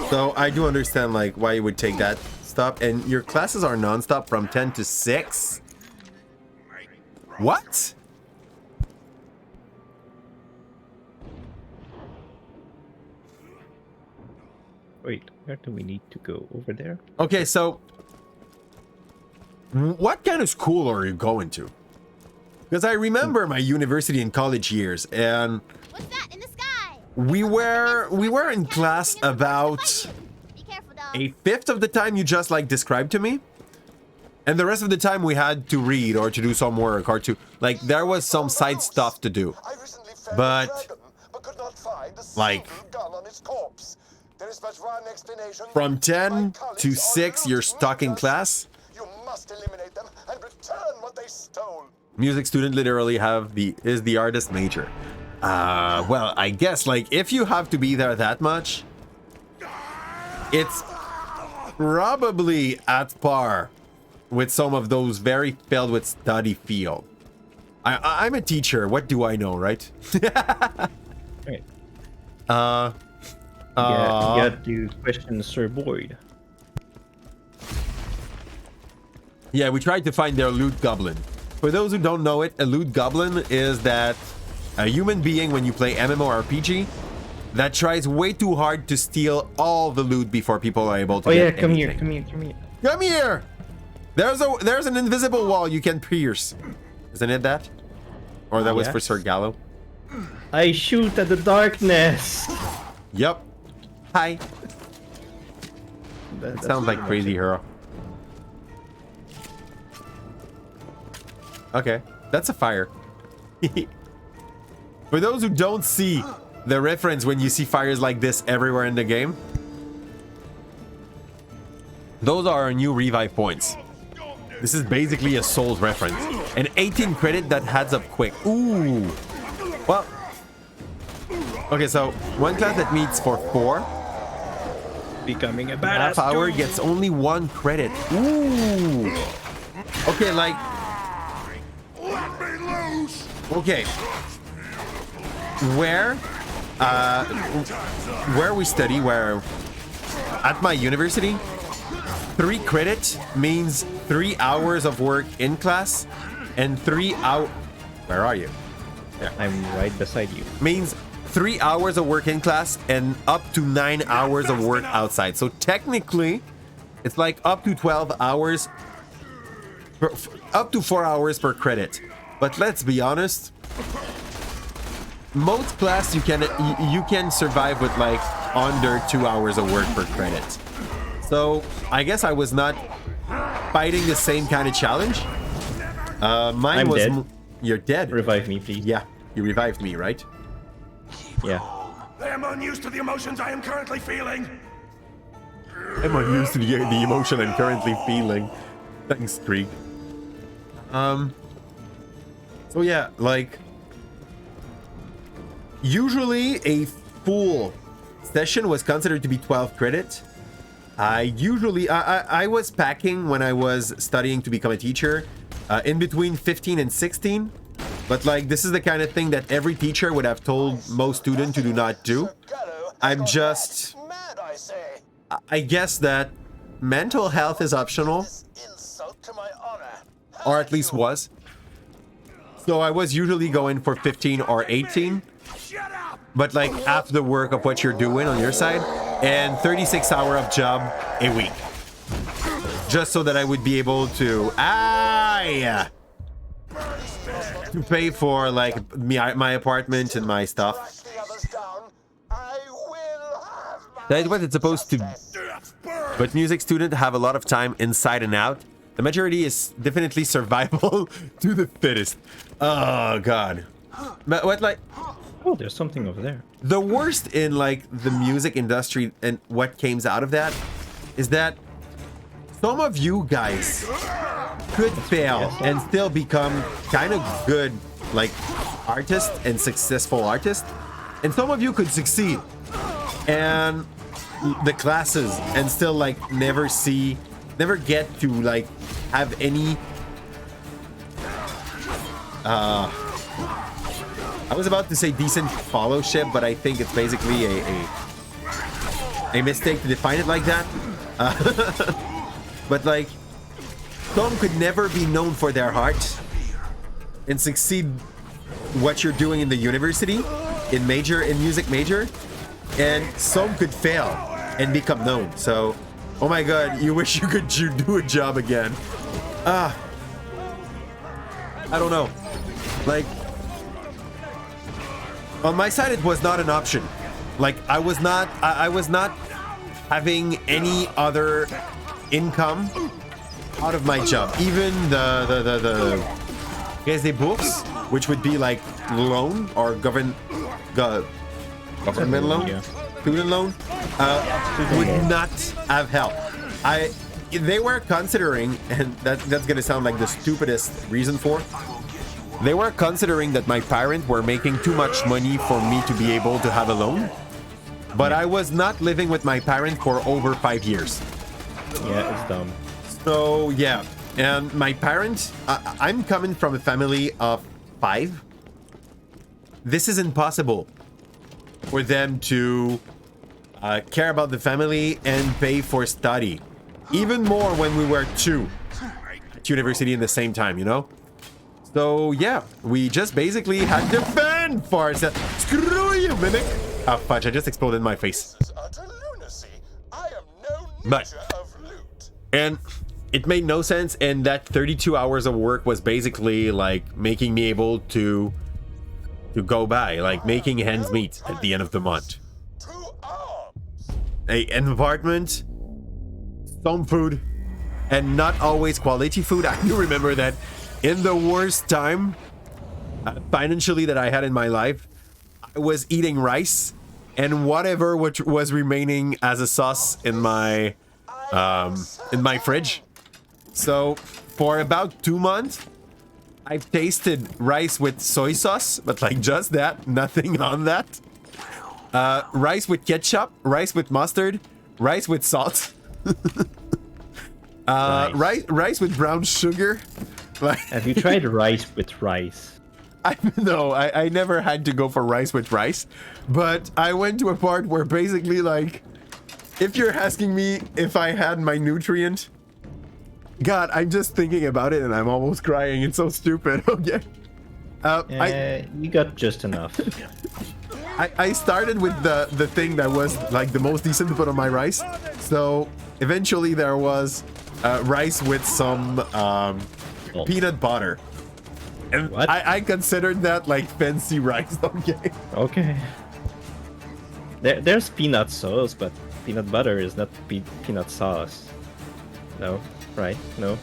Speaker 1: So I do understand like why you would take that stop. And your classes are non-stop from 10 to 6. What?
Speaker 2: Wait, where do we need to go? Over there?
Speaker 1: Okay, so what kind of school are you going to? Because I remember my university and college years, and
Speaker 5: What's that in the sky?
Speaker 1: we were in class about
Speaker 5: Be careful, dog.
Speaker 1: a fifth of the time you just like described to me, and the rest of the time we had to read or to do some work or to like there was some side stuff to do. But
Speaker 10: could not find a
Speaker 1: like
Speaker 10: single gun on its corpse. There is but one explanation.
Speaker 1: from 10
Speaker 10: My
Speaker 1: to
Speaker 10: colleagues
Speaker 1: 6
Speaker 10: are
Speaker 1: you're
Speaker 10: loose
Speaker 1: stuck in
Speaker 10: murders.
Speaker 1: class.
Speaker 10: You must eliminate them and return what they stole.
Speaker 1: Music student literally is the artist major. Well, I guess like if you have to be there that much, it's probably at par with some of those very filled with study field. I'm a teacher. What do I know, right?
Speaker 2: Right.
Speaker 1: You
Speaker 2: got to question Sir Boyd.
Speaker 1: Yeah, we tried to find their loot goblin. For those who don't know it, a loot goblin is that a human being when you play MMORPG that tries way too hard to steal all the loot before people are able to
Speaker 2: Oh
Speaker 1: get
Speaker 2: yeah, come
Speaker 1: anything.
Speaker 2: here, come here, come here.
Speaker 1: Come here! There's an invisible wall you can pierce. Isn't it that? Or that was for
Speaker 2: Yes.
Speaker 1: Sir Gallo?
Speaker 2: I shoot at the darkness.
Speaker 1: Yep. Hi. That sounds like Crazy Hero. Okay, that's a fire. For those who don't see the reference when you see fires like this everywhere in the game, those are our new revive points. This is basically a Souls reference. An 18 credit that adds up quick. Ooh. Well. Okay, so one class that meets for 4.
Speaker 2: Becoming a
Speaker 1: Half
Speaker 2: badass.
Speaker 1: hour gets only 1 credit. Ooh. Okay, like. Okay. Where we study, at my university, 3 credit means 3 hours of work in class, and 3 hours. Where are you?
Speaker 2: Yeah. I'm right beside you.
Speaker 1: Means 3 hours of work in class and up to 9 hours of work outside. So technically, it's like up to 12 hours, up to 4 hours per credit. But let's be honest, most class you can survive with like under 2 hours of work per credit. So I guess I was not fighting the same kind of challenge. Mine
Speaker 2: I'm
Speaker 1: was
Speaker 2: dead.
Speaker 1: You're dead.
Speaker 2: Revive me, please.
Speaker 1: Yeah, you revived me, right?
Speaker 2: Yeah.
Speaker 8: I am unused to the emotions I am currently feeling.
Speaker 1: I'm unused to the emotion I'm currently feeling. Thanks, Krieg. So yeah, like usually a full session was considered to be 12 credit. I was packing when I was studying to become a teacher, in between 15 and 16. But like this is the kind of thing that every teacher would have told most students to do not do. I'm just, I guess that mental health is optional, or at least was. So I was usually going for 15 or 18, but like after the work of what you're doing on your side, and 36 hour of job a week, just so that I would be able to to pay for like my apartment and my stuff. That's what it's supposed to. But music students have a lot of time inside and out. The majority is definitely survival to the fittest. Oh god. But what like?
Speaker 2: Oh, there's something over there.
Speaker 1: The worst in like the music industry and what came out of that is that some of you guys could fail and still become kind of good, like, artists and successful artists, and some of you could succeed and the classes and still like never get to like have any I was about to say decent fellowship, but I think it's basically a mistake to define it like that. But like, some could never be known for their heart and succeed what you're doing in the university, in music major, and some could fail and become known. So, oh my god, you wish you could do a job again. I don't know. Like, on my side, it was not an option. Like, I was not having any other income out of my job. Even the books, which would be like loan or government loan, student loan, would not have helped. They were considering, and that's gonna sound like the stupidest reason for. They were considering that my parents were making too much money for me to be able to have a loan, but I was not living with my parents for over 5 years.
Speaker 2: Yeah, it's dumb.
Speaker 1: So yeah, and my parents, I'm coming from a family of 5. This is impossible for them to care about the family and pay for study. Even more when we were 2 at university in the same time, you know? So yeah, we just basically had to fend for ourselves. Screw you, Mimic! Oh fudge, I just exploded in my face. And it made no sense, and that 32 hours of work was basically like making me able to go by, like making ends meet at the end of the month. An apartment, some food, and not always quality food. I do remember that in the worst time financially that I had in my life, I was eating rice and whatever which was remaining as a sauce in my fridge. So for about 2 months, I've tasted rice with soy sauce, but like just that, nothing on that. Rice with ketchup, rice with mustard, rice with salt, rice with brown sugar. Like,
Speaker 2: have you tried rice with rice?
Speaker 1: No, I never had to go for rice with rice, but I went to a part where basically, like, if you're asking me if I had my nutrient, God, I'm just thinking about it and I'm almost crying. It's so stupid. Okay.
Speaker 2: You got just enough.
Speaker 1: I started with the thing that was like the most decent to put on my rice. So eventually there was rice with some peanut butter. And
Speaker 2: what?
Speaker 1: I considered that like fancy rice. Okay.
Speaker 2: Okay. There's peanut sauce, but peanut butter is not peanut sauce. No, right? No.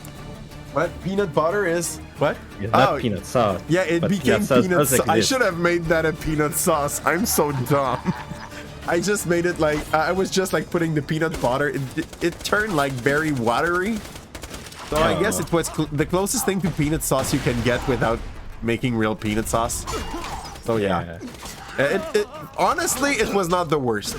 Speaker 1: What? Peanut butter is what?
Speaker 2: It's not peanut sauce.
Speaker 1: Yeah, it became peanut sauce. I should have made that a peanut sauce. I'm so dumb. I just made it like I was just like putting the peanut butter. It turned like very watery. So I guess it was the closest thing to peanut sauce you can get without making real peanut sauce. So yeah. Honestly, it was not the worst.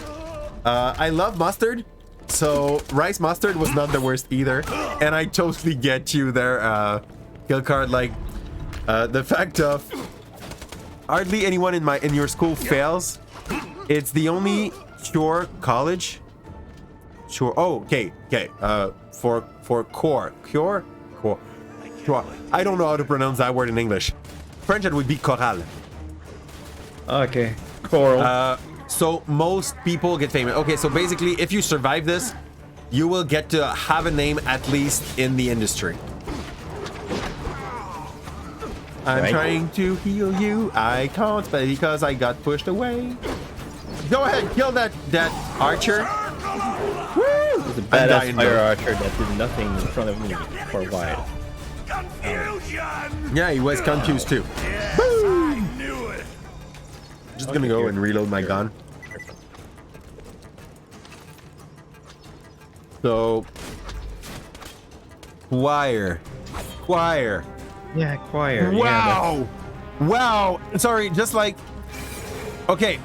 Speaker 1: I love mustard. So rice mustard was not the worst either, and I totally get you there, Killcard. Like the fact of hardly anyone in your school fails. It's the only sure college. Sure. Oh, okay. For core. I don't know how to pronounce that word in English. French, it would be choral.
Speaker 2: Okay. Choral.
Speaker 1: So most people get famous. Okay, so basically, if you survive this, you will get to have a name at least in the industry. I'm trying to heal you. I can't, but because I got pushed away. Go ahead, kill that archer. Woo!
Speaker 2: It's a badass fire archer that did nothing in front of me for a while.
Speaker 1: Yeah, he was confused too. Boom! Just gonna go and reload my gun. So, choir.
Speaker 2: Yeah, choir.
Speaker 1: Wow. Wow. Sorry, just like... Okay.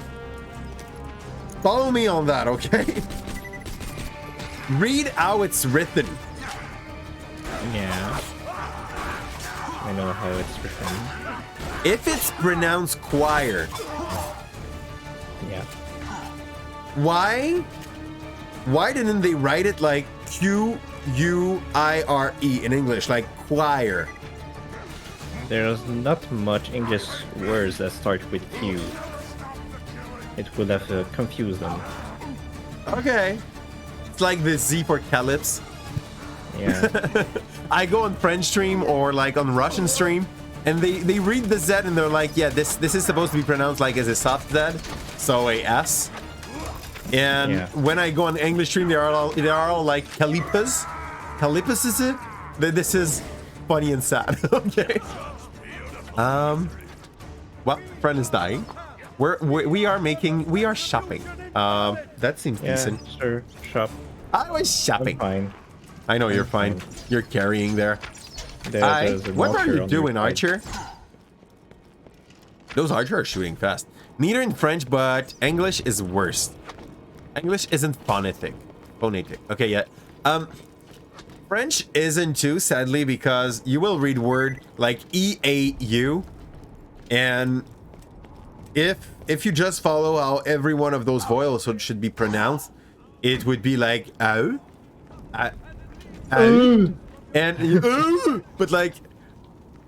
Speaker 1: Follow me on that, okay? Read how it's written.
Speaker 2: Yeah. I know how it's written.
Speaker 1: If it's pronounced choir,
Speaker 2: Yeah.
Speaker 1: why didn't they write it like Q-U-I-R-E in English, like choir?
Speaker 2: There's not much English words that start with Q. It would have confused them.
Speaker 1: Okay. It's like the Z for calyps.
Speaker 2: Yeah.
Speaker 1: I go on French stream or like on Russian stream, and they read the Z and they're like, yeah, this is supposed to be pronounced like as a soft Z, so a S. And when I go on English stream, they are all like calipas. Calipas is it? This is funny and sad. Okay. Well, friend is dying. We are shopping. That seems decent.
Speaker 2: Sure. Shop.
Speaker 1: I was shopping.
Speaker 2: I'm fine.
Speaker 1: I know you're fine. You're carrying there.
Speaker 2: There's a
Speaker 1: What are
Speaker 2: marker
Speaker 1: you
Speaker 2: on
Speaker 1: doing,
Speaker 2: your
Speaker 1: Archer? Those Archer are shooting fast. Neither in French, but English is worse. English isn't phonetic. Okay, yeah. French isn't too, sadly, because you will read word like E-A-U, and if you just follow how every one of those vowels should be pronounced, it would be like ow, and but like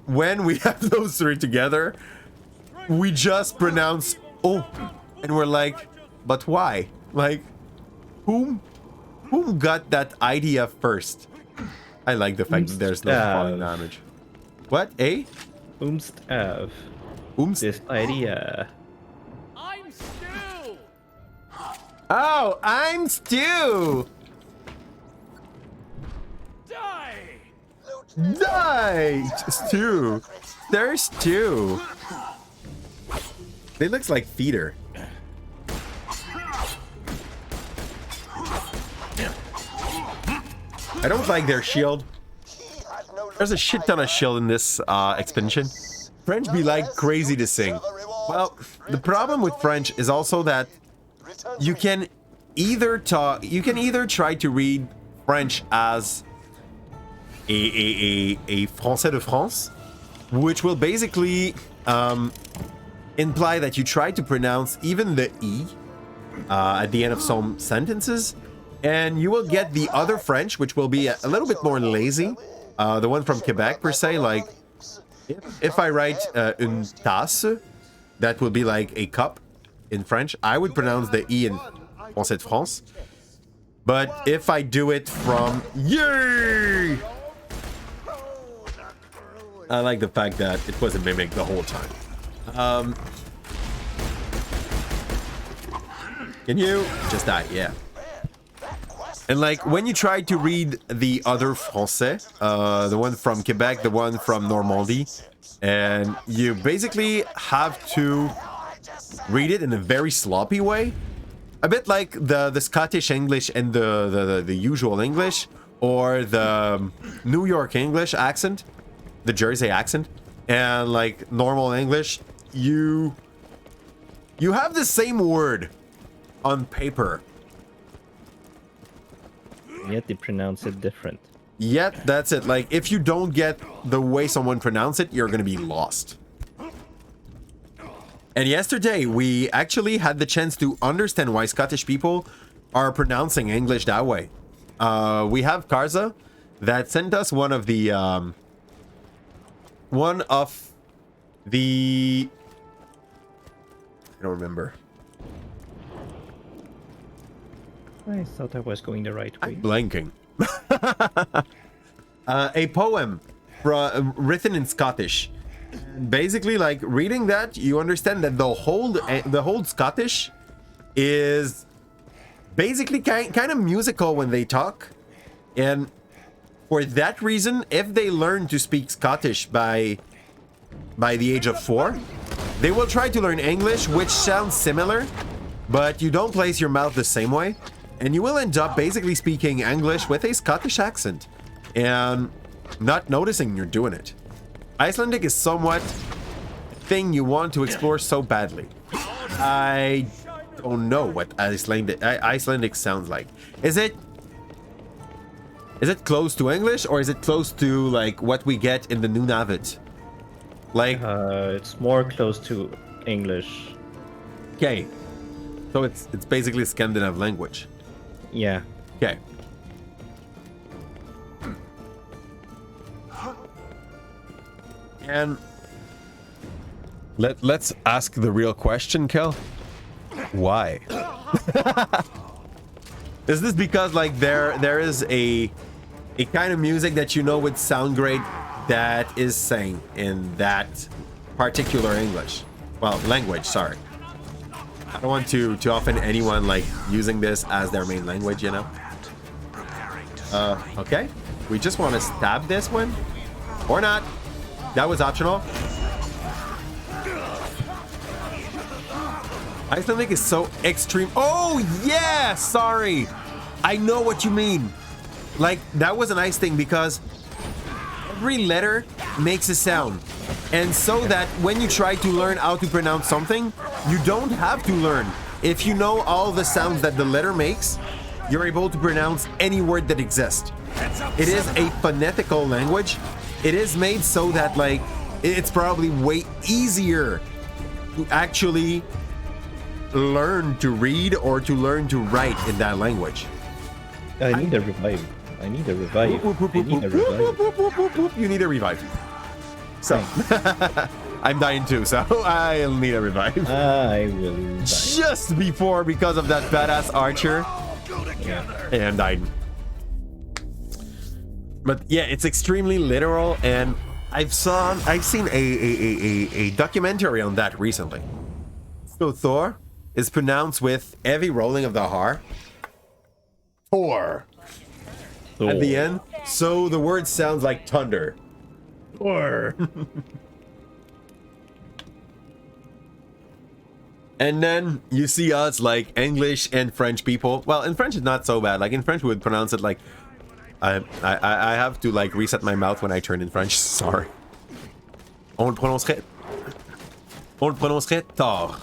Speaker 1: when we have those three together, we just pronounce oh, and we're like, but why? Like, whom got that idea first? I like the fact that there's no falling damage. What? Eh?
Speaker 2: Umst this idea.
Speaker 8: I'm Stu!
Speaker 1: Oh, I'm Stu! Die! Stu! There's Stu! They looks like feeder. I don't like their shield. There's a shit ton of shield in this expansion. French be like crazy to sing. Well, the problem with French is also that you can either try to read French as a Français de France, which will basically imply that you try to pronounce even the E at the end of some sentences, and you will get the other French, which will be a little bit more lazy. The one from Quebec, per se, like, if I write une tasse, that will be like a cup in French. I would pronounce the E in Français de France. But if I do it from... Yay! I like the fact that it was a mimic the whole time. Can you just die? Yeah. And like when you try to read the other Français, the one from Quebec, the one from Normandy, and you basically have to read it in a very sloppy way, a bit like the Scottish English and the usual English, or the New York English accent, the Jersey accent, and like normal English. You have the same word on paper.
Speaker 2: Yet they pronounce it different.
Speaker 1: Yet, that's it. Like, if you don't get the way someone pronounce it, you're gonna be lost. And yesterday, we actually had the chance to understand why Scottish people are pronouncing English that way. We have Karza that sent us one of the I don't remember.
Speaker 2: I thought I was going the right way.
Speaker 1: I'm blanking. A poem written in Scottish. Basically, like, reading that, you understand that the whole Scottish is basically kind of musical when they talk. And for that reason, if they learn to speak Scottish by the age of 4, they will try to learn English, which sounds similar, but you don't place your mouth the same way. and you will end up basically speaking English with a Scottish accent and not noticing you're doing it. Icelandic is somewhat a thing you want to explore so badly. I don't know what Icelandic sounds like. Is it close to English, or is it close to like what we get in the Nunavut? Like
Speaker 2: it's more close to English.
Speaker 1: Okay. So it's basically a Scandinavian language.
Speaker 2: Yeah.
Speaker 1: Okay. And let's ask the real question, Kel. Why? Is this because like there is a kind of music that you know would sound great that is sang in that particular English? Well, language, sorry. I don't want to offend anyone like using this as their main language, you know? Okay. We just want to stab this one? Or not. That was optional. Icelandic is so extreme. Oh, yeah! Sorry. I know what you mean. Like, that was a nice thing because every letter makes a sound. And so that when you try to learn how to pronounce something, you don't have to learn. If you know all the sounds that the letter makes, you're able to pronounce any word that exists. It is a phonetical language. It is made so that, like, it's probably way easier to actually learn to read or to learn to write in that language.
Speaker 2: I need a revive. I need a revive. I need a revive.
Speaker 1: You need a revive. So, I'm dying too, so I'll need a revive.
Speaker 2: I will revive.
Speaker 1: Just before, because of that badass archer.
Speaker 2: Yeah.
Speaker 1: And died. But yeah, it's extremely literal, and I've seen a documentary on that recently. So Thor is pronounced with heavy rolling of the R. Thor. At the end, so the word sounds like thunder. Thor. And then you see us like English and French people. Well, in French it's not so bad. Like in French we would pronounce it like I have to like reset my mouth when I turn in French. Sorry. On le prononcerait tard.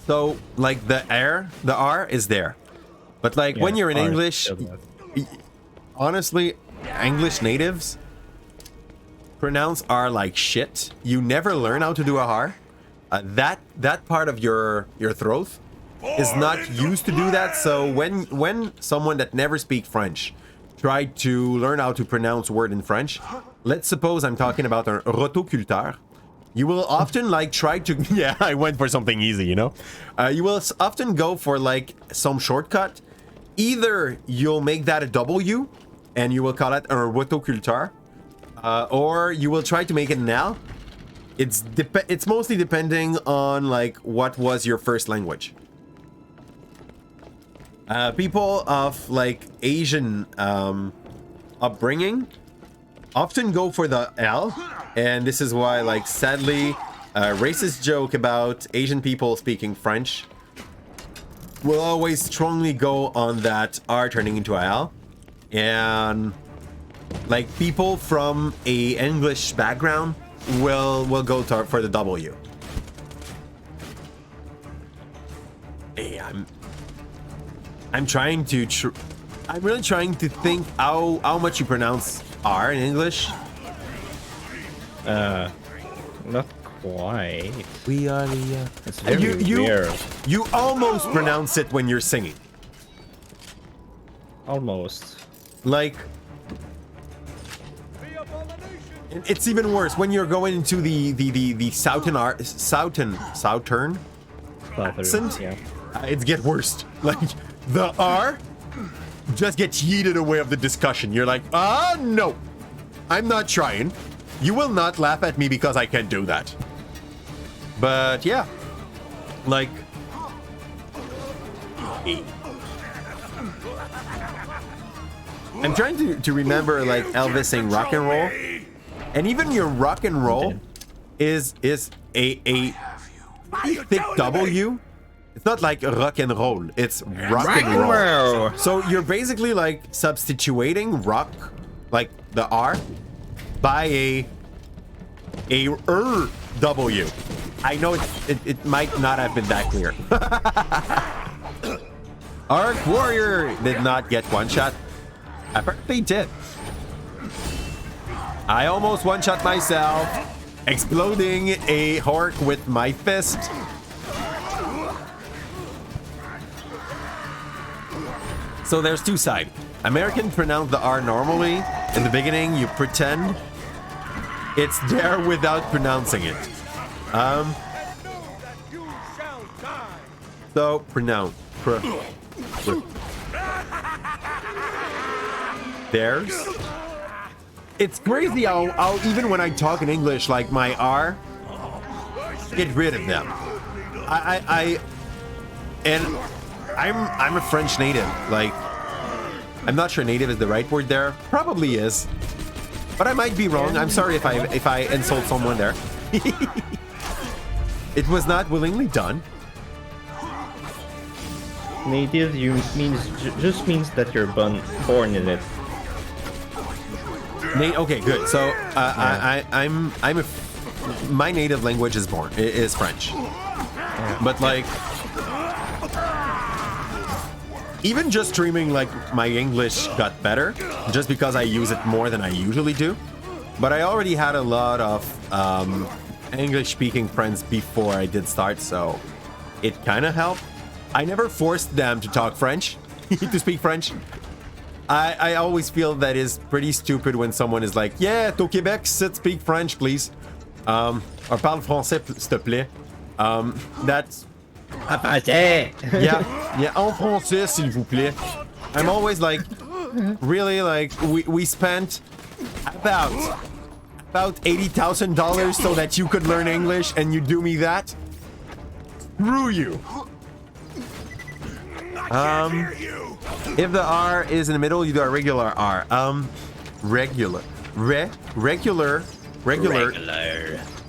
Speaker 1: So like the R is there. But like when you're in English, honestly, English natives pronounce R like shit. You never learn how to do a R. That part of your throat is not used to do that. So when someone that never speaks French try to learn how to pronounce word in French, let's suppose I'm talking about a rotoculteur, you will often like try to yeah, I went for something easy, you know. You will often go for like some shortcut. Either you'll make that a W and you will call it a rotoculteur, or you will try to make it an L. It's mostly depending on like what was your first language. People of like Asian upbringing often go for the L, and this is why like sadly a racist joke about Asian people speaking French will always strongly go on that R turning into a L, and like people from a English background will go for the W. Hey, I'm trying to I'm really trying to think how much you pronounce R in English.
Speaker 2: Not quite.
Speaker 1: We are the
Speaker 2: it's very rare.
Speaker 1: You almost pronounce it when you're singing.
Speaker 2: Almost.
Speaker 1: Like it's even worse when you're going into the Southern accent.
Speaker 2: Yeah.
Speaker 1: It gets worse. Like the R just gets yeeted away of the discussion. You're like, no, I'm not trying. You will not laugh at me because I can't do that. But yeah, like I'm trying to remember like Elvis saying rock and roll, and even your rock and roll is a thick W It's not like rock and roll. It's rock and roll. So you're basically like substituting rock, like the R, by a W. I know it might not have been that clear. Arc Warrior did not get one shot. Apparently did. I almost one shot myself, exploding a Hork with my fist. So there's two sides. American pronounce the R normally. In the beginning, you pretend it's there without pronouncing it. So pronounce. There's. It's crazy how even when I talk in English, like my R, get rid of them. I'm a French native. Like, I'm not sure native is the right word there. Probably is, but I might be wrong. I'm sorry if I insult someone there. It was not willingly done.
Speaker 2: Native just means that you're born in it.
Speaker 1: Okay, good. So my native language is French, but like. Even just streaming, like, my English got better just because I use it more than I usually do. But I already had a lot of English-speaking friends before I did start, so it kind of helped. I never forced them to talk French, to speak French. I always feel that is pretty stupid when someone is like, yeah, au Québec, speak French, please. Or parle français, s'il te plaît. That's... yeah, en français, s'il vous plaît. I'm always like, really, like, we spent about $80,000 so that you could learn English, and you do me that? Screw you. If the R is in the middle, you do a regular R. Regular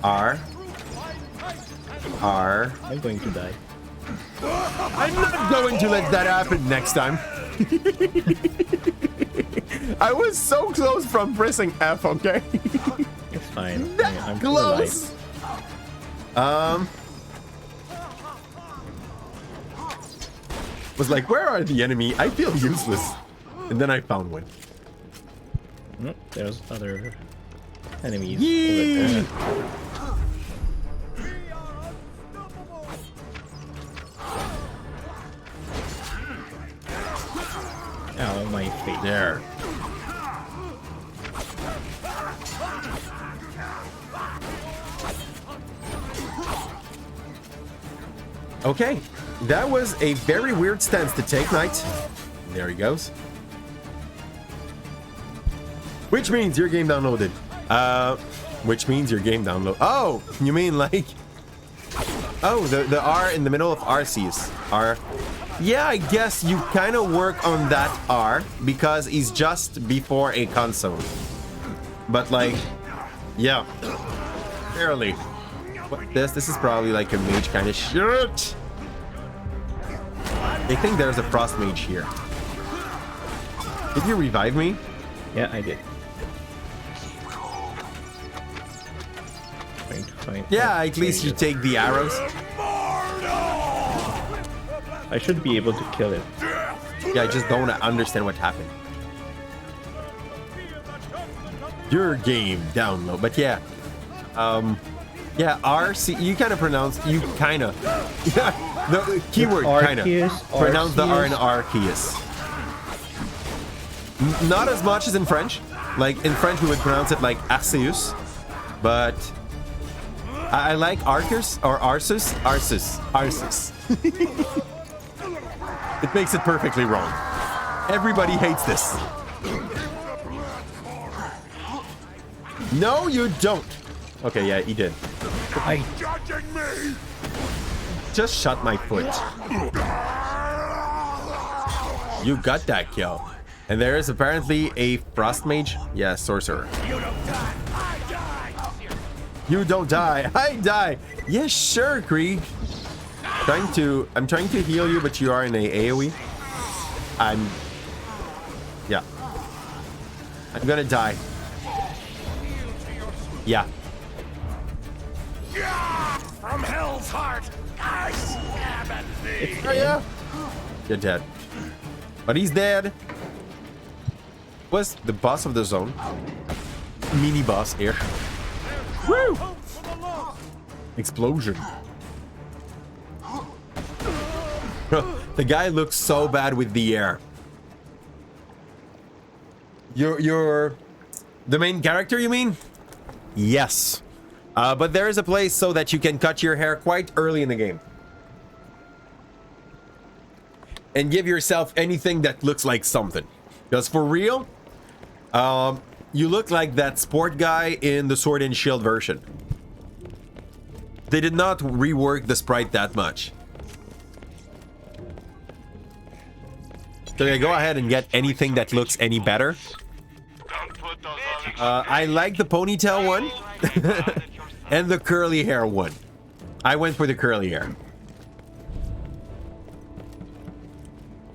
Speaker 1: R.
Speaker 2: I'm going to die.
Speaker 1: I'm not going to let that happen next time. I was so close from pressing F, okay?
Speaker 2: It's fine. I'm
Speaker 1: close. Was like, where are the enemy? I feel useless. And then I found one.
Speaker 2: Nope, there's other enemies.
Speaker 1: Yee!
Speaker 2: Ow, my face.
Speaker 1: There. Okay, that was a very weird stance to take, Knight. There he goes. Which means your game downloaded. Which means your game download. Oh, you mean like... Oh, the R in the middle of RCs. R. Yeah, I guess you kind of work on that R because he's just before a console. But like, yeah, barely. What this is probably like a mage kind of shit. I think there's a frost mage here. Did you revive me?
Speaker 2: Yeah, I did.
Speaker 1: Yeah, at least you take the arrows.
Speaker 2: I should be able to kill it.
Speaker 1: Yeah, I just don't understand what happened. Your game download, but yeah. Yeah, RC, you kind of pronounce, you kind of, yeah, the keyword kind of, pronounce the R in Arceus. Not as much as in French. Like, in French we would pronounce it like Arceus, but I like Arceus, or Arceus, Arceus. It makes it perfectly wrong. Everybody hates this. No, you don't. Okay, yeah, he did.
Speaker 11: Judging me.
Speaker 1: Just shut my foot. You got that kill. And there is apparently a frost mage. Yeah, sorcerer. You don't die, I die. Yeah, sure, Krieg. I'm trying to heal you, but you are in a AoE. Yeah. I'm gonna die. Yeah.
Speaker 8: From hell's heart, I stab at thee.
Speaker 1: Oh, yeah. You're dead. But he's dead. Was the boss of the zone. Mini boss here. Woo! Explosion. The guy looks so bad with the air. You're the main character, you mean? Yes. But there is a place so that you can cut your hair quite early in the game. And give yourself anything that looks like something. Because for real, you look like that sport guy in the Sword and Shield version. They did not rework the sprite that much. So I go ahead and get anything that looks any better. I like the ponytail one and the curly hair one. I went for the curly hair.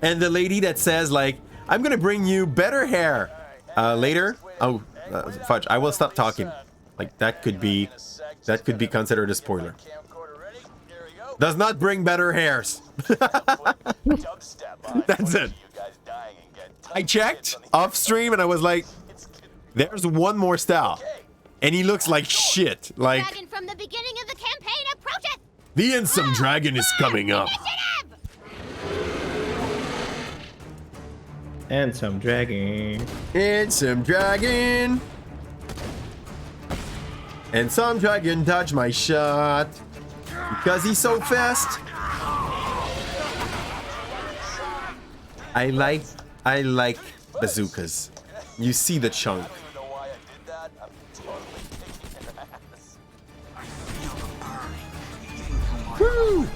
Speaker 1: And the lady that says like, I'm gonna bring you better hair later. Oh, fudge! I will stop talking. Like that could be considered a spoiler. Does not bring better hairs. That's it. I checked off stream and I was like, there's one more style, and he looks like shit. Like
Speaker 5: Dragon from the beginning of the campaign approaches.
Speaker 1: the Ensom Dragon is coming up.
Speaker 2: And some dragon.
Speaker 1: And some dragon. And some dragon dodge my shot. Because he's so fast. I like bazookas. You see the chunk. Woo!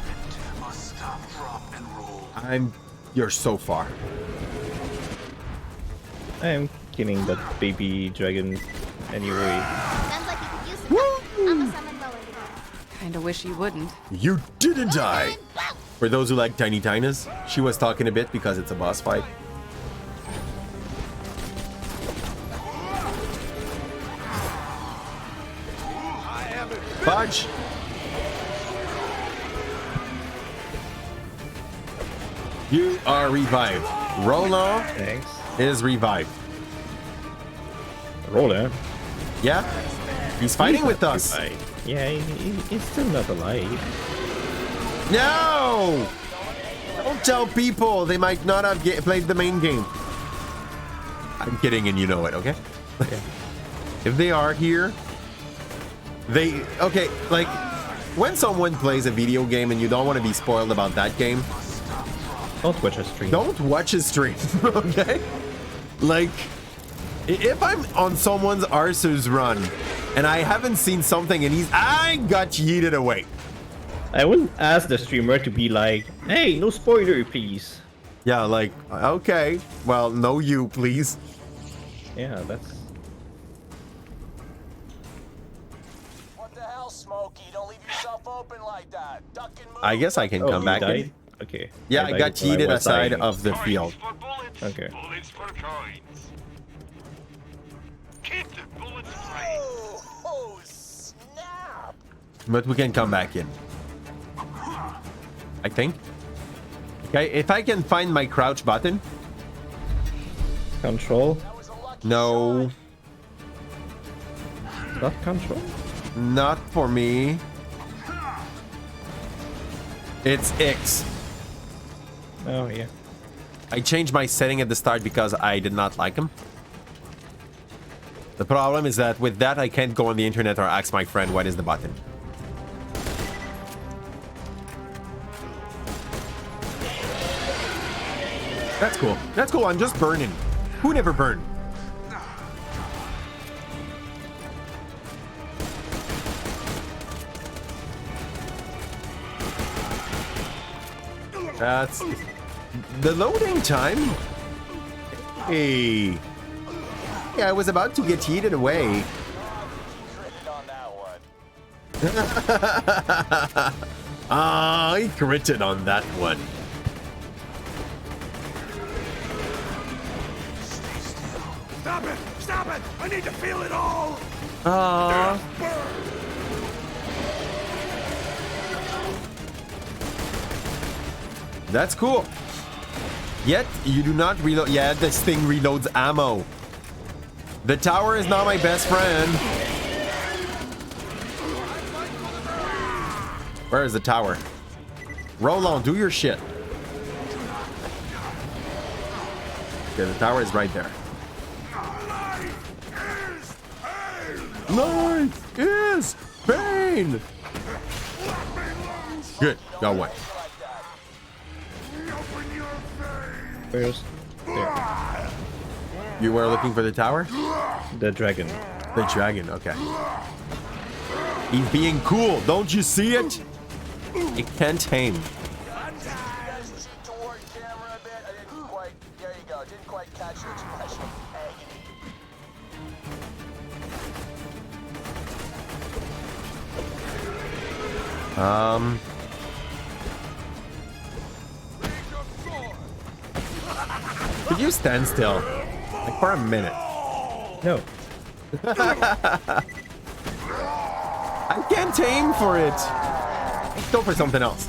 Speaker 1: You're so far.
Speaker 2: I am killing that baby dragon anyway.
Speaker 5: Sounds like you could use some help. I'm a summon Bowen to go.
Speaker 3: Kinda wish you wouldn't.
Speaker 1: You didn't die. For those who like Tiny Tinas, she was talking a bit because it's a boss fight. Fudge! You are revived. Roland
Speaker 2: Thanks.
Speaker 1: is revived.
Speaker 2: Roller.
Speaker 1: Yeah? He's fighting with us.
Speaker 2: Yeah, he's still not alive.
Speaker 1: No! Don't tell people they might not have played the main game. I'm kidding and you know it, okay?
Speaker 2: Yeah.
Speaker 1: If they are here, okay, like, when someone plays a video game and you don't want to be spoiled about that game,
Speaker 2: don't watch a stream.
Speaker 1: Don't watch a stream, okay? Like, if I'm on someone's Arceus run and I haven't seen something and I got yeeted away.
Speaker 2: I wouldn't ask the streamer to be like, hey, no spoiler, please.
Speaker 1: Yeah, like, okay, well, no you, please.
Speaker 2: Yeah, that's...
Speaker 10: What the hell, Smokey? Don't leave yourself open like that. Duck and move.
Speaker 1: I guess I can come back in.
Speaker 2: Okay.
Speaker 1: Yeah, I got yeeted aside of the field.
Speaker 2: Okay.
Speaker 8: Bullets for coins. Keep the bullets free.
Speaker 10: Oh, snap!
Speaker 1: But we can come back in. I think. Okay, if I can find my crouch button.
Speaker 2: Control?
Speaker 1: No.
Speaker 2: Not control?
Speaker 1: Not for me. It's X.
Speaker 2: Oh, yeah.
Speaker 1: I changed my setting at the start because I did not like him. The problem is that with that, I can't go on the internet or ask my friend what is the button. That's cool. That's cool. I'm just burning. Who never burned? That's the loading time. Hey. Yeah, I was about to get yeeted away. I critted on that one.
Speaker 8: Stop it! Stop it! I need to feel it all!
Speaker 1: That's cool. Yet, you do not reload. Yeah, this thing reloads ammo. The tower is not my best friend. Where is the tower? Roland, do your shit. Okay, the tower is right there. Life is pain. Good, got one.
Speaker 2: Where's there?
Speaker 1: You were looking for the tower?
Speaker 2: The dragon.
Speaker 1: The dragon, okay. He's being cool, don't you see it? It can't tame. Could you stand still? Like for a minute.
Speaker 2: No.
Speaker 1: I can't aim for it. Let's go for something else.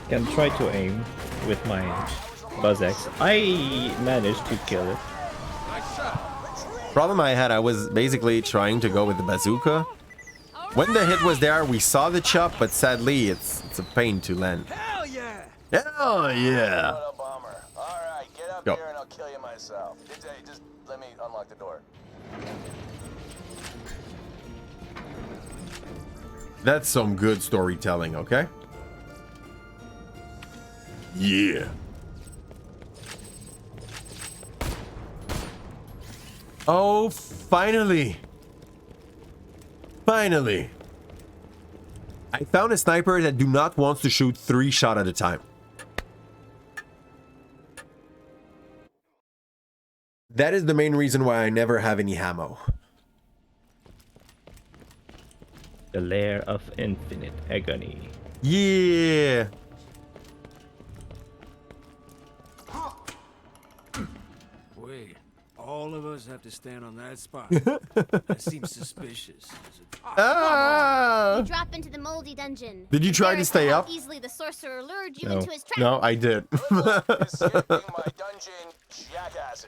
Speaker 2: Can try to aim with my Buzz X. I managed to kill it.
Speaker 1: Problem I had, I was basically trying to go with the bazooka. When the hit was there, we saw the chop, but sadly, it's a pain to land.
Speaker 8: Hell yeah!
Speaker 1: Hell yeah!
Speaker 10: What a bummer. Alright, get up
Speaker 1: Go.
Speaker 10: here and I'll kill you myself. Just let me unlock the door.
Speaker 1: That's some good storytelling, okay? Yeah. Oh, finally. Finally. I found a sniper that do not want to shoot 3 shots at a time. That is the main reason why I never have any ammo.
Speaker 2: The lair of infinite agony.
Speaker 1: Yeah.
Speaker 8: Wait, all of us have to stand on that spot. That seems suspicious.
Speaker 1: Ah!
Speaker 5: You drop into the moldy dungeon.
Speaker 1: Did you try to stay
Speaker 5: How
Speaker 1: up?
Speaker 5: easily the sorcerer lured you
Speaker 1: No.
Speaker 5: into his trap.
Speaker 1: No, I did.
Speaker 10: Escaping my dungeon, jackasses.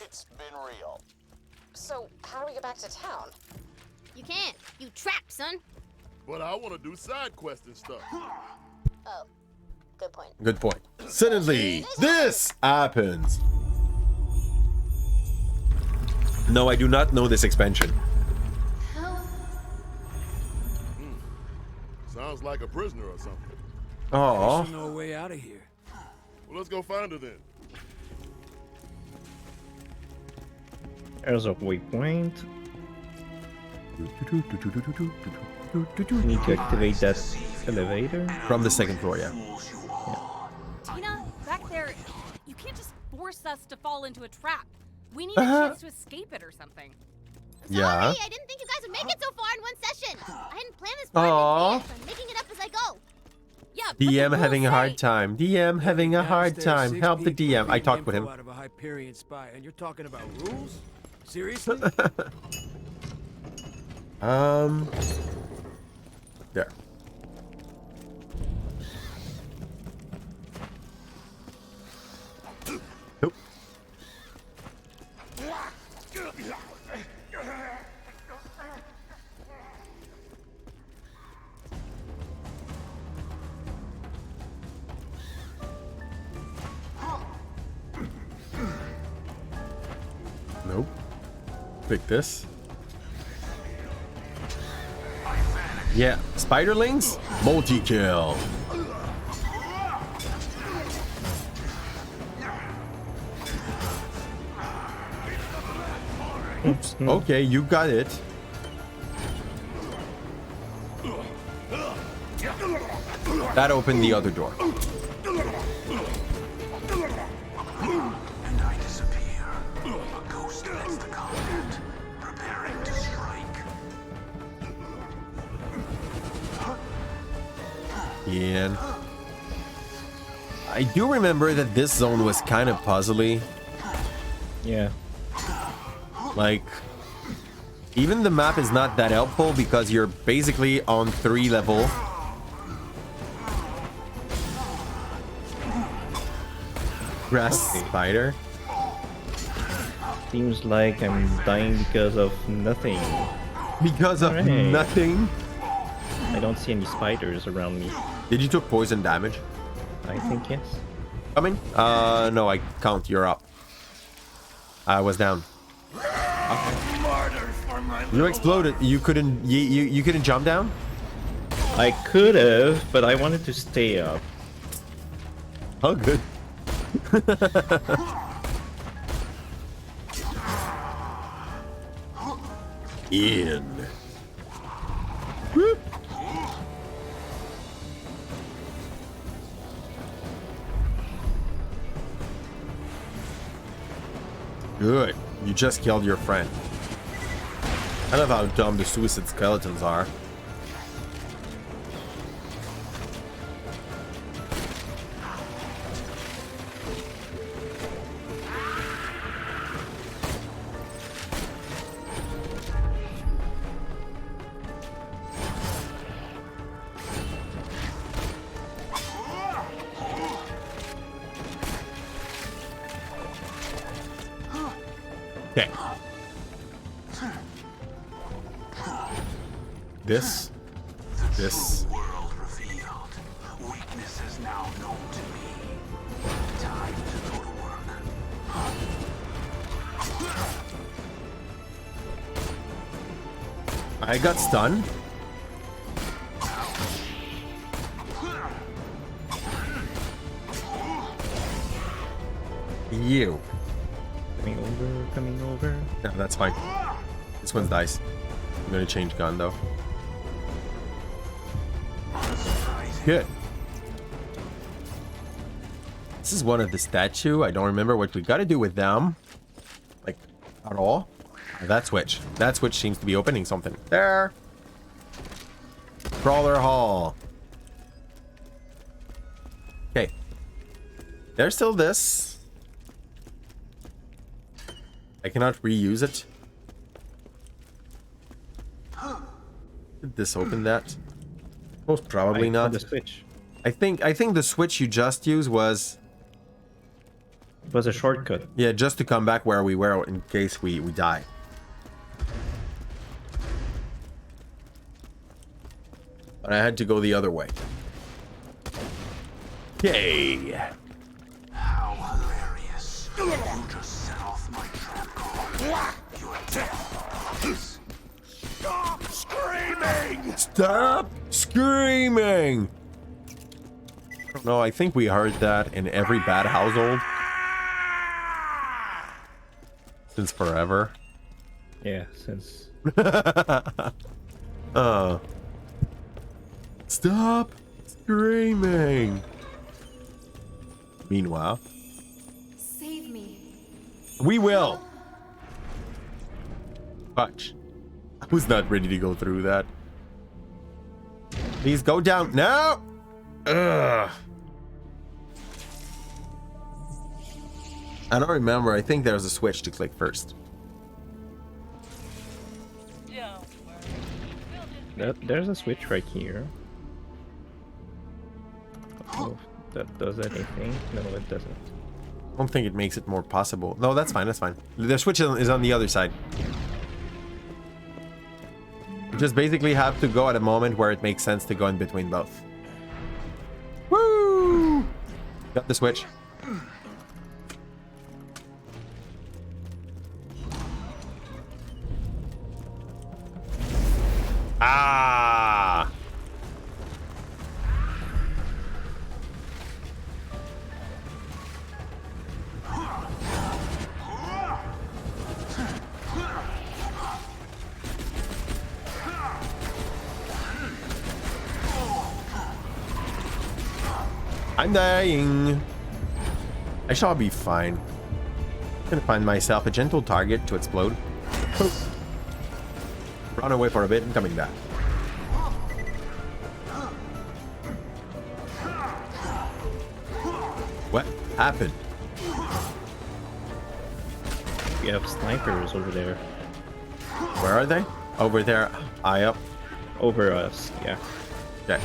Speaker 10: It's been real.
Speaker 3: So, how do we get back to town?
Speaker 5: You can't. You trapped, son.
Speaker 11: But I want to do side quests and stuff.
Speaker 5: Oh, good point.
Speaker 1: Good point. Suddenly, this happens. No, I do not know this expansion.
Speaker 11: Sounds like a prisoner or something.
Speaker 1: Oh.
Speaker 8: There's no way out of here.
Speaker 11: Well, let's go find her then.
Speaker 2: There's a waypoint. Need to activate that elevator.
Speaker 1: From the second floor, yeah.
Speaker 3: Tina, back there, you can't just force us to fall into a trap. We need a chance to escape it or something.
Speaker 1: Yeah.
Speaker 5: Sorry, I didn't think you guys would make it so far in one session. I hadn't planned this part in advance. I'm making it up as I go.
Speaker 3: Yeah, but the
Speaker 1: DM
Speaker 3: rules
Speaker 1: having a hard
Speaker 3: say-
Speaker 1: time. DM having a hard
Speaker 8: Downstairs,
Speaker 1: time.
Speaker 8: 6
Speaker 1: Help the
Speaker 8: people
Speaker 1: DM. I
Speaker 8: feeding
Speaker 1: talked with
Speaker 8: info
Speaker 1: him.
Speaker 8: out of a Hyperion spy, and you're talking about rules? Seriously?
Speaker 1: There. Nope. Nope. Pick this. Yeah, spiderlings, multi-kill.
Speaker 2: Oops.
Speaker 1: Okay, you got it. That opened the other door.
Speaker 9: And I disappear. A ghost leads the combat, preparing to strike.
Speaker 1: Ian. I do remember that this zone was kind of puzzly.
Speaker 2: Yeah.
Speaker 1: Like, even the map is not that helpful because you're basically on 3 level. Grass spider.
Speaker 2: Seems like I'm dying because of nothing.
Speaker 1: Because of nothing?
Speaker 2: I don't see any spiders around me.
Speaker 1: Did you took poison damage?
Speaker 2: I think yes.
Speaker 1: Coming? No, I count. You're up. I was down. You exploded. You couldn't. You couldn't jump down.
Speaker 2: I could have, but I wanted to stay up.
Speaker 1: Oh, good. In. Whoop. Good. You just killed your friend. I love how dumb the suicide skeletons are. Okay. This.
Speaker 9: World revealed. Weakness is now known to me. Time to go to work.
Speaker 1: I got stunned. You.
Speaker 2: Coming over.
Speaker 1: No, that's fine. This one's nice. I'm gonna change gun though. Good. This is one of the statue. I don't remember what we gotta do with them. Like, at all. That switch. That switch seems to be opening something. There. Crawler Hall. Okay. There's still this. I cannot reuse it. Did this open that? Most probably not.
Speaker 2: The switch.
Speaker 1: I think the switch you just used was...
Speaker 2: It was a shortcut.
Speaker 1: Yeah, just to come back where we were in case we die. But I had to go the other way. Yay!
Speaker 9: How hilarious. You just set off my trap card. You're dead. Stop screaming!
Speaker 1: Stop screaming! I don't know, I think we heard that in every bad household. Since forever.
Speaker 2: Yeah, since...
Speaker 1: Stop screaming! Meanwhile...
Speaker 7: Save me.
Speaker 1: We will! Fudge. I was not ready to go through that. Please go down. No! Ugh. I don't remember. I think there's a switch to click first.
Speaker 2: There's a switch right here. Oh, that does anything? No, it doesn't.
Speaker 1: I don't think it makes it more possible. No, that's fine. That's fine. The switch is on the other side. You just basically have to go at a moment where it makes sense to go in between both. Woo! Got the switch. Ah! I'm dying. I shall be fine. I'm gonna find myself a gentle target to explode. Run away for a bit and coming back. happened?
Speaker 2: We have snipers over there.
Speaker 1: Where are they? Over there. High up.
Speaker 2: Over us, yeah.
Speaker 1: Okay.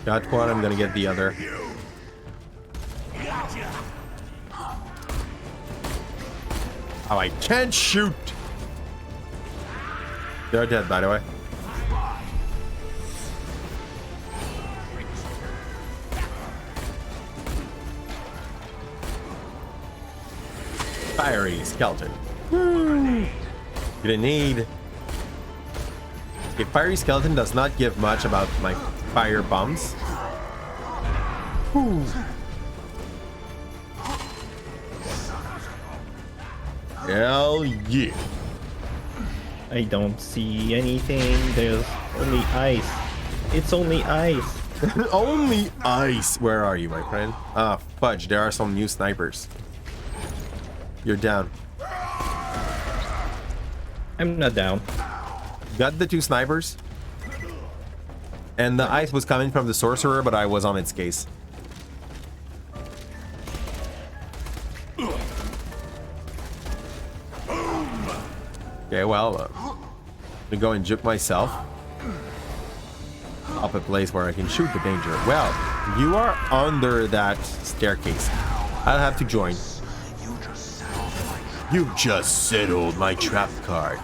Speaker 1: Got one, I'm gonna get the other. Oh, I can't shoot! They're dead, by the way. Fiery skeleton. Grenade. Okay, fiery skeleton does not give much about my fire bombs. Whew. Hell yeah.
Speaker 2: I don't see anything. There's only ice. It's only ice.
Speaker 1: Only ice. Where are you, my friend? Ah, fudge. There are some new snipers. You're down.
Speaker 2: I'm not down.
Speaker 1: Got the two snipers. And the ice was coming from the sorcerer, but I was on its case. Okay, well, I'm gonna go and juke myself up a place where I can shoot the danger. Well, you are under that staircase. I'll have to join. You just settled my trap card.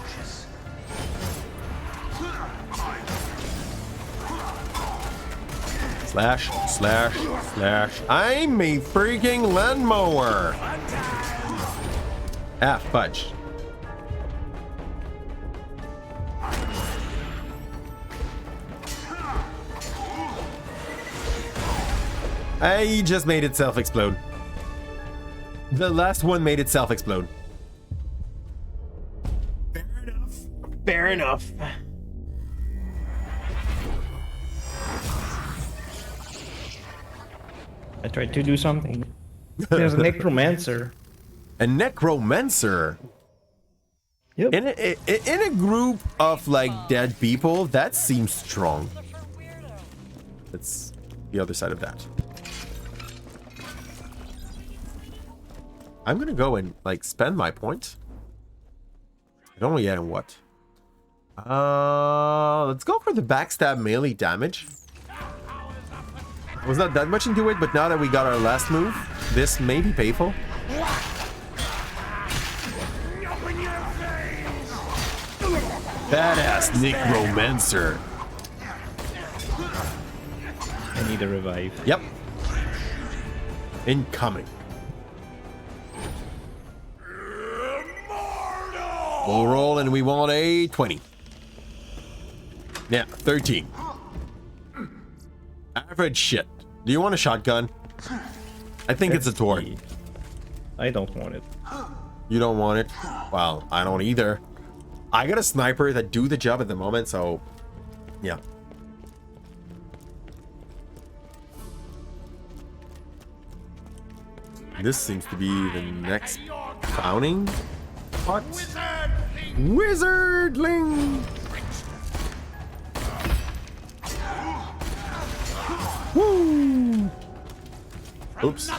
Speaker 1: Slash, slash, slash. I'm a freaking lawnmower. Ah, fudge. I just made itself explode. The last one made itself explode. Fair enough. Fair enough.
Speaker 2: I tried to do something. There's a necromancer.
Speaker 1: A necromancer?
Speaker 2: Yep.
Speaker 1: In a group of like dead people, that seems strong. That's the other side of that. I'm gonna go and like spend my point. I don't know yet on what. Let's go for the backstab melee damage. I was not that much into it, but now that we got our last move, this may be painful. Badass necromancer.
Speaker 2: I need a revive.
Speaker 1: Yep. Incoming. We'll roll and we want a 20. Yeah, 13. Average shit. Do you want a shotgun? I think it's a torch.
Speaker 2: I don't want it.
Speaker 1: You don't want it? Well, I don't either. I got a sniper that do the job at the moment, so yeah. This seems to be the next crowning. What? Wizardling! Woo! Oops.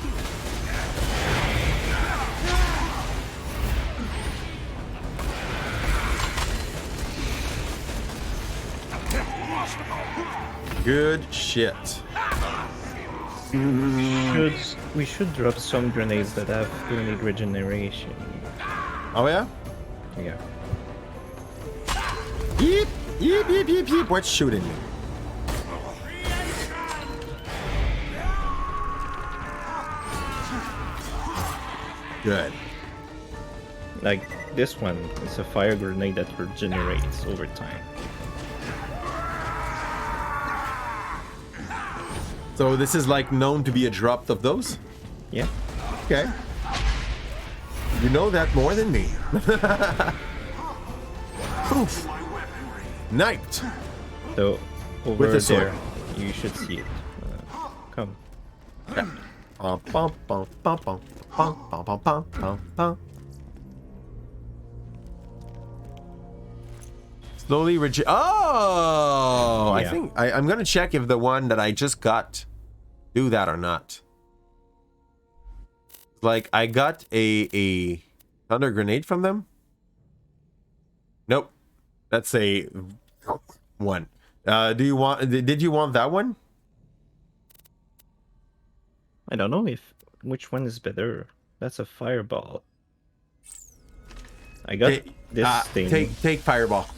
Speaker 1: Good shit.
Speaker 2: We should drop some grenades that have grenade regeneration.
Speaker 1: Oh yeah?
Speaker 2: Yeah.
Speaker 1: Yeep! Yeep, yeep, yeep, yeep. What's shooting me? Good.
Speaker 2: Like this one is a fire grenade that regenerates over time.
Speaker 1: So this is like known to be a drop of those?
Speaker 2: Yeah.
Speaker 1: Okay. You know that more than me. Oof. Knifed.
Speaker 2: So over
Speaker 1: With a sword.
Speaker 2: there, you should see it. Come.
Speaker 1: Yeah. Bum, bum, bum, bum, bum, bum, bum, bum, bum, bum, bum. Slowly Oh, I
Speaker 2: Yeah.
Speaker 1: think I'm gonna check if the one that I just got do that or not. Like I got a thunder grenade from them. Nope, that's a one. Do you want? Did you want that one?
Speaker 2: I don't know which one is better. That's a fireball. I got this thing.
Speaker 1: Take fireball.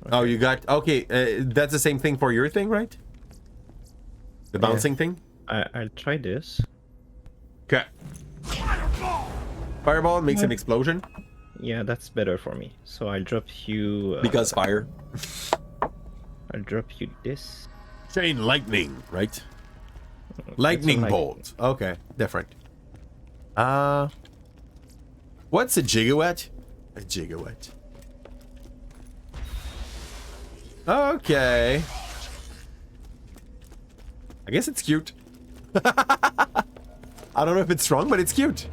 Speaker 1: Okay. Oh, you got okay. That's the same thing for your thing, right? The bouncing thing.
Speaker 2: I'll try this.
Speaker 1: Okay. Fireball makes an explosion.
Speaker 2: Yeah, that's better for me. So I'll drop you.
Speaker 1: Because fire.
Speaker 2: I'll drop you this.
Speaker 1: Chain lightning, right? Lightning bolt. Okay, different. What's a gigawatt? A gigawatt. Okay. I guess it's cute. I don't know if it's strong, but it's cute.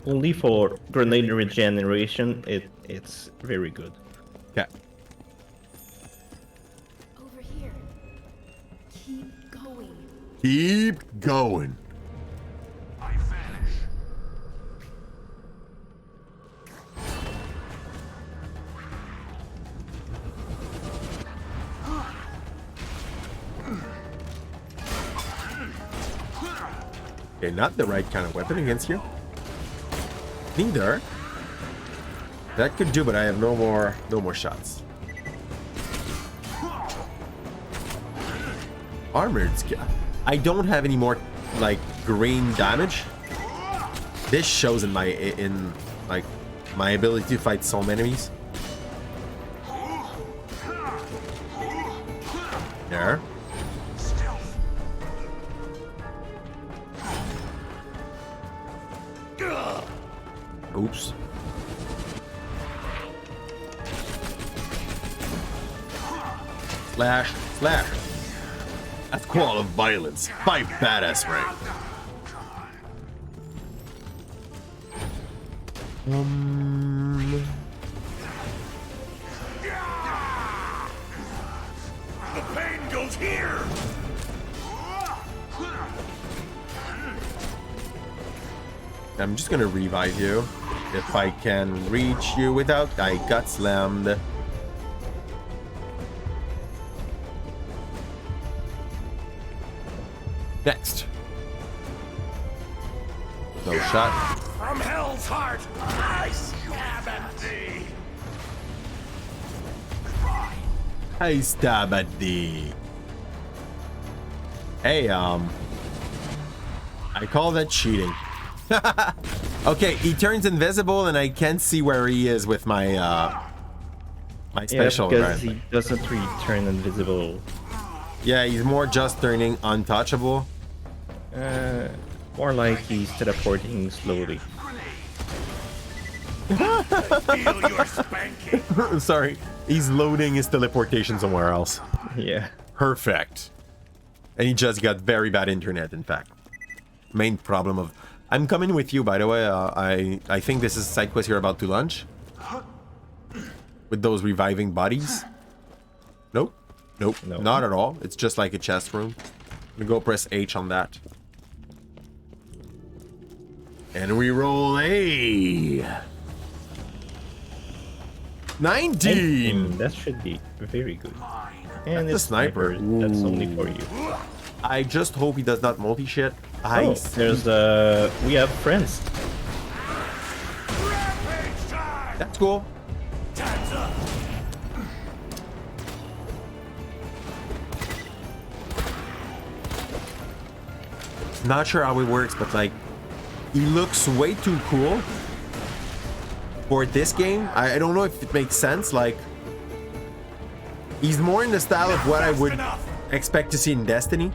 Speaker 2: Only for grenade regeneration, it's very good.
Speaker 1: Okay.
Speaker 7: Over here. Keep going.
Speaker 1: Keep going.
Speaker 9: I vanish.
Speaker 1: Okay, not the right kind of weapon against you. Neither. That could do, but I have no more shots. Armored skill. I don't have any more like green damage. This shows in my my ability to fight some enemies. There. Oops. Slash, slash. That's Qual of Violence. 5 badass rank.
Speaker 11: The pain goes here.
Speaker 1: I'm just gonna revive you. If I can reach you without I got slammed. Next. No shot.
Speaker 11: From hell's heart, I stab at thee.
Speaker 1: I stab at thee. Hey, I call that cheating. Okay, he turns invisible and I can't see where he is with my my special.
Speaker 2: Yeah, because he doesn't turn invisible.
Speaker 1: Yeah, he's more just turning untouchable.
Speaker 2: More like he's teleporting slowly.
Speaker 11: Feel your spanking.
Speaker 1: Sorry, he's loading his teleportation somewhere else.
Speaker 2: Yeah.
Speaker 1: Perfect. And he just got very bad internet, in fact. Main problem of... I'm coming with you, by the way. I think this is a side quest you're about to launch. With those reviving bodies. Nope. Nope.
Speaker 2: No.
Speaker 1: Not at all. It's just like a chest room. I'm gonna go press H on that. And we roll a... 19!
Speaker 2: That should be very good. And
Speaker 1: That's
Speaker 2: it's
Speaker 1: a sniper.
Speaker 2: That's only for you.
Speaker 1: I just hope he does not multi-shit.
Speaker 2: Oh, there's we have friends.
Speaker 1: That's cool. Not sure how it works, but like, he looks way too cool for this game. I don't know if it makes sense. Like, he's more in the style of what I would expect to see in Destiny.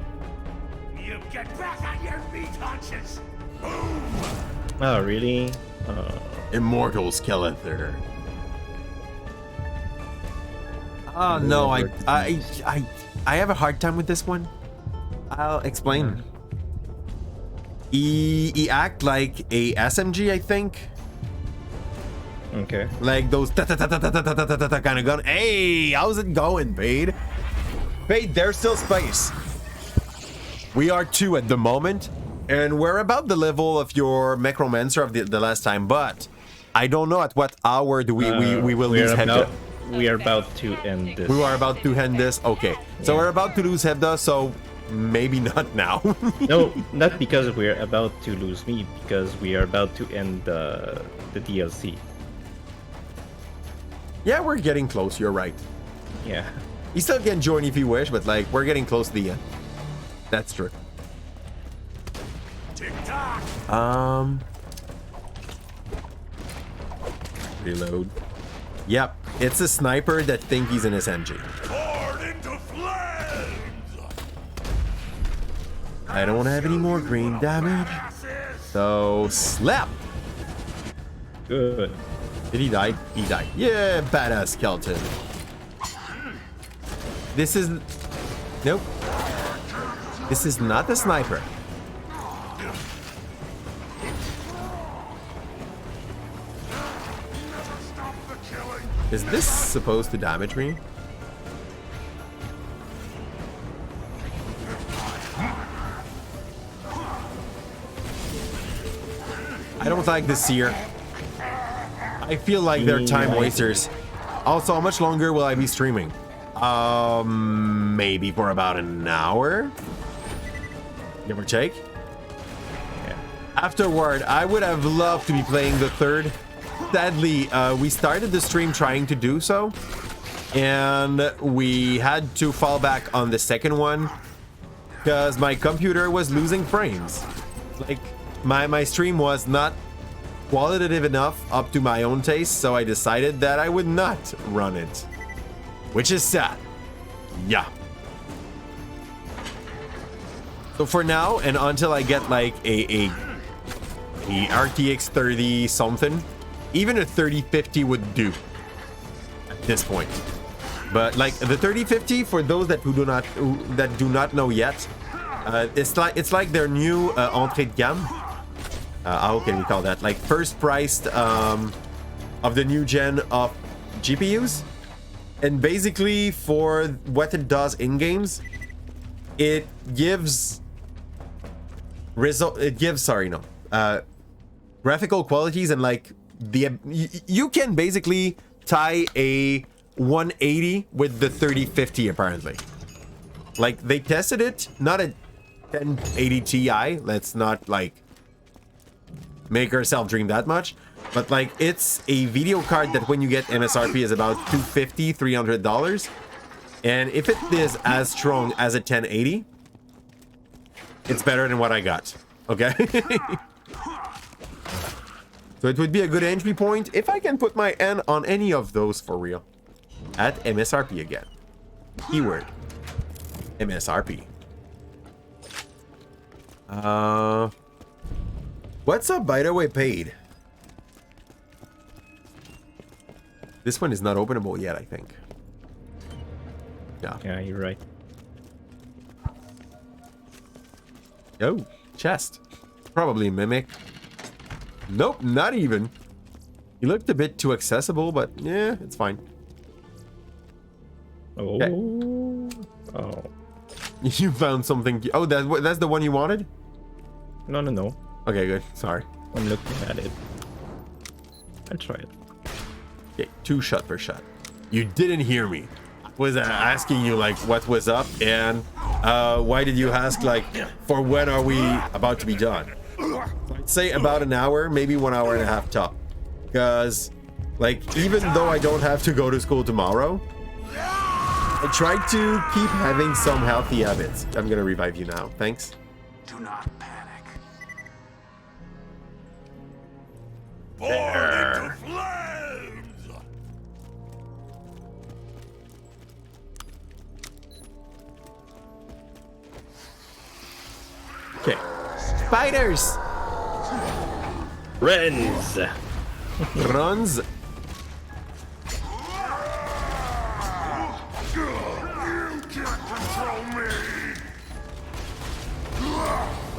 Speaker 11: You get back on your feet, hunches. Boom.
Speaker 2: Oh, really?
Speaker 1: Immortal Skeletor. Oh no, I have a hard time with this one. I'll explain. He act like a SMG, I think.
Speaker 2: Okay.
Speaker 1: Like those kind of gun. Hey, how's it going, Fade? Fade, there's still space. We are 2 at the moment, and we're about the level of your Necromancer of the last time, but I don't know at what hour do we will lose Hebda.
Speaker 2: We are about to end this.
Speaker 1: We are about to end this. Okay, so we're about to lose Hebda, so maybe not now.
Speaker 2: No, not because we're about to lose me, because we are about to end the DLC.
Speaker 1: Yeah, we're getting close. You're right.
Speaker 2: Yeah.
Speaker 1: You still can join if you wish, but like we're getting close to the end. That's true. Reload. Yep, it's a sniper that thinks he's an SMG. I don't have any more green damage. So slap.
Speaker 2: Good.
Speaker 1: Did he die? He died. Yeah, badass skeleton. This is... Nope. This is not the sniper. Is this supposed to damage me? I don't like this here. I feel like they're time wasters. Also, how much longer will I be streaming? Maybe for about an hour? Give or take? Yeah. Afterward, I would have loved to be playing the 3rd. Sadly, we started the stream trying to do so, and we had to fall back on the 2nd one because my computer was losing frames. Like, my stream was not qualitative enough up to my own taste, so I decided that I would not run it, which is sad. Yeah. So for now, and until I get like a RTX 30 something, even a 3050 would do at this point. But like the 3050, for those that do not know yet, it's like their new entrée de gamme. How can we call that? Like first priced of the new gen of GPUs. And basically for what it does in games, it gives graphical qualities, and like you can basically tie a 180 with the 3050 apparently. Like they tested it, not a 1080 Ti, let's not like make ourselves dream that much, but like it's a video card that when you get MSRP is about $250-300, and if it is as strong as a 1080, it's better than what I got. Okay. So it would be a good entry point if I can put my N on any of those for real. At MSRP again. Keyword MSRP. What's up, by the way, paid? This one is not openable yet, I think.
Speaker 2: Yeah, you're right.
Speaker 1: Oh, chest. Probably a mimic. Nope, not even. He looked a bit too accessible, but yeah, it's fine.
Speaker 2: Oh.
Speaker 1: Okay.
Speaker 2: Oh.
Speaker 1: You found something. Oh, that's the one you wanted?
Speaker 2: No.
Speaker 1: Okay, good. Sorry.
Speaker 2: I'm looking at it. I'll try it.
Speaker 1: Okay, 2 shot per shot. You didn't hear me. I was asking you like what was up, and why did you ask like for when are we about to be done? I'd say about an hour, maybe 1 hour and a half top. Because like even though I don't have to go to school tomorrow, I try to keep having some healthy habits. I'm gonna revive you now. Thanks.
Speaker 9: Do not panic.
Speaker 1: There. Okay. Spiders!
Speaker 2: Runs!
Speaker 1: Runs.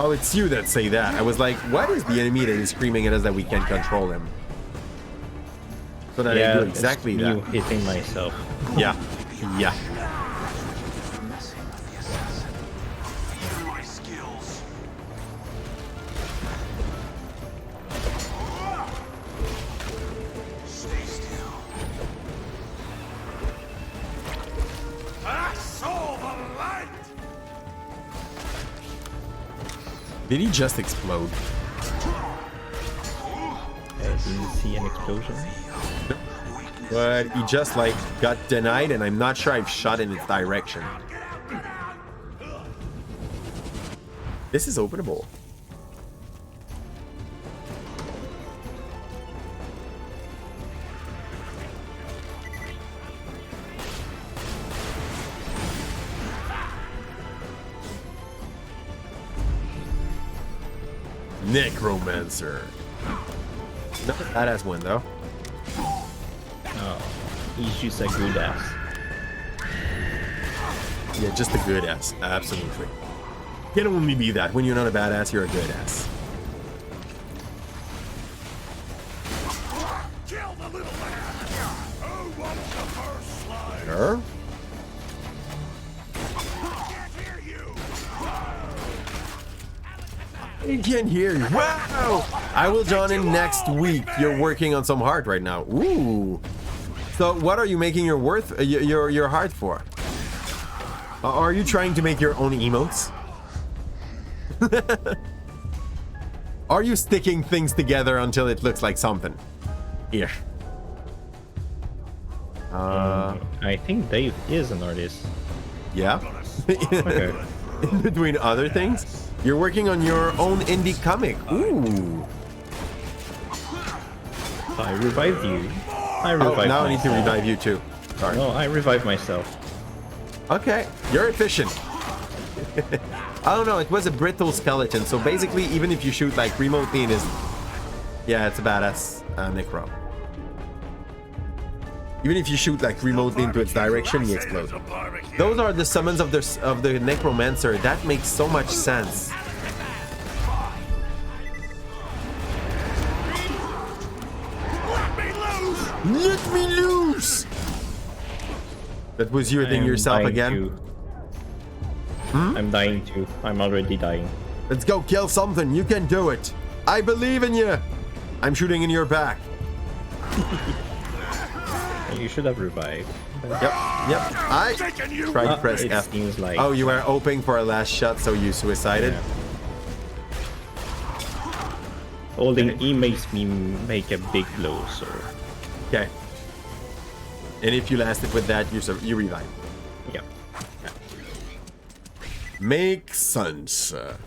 Speaker 1: Oh, it's you that say that. I was like, what is the enemy that is screaming at us that we can't control him? So that I do exactly
Speaker 2: it's
Speaker 1: that.
Speaker 2: me hitting myself.
Speaker 1: Yeah. Yeah.
Speaker 9: Messing with the assassin. Hear my skills. Stay still.
Speaker 11: I saw the light!
Speaker 1: Did he just explode?
Speaker 2: Do you see an explosion?
Speaker 1: But he just like got denied, and I'm not sure I've shot in its direction. This is openable. Necromancer. Not a badass one though.
Speaker 2: Oh, he's just a good ass.
Speaker 1: Yeah, just a good ass. Absolutely. You can only be that. When you're not a badass, you're a good ass.
Speaker 11: Kill the little man! Who wants the first slide?
Speaker 1: Sure. I can't hear you. Wow! I will join in next week. You're working on some heart right now. Ooh. So what are you making your your heart for? Are you trying to make your own emotes? Are you sticking things together until it looks like something? Here.
Speaker 2: I think Dave is an artist.
Speaker 1: Yeah.
Speaker 2: Okay.
Speaker 1: In between other things, you're working on your own indie comic. Ooh.
Speaker 2: I revived you. I
Speaker 1: Oh,
Speaker 2: revived
Speaker 1: now I need to
Speaker 2: myself.
Speaker 1: revive you too. Sorry.
Speaker 2: No, I revived myself.
Speaker 1: Okay, you're efficient. I don't know, it was a brittle skeleton, so basically even if you shoot like remotely in his... Yeah, it's a badass necro. Even if you shoot like remotely into its direction, he explodes. Those are the summons of the necromancer. That makes so much sense. Let me loose! That was you hitting yourself again?
Speaker 2: I'm dying too. I'm already dying.
Speaker 1: Let's go kill something. You can do it. I believe in you. I'm shooting in your back.
Speaker 2: You should have revived.
Speaker 1: Yep. I tried to press
Speaker 2: it
Speaker 1: F.
Speaker 2: seems like...
Speaker 1: Oh, you were hoping for a last shot, so you suicided?
Speaker 2: Yeah. Holding E makes me make a big blow, so...
Speaker 1: Okay. And if you lasted with that, you revive.
Speaker 2: Yep.
Speaker 1: Okay. Makes sense. That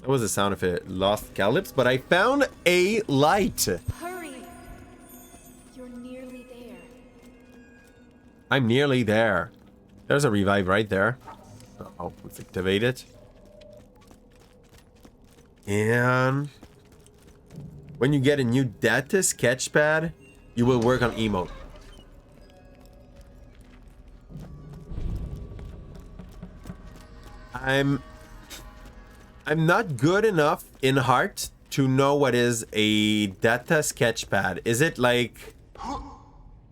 Speaker 1: was the sound of a lost calypse, but I found a light.
Speaker 7: Hurry! You're nearly there.
Speaker 1: I'm nearly there. There's a revive right there. Oh, let's activate it. And when you get a new data sketchpad, you will work on emote. I'm not good enough in heart to know what is a data sketchpad. Is it like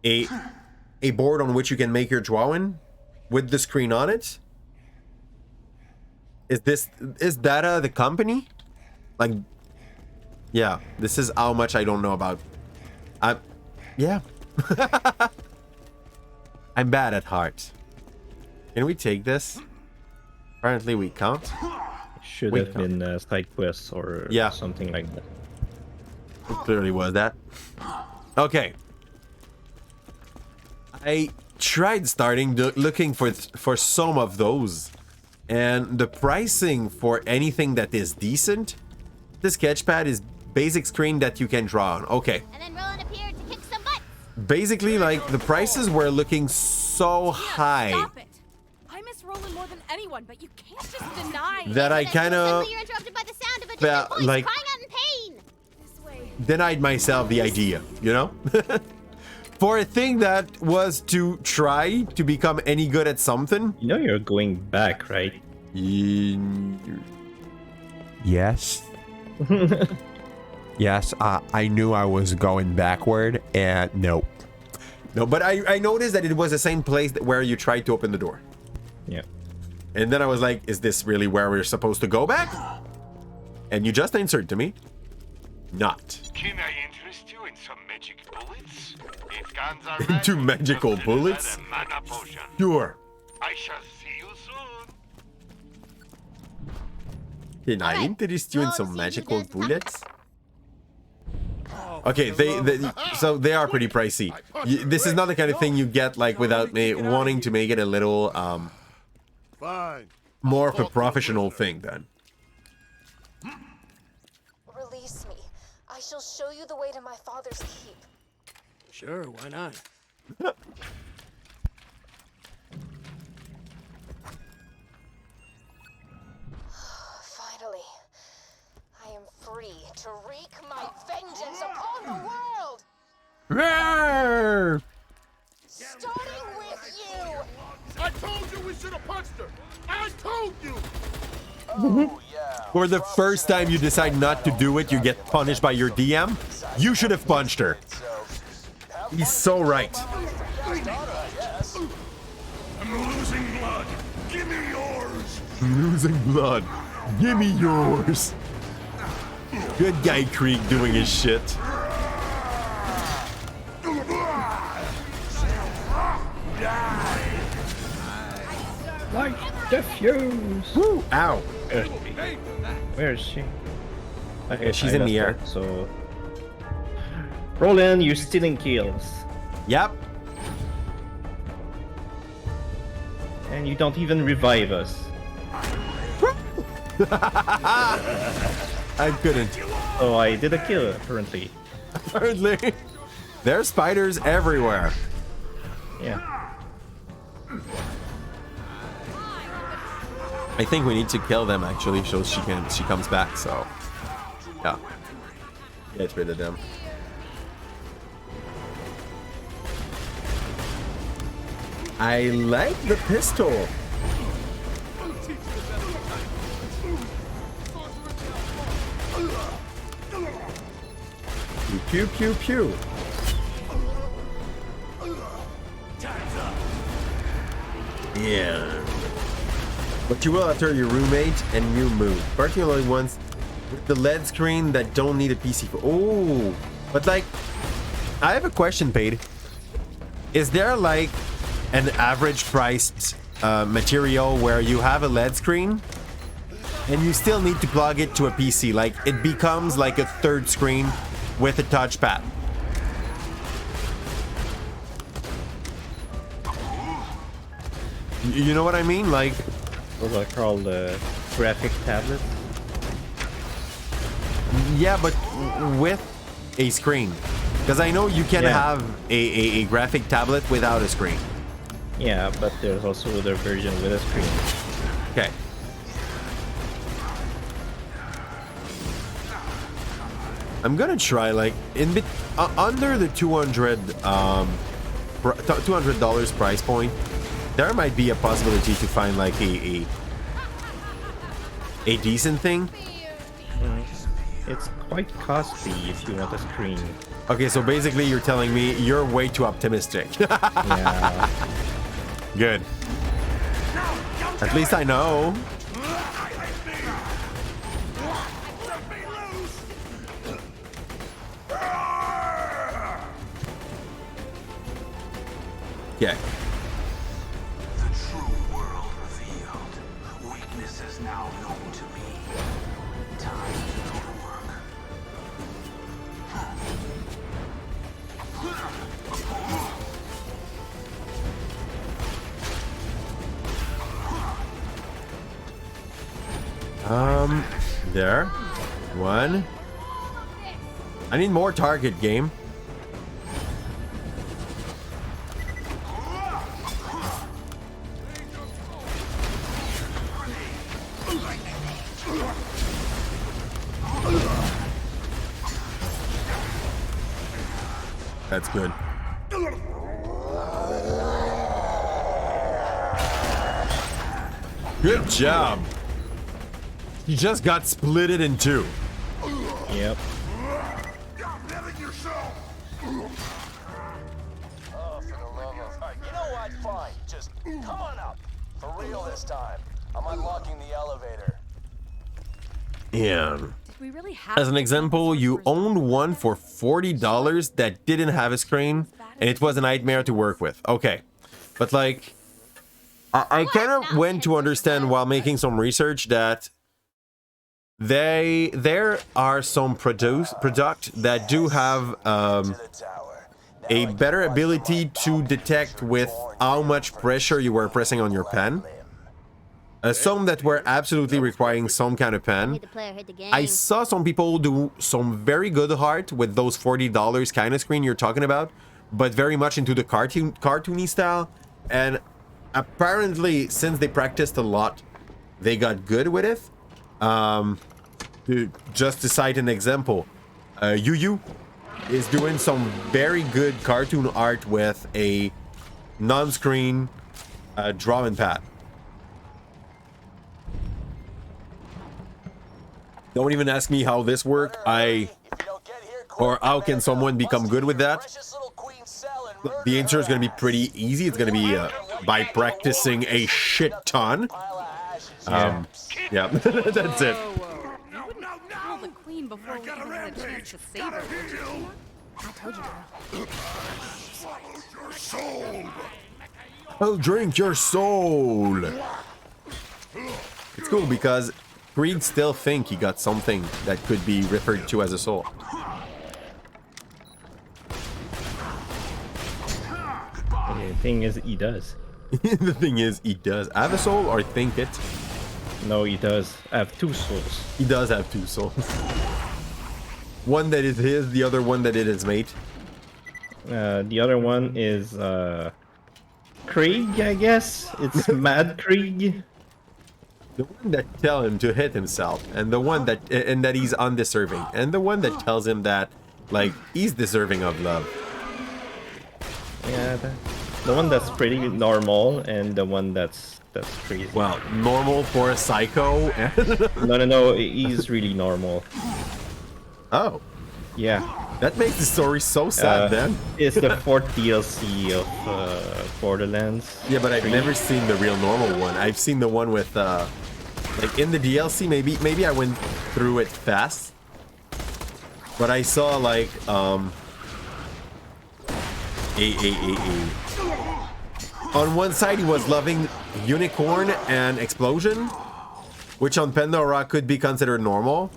Speaker 1: a board on which you can make your drawing with the screen on it? Is data the company? Like, yeah, this is how much I don't know about. Yeah. I'm bad at heart. Can we take this? Apparently we can't.
Speaker 2: Should
Speaker 1: We
Speaker 2: have
Speaker 1: can't.
Speaker 2: been side quests or
Speaker 1: Yeah.
Speaker 2: something like that.
Speaker 1: It clearly was that. Okay. I tried starting looking for some of those, and the pricing for anything that is decent, the sketchpad is basic screen that you can draw on. Okay.
Speaker 5: And then Roland appeared to kick some butt.
Speaker 1: Basically, like, the prices were looking so high
Speaker 3: Stop it. I miss Roland more than anyone, but you can't just deny.
Speaker 1: that I kind of
Speaker 5: Suddenly you're interrupted by the sound of a distant
Speaker 1: felt
Speaker 5: voice
Speaker 1: like
Speaker 5: crying out in pain.
Speaker 3: This way.
Speaker 1: denied myself the idea, you know? For a thing that was to try to become any good at something.
Speaker 2: You know you're going back, right?
Speaker 1: Yes. Yes, I knew I was going backward, and no. No, but I noticed that it was the same place where you tried to open the door.
Speaker 2: Yeah.
Speaker 1: And then I was like, is this really where we're supposed to go back? And you just answered to me, not.
Speaker 11: Can I interest you in some magic bullets? If guns are magic,
Speaker 1: Into magical bullets?
Speaker 11: consider that a mana potion.
Speaker 1: Sure.
Speaker 11: I shall see you soon.
Speaker 1: Can I interest you in some magical bullets? Okay, so they are pretty pricey. This is not the kind of thing you get like without me wanting to make it a little more of a professional thing then.
Speaker 13: Release me. I shall show you the way to my father's keep.
Speaker 8: Sure, why not?
Speaker 13: Finally, I am free to wreak my vengeance upon the world!
Speaker 1: Roar!
Speaker 13: Starting with you!
Speaker 11: I told you we should have punched her. I told you.
Speaker 1: For the first time you decide not to do it, you get punished by your DM. You should have punched her. He's so right.
Speaker 11: I'm losing blood. Give me yours.
Speaker 1: I'm losing blood. Give me yours. Good guy Krieg doing his shit.
Speaker 2: Light the fuse.
Speaker 1: Woo! Ow.
Speaker 2: Where is she? Okay,
Speaker 1: She's
Speaker 2: I
Speaker 1: in the
Speaker 2: left
Speaker 1: air.
Speaker 2: her, so Roland, you're stealing kills.
Speaker 1: Yep.
Speaker 2: And you don't even revive us.
Speaker 1: I couldn't.
Speaker 2: Oh, I did a kill, apparently.
Speaker 1: Apparently. There's spiders everywhere.
Speaker 2: Yeah.
Speaker 1: I think we need to kill them actually, so she comes back, so yeah. Get rid of them. I like the pistol. Pew pew pew. Yeah. But you will after your roommate and you move. Particularly ones with the LED screen that don't need a PC for. Oh, but like, I have a question, Paid. Is there like an average priced material where you have a LED screen and you still need to plug it to a PC? Like it becomes like a third screen with a touchpad. You know what I mean? Like,
Speaker 2: Those are called graphic tablets.
Speaker 1: yeah, but with a screen. Because I know you can have a graphic tablet without a screen.
Speaker 2: Yeah, but there's also the version with a screen.
Speaker 1: Okay. I'm gonna try like under the $200 price point. There might be a possibility to find like a decent thing.
Speaker 2: It's quite costly if you want a screen.
Speaker 1: Okay, so basically you're telling me you're way too optimistic.
Speaker 2: Yeah.
Speaker 1: Good. At least I know. Yeah.
Speaker 9: The true world revealed. Weakness is now known to me. Time to go to work.
Speaker 1: There. One. I need more target, game. That's good. Good job. He just got splitted in two.
Speaker 2: Yep.
Speaker 10: Oh, for the love of... You know what? Fine. Just come on up. For real this time. I'm unlocking the elevator.
Speaker 1: Yeah.
Speaker 3: Did we really have
Speaker 1: As an example, you owned one for $40 that didn't have a screen, and it was a nightmare to work with. Okay. But like, I kind of went to understand while making some research that there are some product that do have a better ability to detect with how much pressure you were pressing on your pen. Some that were absolutely requiring some kind of pen. I saw some people do some very good art with those $40 kind of screen you're talking about, but very much into the cartoony style. And apparently, since they practiced a lot, they got good with it. Just to cite an example, Yu is doing some very good cartoon art with a non-screen drawing pad. Don't even ask me how this works. Or how can someone become good with that? The answer is going to be pretty easy. It's going to be by practicing a shit ton. Yeah, that's it.
Speaker 3: Kill the queen before we even had a chance to save her. I told you to.
Speaker 1: I'll drink your soul. It's cool because Krieg still think he got something that could be referred to as a soul.
Speaker 2: The thing is, he does.
Speaker 1: The thing is, he does have a soul or think it.
Speaker 2: No, he does have two souls.
Speaker 1: He does have two souls. One that is his, the other one that is his mate.
Speaker 2: The other one is Krieg, I guess. It's Mad Krieg.
Speaker 1: The one that tell him to hit himself, and the one that that he's undeserving, and the one that tells him that like he's deserving of love.
Speaker 2: Yeah, the one that's pretty normal, and the one that's crazy.
Speaker 1: Well, normal for a psycho.
Speaker 2: No, he's really normal.
Speaker 1: Oh,
Speaker 2: yeah.
Speaker 1: That makes the story so sad. Then
Speaker 2: it's the 4th DLC of Borderlands.
Speaker 1: Yeah, but I've never seen the real normal one. I've seen the one with like in the DLC. Maybe I went through it fast, but I saw like on one side he was loving unicorn and explosion, which on Pandora could be considered normal,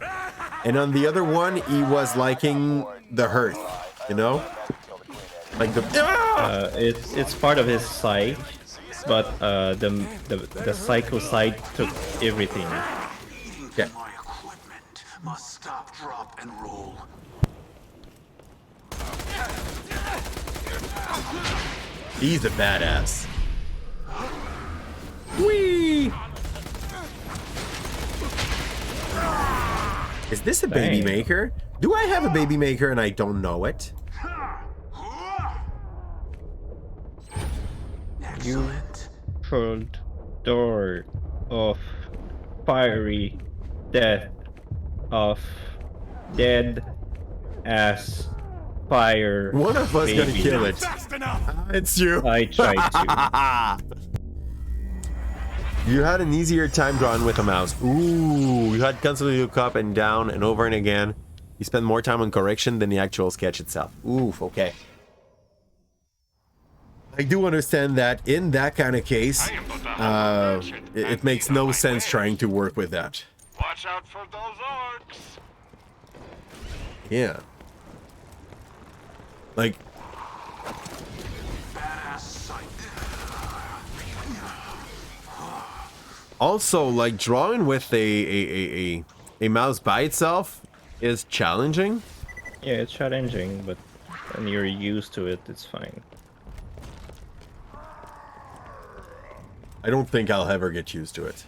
Speaker 1: and on the other one he was liking the hearth, you know, like the
Speaker 2: it's part of his psyche, but the psycho side took everything.
Speaker 1: Okay.
Speaker 9: My equipment must stop, drop, and roll.
Speaker 1: He's a badass. Whee! Is this a baby maker? Do I have a baby maker and I don't know it?
Speaker 2: You pulled door of fiery death of dead ass fire.
Speaker 1: One of us
Speaker 2: baby.
Speaker 1: gonna kill it. It's you.
Speaker 2: I tried to.
Speaker 1: You had an easier time drawing with a mouse. Ooh, you had constantly look up and down and over and again. You spend more time on correction than the actual sketch itself. Oof, okay. I do understand that in that kind of case, it makes no sense trying to work with that.
Speaker 11: Watch out for those orcs.
Speaker 1: Yeah. Like, also, like, drawing with a mouse by itself is challenging.
Speaker 2: Yeah, it's challenging, but when you're used to it, it's fine.
Speaker 1: I don't think I'll ever get used to it.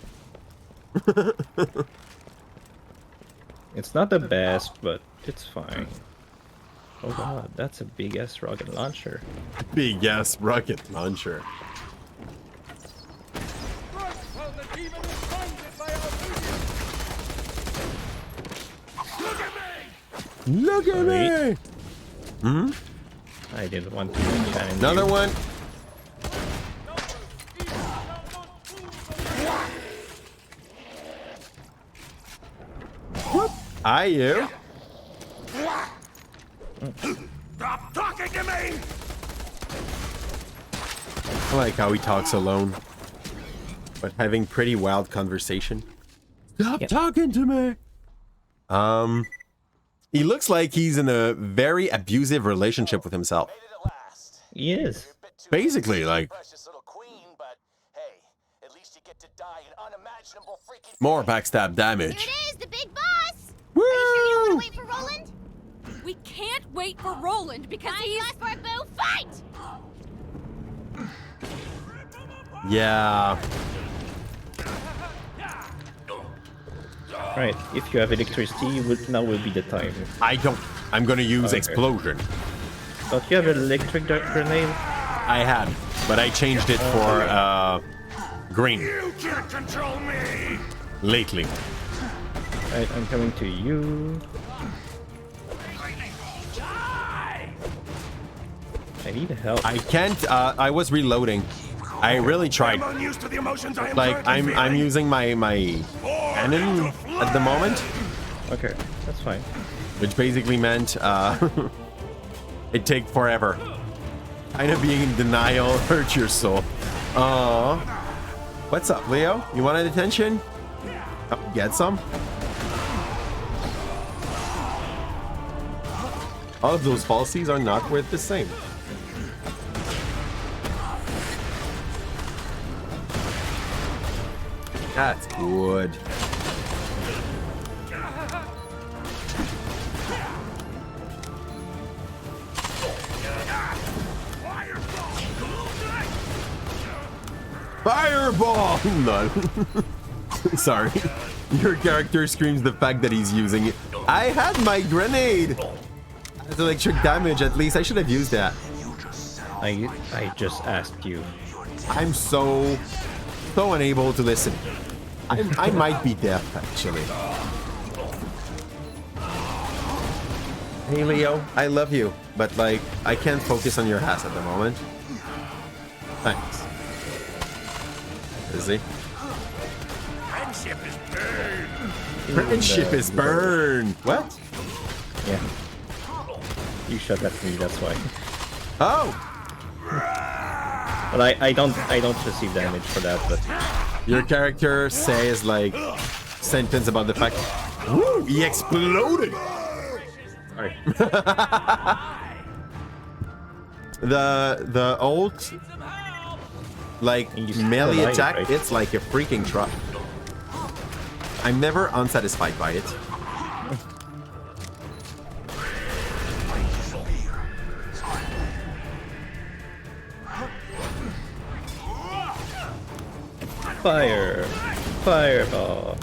Speaker 2: It's not the best, but it's fine. Oh god, that's a big-ass rocket launcher.
Speaker 1: Big-ass rocket launcher. Look at me! Hmm?
Speaker 2: I didn't want to challenge
Speaker 1: Another
Speaker 2: you.
Speaker 1: one. Are you?
Speaker 11: Stop talking to me!
Speaker 1: I like how he talks alone, but having pretty wild conversation. Stop talking to me. He looks like he's in a very abusive relationship with himself.
Speaker 2: He is.
Speaker 1: Basically, like. More backstab damage.
Speaker 5: Here it is, the big boss.
Speaker 1: Woo!
Speaker 5: Are you sure you don't want to wait for Roland?
Speaker 3: We can't wait for Roland because he's...
Speaker 5: Glass Boo, fight!
Speaker 1: Yeah.
Speaker 2: Right, if you have electricity, now will be the time.
Speaker 1: I don't. I'm gonna use
Speaker 2: Okay.
Speaker 1: explosion.
Speaker 2: Don't you have an electric grenade?
Speaker 1: I had, but I changed it for green.
Speaker 11: You can't control me!
Speaker 1: Lately.
Speaker 2: Right, I'm coming to you. I need help.
Speaker 1: I can't. I was reloading. I really tried.
Speaker 11: I'm unused to the emotions I am
Speaker 1: Like
Speaker 11: currently
Speaker 1: I'm
Speaker 11: feeling.
Speaker 1: using my cannon at the moment,
Speaker 2: Okay, that's fine.
Speaker 1: which basically meant it take forever. Kind of being in denial hurts your soul. Aww. What's up, Leo? You wanted attention? Oh, get some. All of those falsies are not worth the same. That's good. Fireball! None. Sorry. Your character screams the fact that he's using it. I had my grenade! That's electric damage, at least I should have used that.
Speaker 2: I just asked you.
Speaker 1: I'm so unable to listen. I might be deaf, actually. Hey Leo, I love you, but like, I can't focus on your ass at the moment. Thanks. Is he?
Speaker 11: Friendship is burned.
Speaker 1: Friendship is burned. What?
Speaker 2: Yeah. You shot at me, that's why.
Speaker 1: Oh!
Speaker 2: But I don't receive damage for that, but
Speaker 1: Your character says like sentence about the fact, woo, he exploded.
Speaker 2: sorry.
Speaker 1: the ult, like melee
Speaker 2: alive,
Speaker 1: attack,
Speaker 2: right?
Speaker 1: it's like a freaking truck. I'm never unsatisfied by it.
Speaker 2: Fire! Fireball!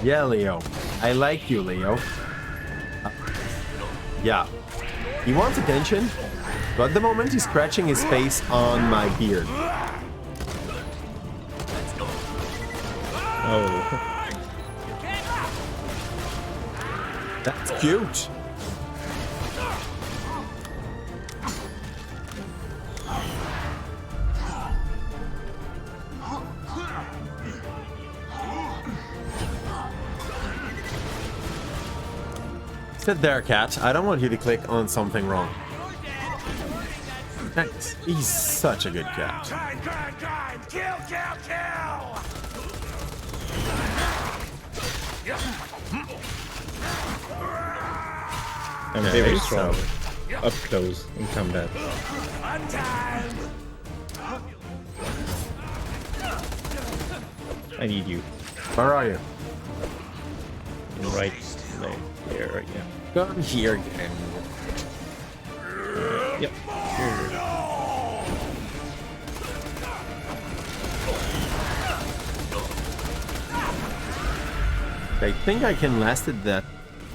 Speaker 1: Yeah, Leo. I like you, Leo. Yeah. He wants attention, but at the moment he's scratching his face on my beard.
Speaker 2: Oh.
Speaker 1: That's cute. Sit there, cat. I don't want you to click on something wrong. Thanks. He's such a good cat.
Speaker 11: Time! Kill, kill, kill!
Speaker 2: I'm
Speaker 1: Okay,
Speaker 2: very
Speaker 1: so-
Speaker 2: strong. Up close in combat. I need you.
Speaker 1: Where are you?
Speaker 2: Right there, yeah.
Speaker 1: Come here, gang.
Speaker 2: Yep. Here.
Speaker 1: I think I can last at that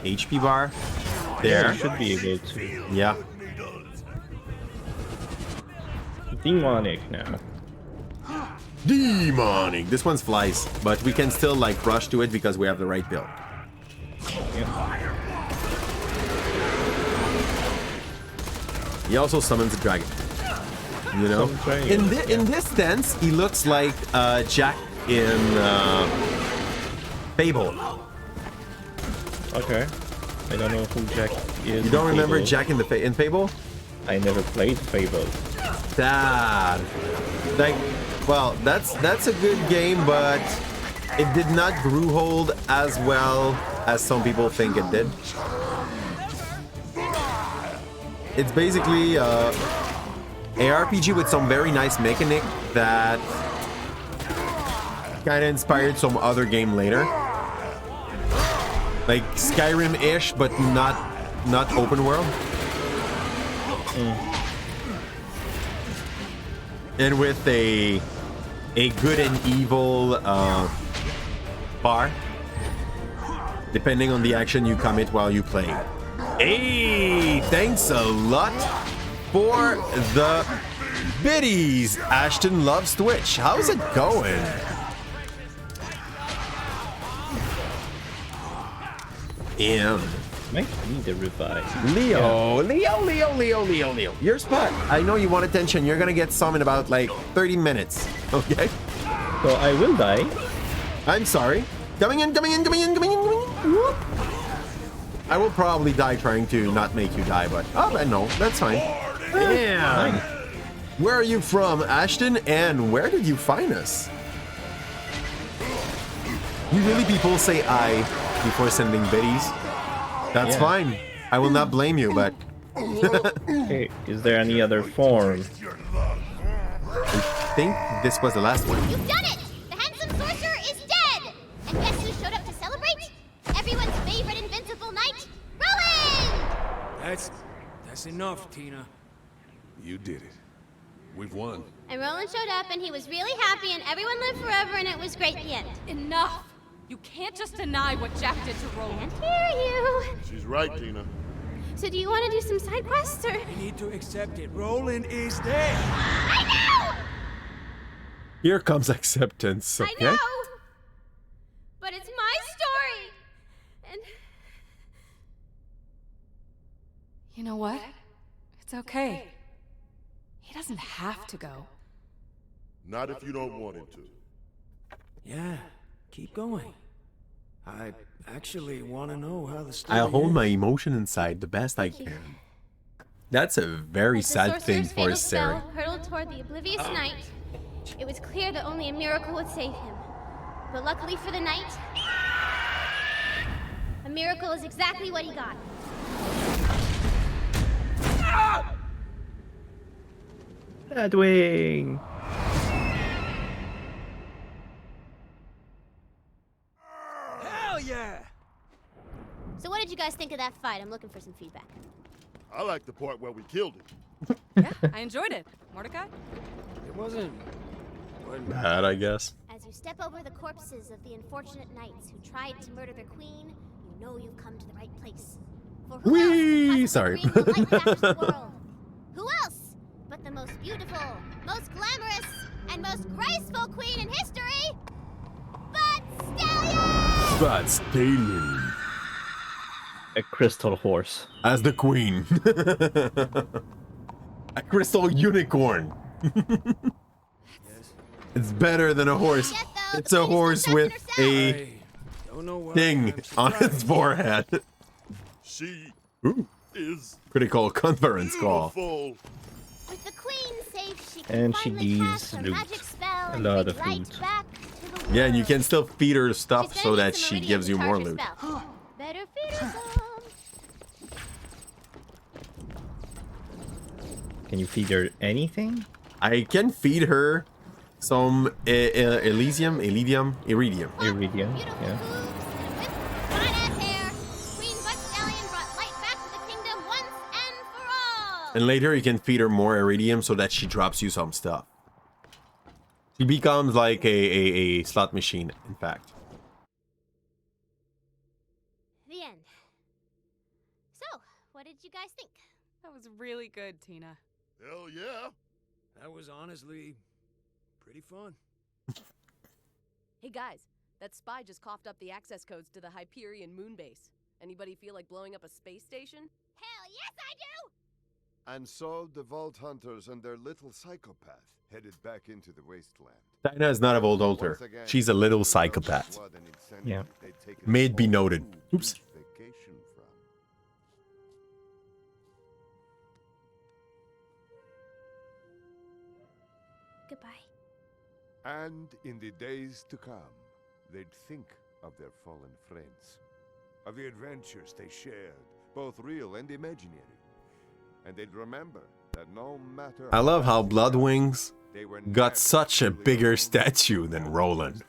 Speaker 1: HP bar.
Speaker 2: Yeah,
Speaker 1: There.
Speaker 2: you should be able to.
Speaker 1: Yeah.
Speaker 2: Demonic now.
Speaker 1: Demonic. This one's flies, but we can still like rush to it because we have the right build.
Speaker 2: Yeah.
Speaker 1: He also summons a dragon. You know, in this sense, he looks like Jack in Fable.
Speaker 2: Okay. I don't know who Jack is.
Speaker 1: You don't remember
Speaker 2: Fable.
Speaker 1: Jack in Fable?
Speaker 2: I never played Fable.
Speaker 1: Sad. Like, well, that's a good game, but it did not grew hold as well as some people think it did. It's basically a RPG with some very nice mechanic that kind of inspired some other game later, like Skyrim-ish, but not open world. And with a good and evil bar, depending on the action you commit while you play. Hey, thanks a lot for the biddies. Ashton loves Twitch. How's it going? And
Speaker 2: Might need a revive.
Speaker 1: Leo. Your spot. I know you want attention. You're gonna get some in about like 30 minutes. Okay?
Speaker 2: So I will die.
Speaker 1: I'm sorry. Coming in. Whoop. I will probably die trying to not make you die, but no, that's fine. Yeah. Where are you from, Ashton? And where did you find us? Usually people say I before sending biddies. That's fine. I will not blame you, but...
Speaker 2: Okay, is there any other form?
Speaker 1: I think this was the last one.
Speaker 5: You've done it! The handsome sorcerer is dead! And guess who showed up to celebrate? Everyone's favorite invincible knight, Roland!
Speaker 8: That's enough, Tina.
Speaker 4: You did it. We've won.
Speaker 5: And Roland showed up and he was really happy and everyone lived forever and it was great at the end.
Speaker 3: Enough! You can't just deny what Jack did to Roland.
Speaker 5: Can't hear you.
Speaker 4: She's right, Tina.
Speaker 5: So do you want to do some side quests or?
Speaker 8: You need to accept it. Roland is dead.
Speaker 5: I know!
Speaker 1: Here comes acceptance, okay?
Speaker 5: I know! But it's my story! And...
Speaker 3: You know what? It's okay. He doesn't have to go.
Speaker 4: Not if you don't want him to.
Speaker 8: Yeah, keep going. I actually want to know how the story
Speaker 1: I hold
Speaker 8: ends.
Speaker 1: my emotion inside the best I can. That's a very sad thing for
Speaker 5: fatal
Speaker 1: Sarah.
Speaker 5: spell hurtled toward the oblivious knight. It was clear that only a miracle would save him. But luckily for the knight, a miracle is exactly what he got.
Speaker 2: Edwin!
Speaker 8: Hell yeah!
Speaker 5: So what did you guys think of that fight? I'm looking for some feedback.
Speaker 4: I like the part where we killed him.
Speaker 3: Yeah, I enjoyed it. Mordecai?
Speaker 8: It wasn't
Speaker 1: Bad, I guess.
Speaker 5: As you step over the corpses of the unfortunate knights who tried to murder their queen, you know you've come to the right place. For who else
Speaker 1: Sorry.
Speaker 5: will light the ashes of the world? Who else but the most beautiful, most glamorous, and most graceful queen in history? But Stallion!
Speaker 1: But Stallion.
Speaker 2: A crystal horse.
Speaker 1: As the queen. A crystal unicorn. It's better than a horse. It's a horse with a thing on its forehead.
Speaker 4: She
Speaker 1: Ooh.
Speaker 4: is
Speaker 1: Critical conference call.
Speaker 4: beautiful.
Speaker 5: With the queen safe, she can
Speaker 2: And she
Speaker 5: finally
Speaker 2: gives
Speaker 5: cast her
Speaker 2: Luke
Speaker 5: magic spell
Speaker 2: a
Speaker 5: and
Speaker 2: lot
Speaker 5: head
Speaker 2: of
Speaker 5: right
Speaker 2: food.
Speaker 5: back to the
Speaker 1: Yeah, and you
Speaker 5: world.
Speaker 1: can still feed her stuff
Speaker 5: She's
Speaker 1: so
Speaker 5: gonna
Speaker 1: that
Speaker 5: need some
Speaker 1: she
Speaker 5: meridian
Speaker 1: gives
Speaker 5: to
Speaker 1: you
Speaker 5: charge
Speaker 1: more
Speaker 5: her
Speaker 1: loot.
Speaker 5: spell. Better feed her some.
Speaker 2: Can you feed her anything?
Speaker 1: I can feed her some Iridium.
Speaker 2: Iridium,
Speaker 5: Beautiful
Speaker 2: yeah.
Speaker 5: boobs and with fine-ass hair, Queen Butt Stallion brought light back to the kingdom once and for all.
Speaker 1: And later you can feed her more Iridium so that she drops you some stuff. She becomes like a slot machine, in fact.
Speaker 5: The end. So, what did you guys think?
Speaker 3: That was really good, Tina.
Speaker 4: Hell yeah.
Speaker 8: That was honestly pretty fun.
Speaker 14: Hey guys, that spy just coughed up the access codes to the Hyperion moon base. Anybody feel like blowing up a space station?
Speaker 5: Hell yes, I do!
Speaker 15: And so the Vault Hunters and their little psychopath headed back into the wasteland.
Speaker 1: Dinah is not a Vault Hunter. She's a little psychopath.
Speaker 2: Yeah.
Speaker 1: May it be noted. Oops.
Speaker 5: Goodbye.
Speaker 15: And in the days to come, they'd think of their fallen friends, of the adventures they shared, both real and imaginary. And they'd remember that no matter
Speaker 1: I love how Bloodwings got such a bigger statue than Roland.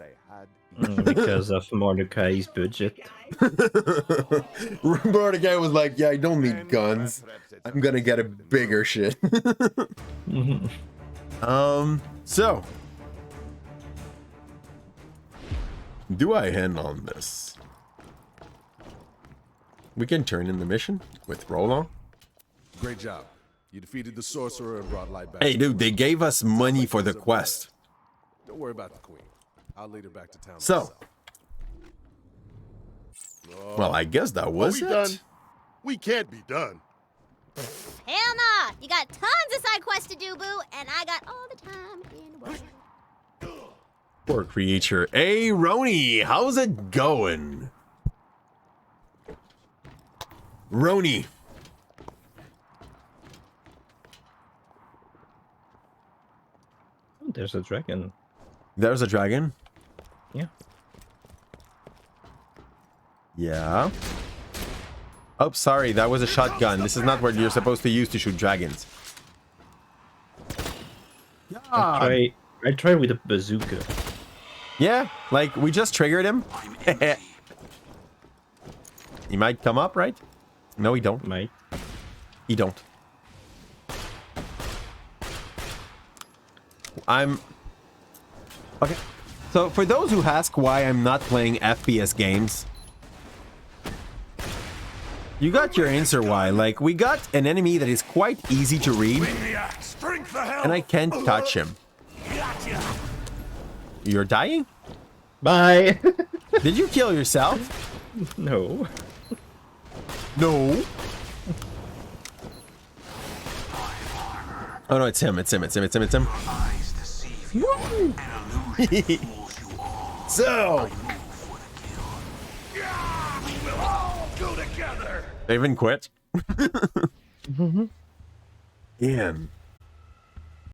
Speaker 2: Because of Mordecai's budget.
Speaker 1: Mordecai was like, yeah, I don't need guns. I'm gonna get a bigger shit. So do I hand on this? We can turn in the mission with Roland.
Speaker 16: Great job. You defeated the sorcerer and brought light back.
Speaker 1: Hey, dude, they gave us money for the quest.
Speaker 16: Don't worry about the queen. I'll lead her back to town.
Speaker 1: So, well, I guess that was it.
Speaker 4: Done? We can't be done.
Speaker 5: Hell nah! You got tons of side quests to do, boo, and I got all the time in the world.
Speaker 1: Poor creature. Hey, Roni, how's it going? Roni.
Speaker 2: There's a dragon.
Speaker 1: There's a dragon?
Speaker 2: Yeah.
Speaker 1: Yeah. Oh, sorry, that was a shotgun. This is not what you're supposed to use to shoot dragons.
Speaker 2: I try with a bazooka.
Speaker 1: Yeah, like, we just triggered him. He might come up, right? No, he don't.
Speaker 2: Might.
Speaker 1: He don't. Okay. So, for those who ask why I'm not playing FPS games, you got your answer why. Like, we got an enemy that is quite easy to read, and I can't touch him. You're dying?
Speaker 2: Bye.
Speaker 1: Did you kill yourself?
Speaker 2: No.
Speaker 1: No. Oh no, it's him. It's him. It's him. It's him. It's him. Woo! So. They even quit. Ian.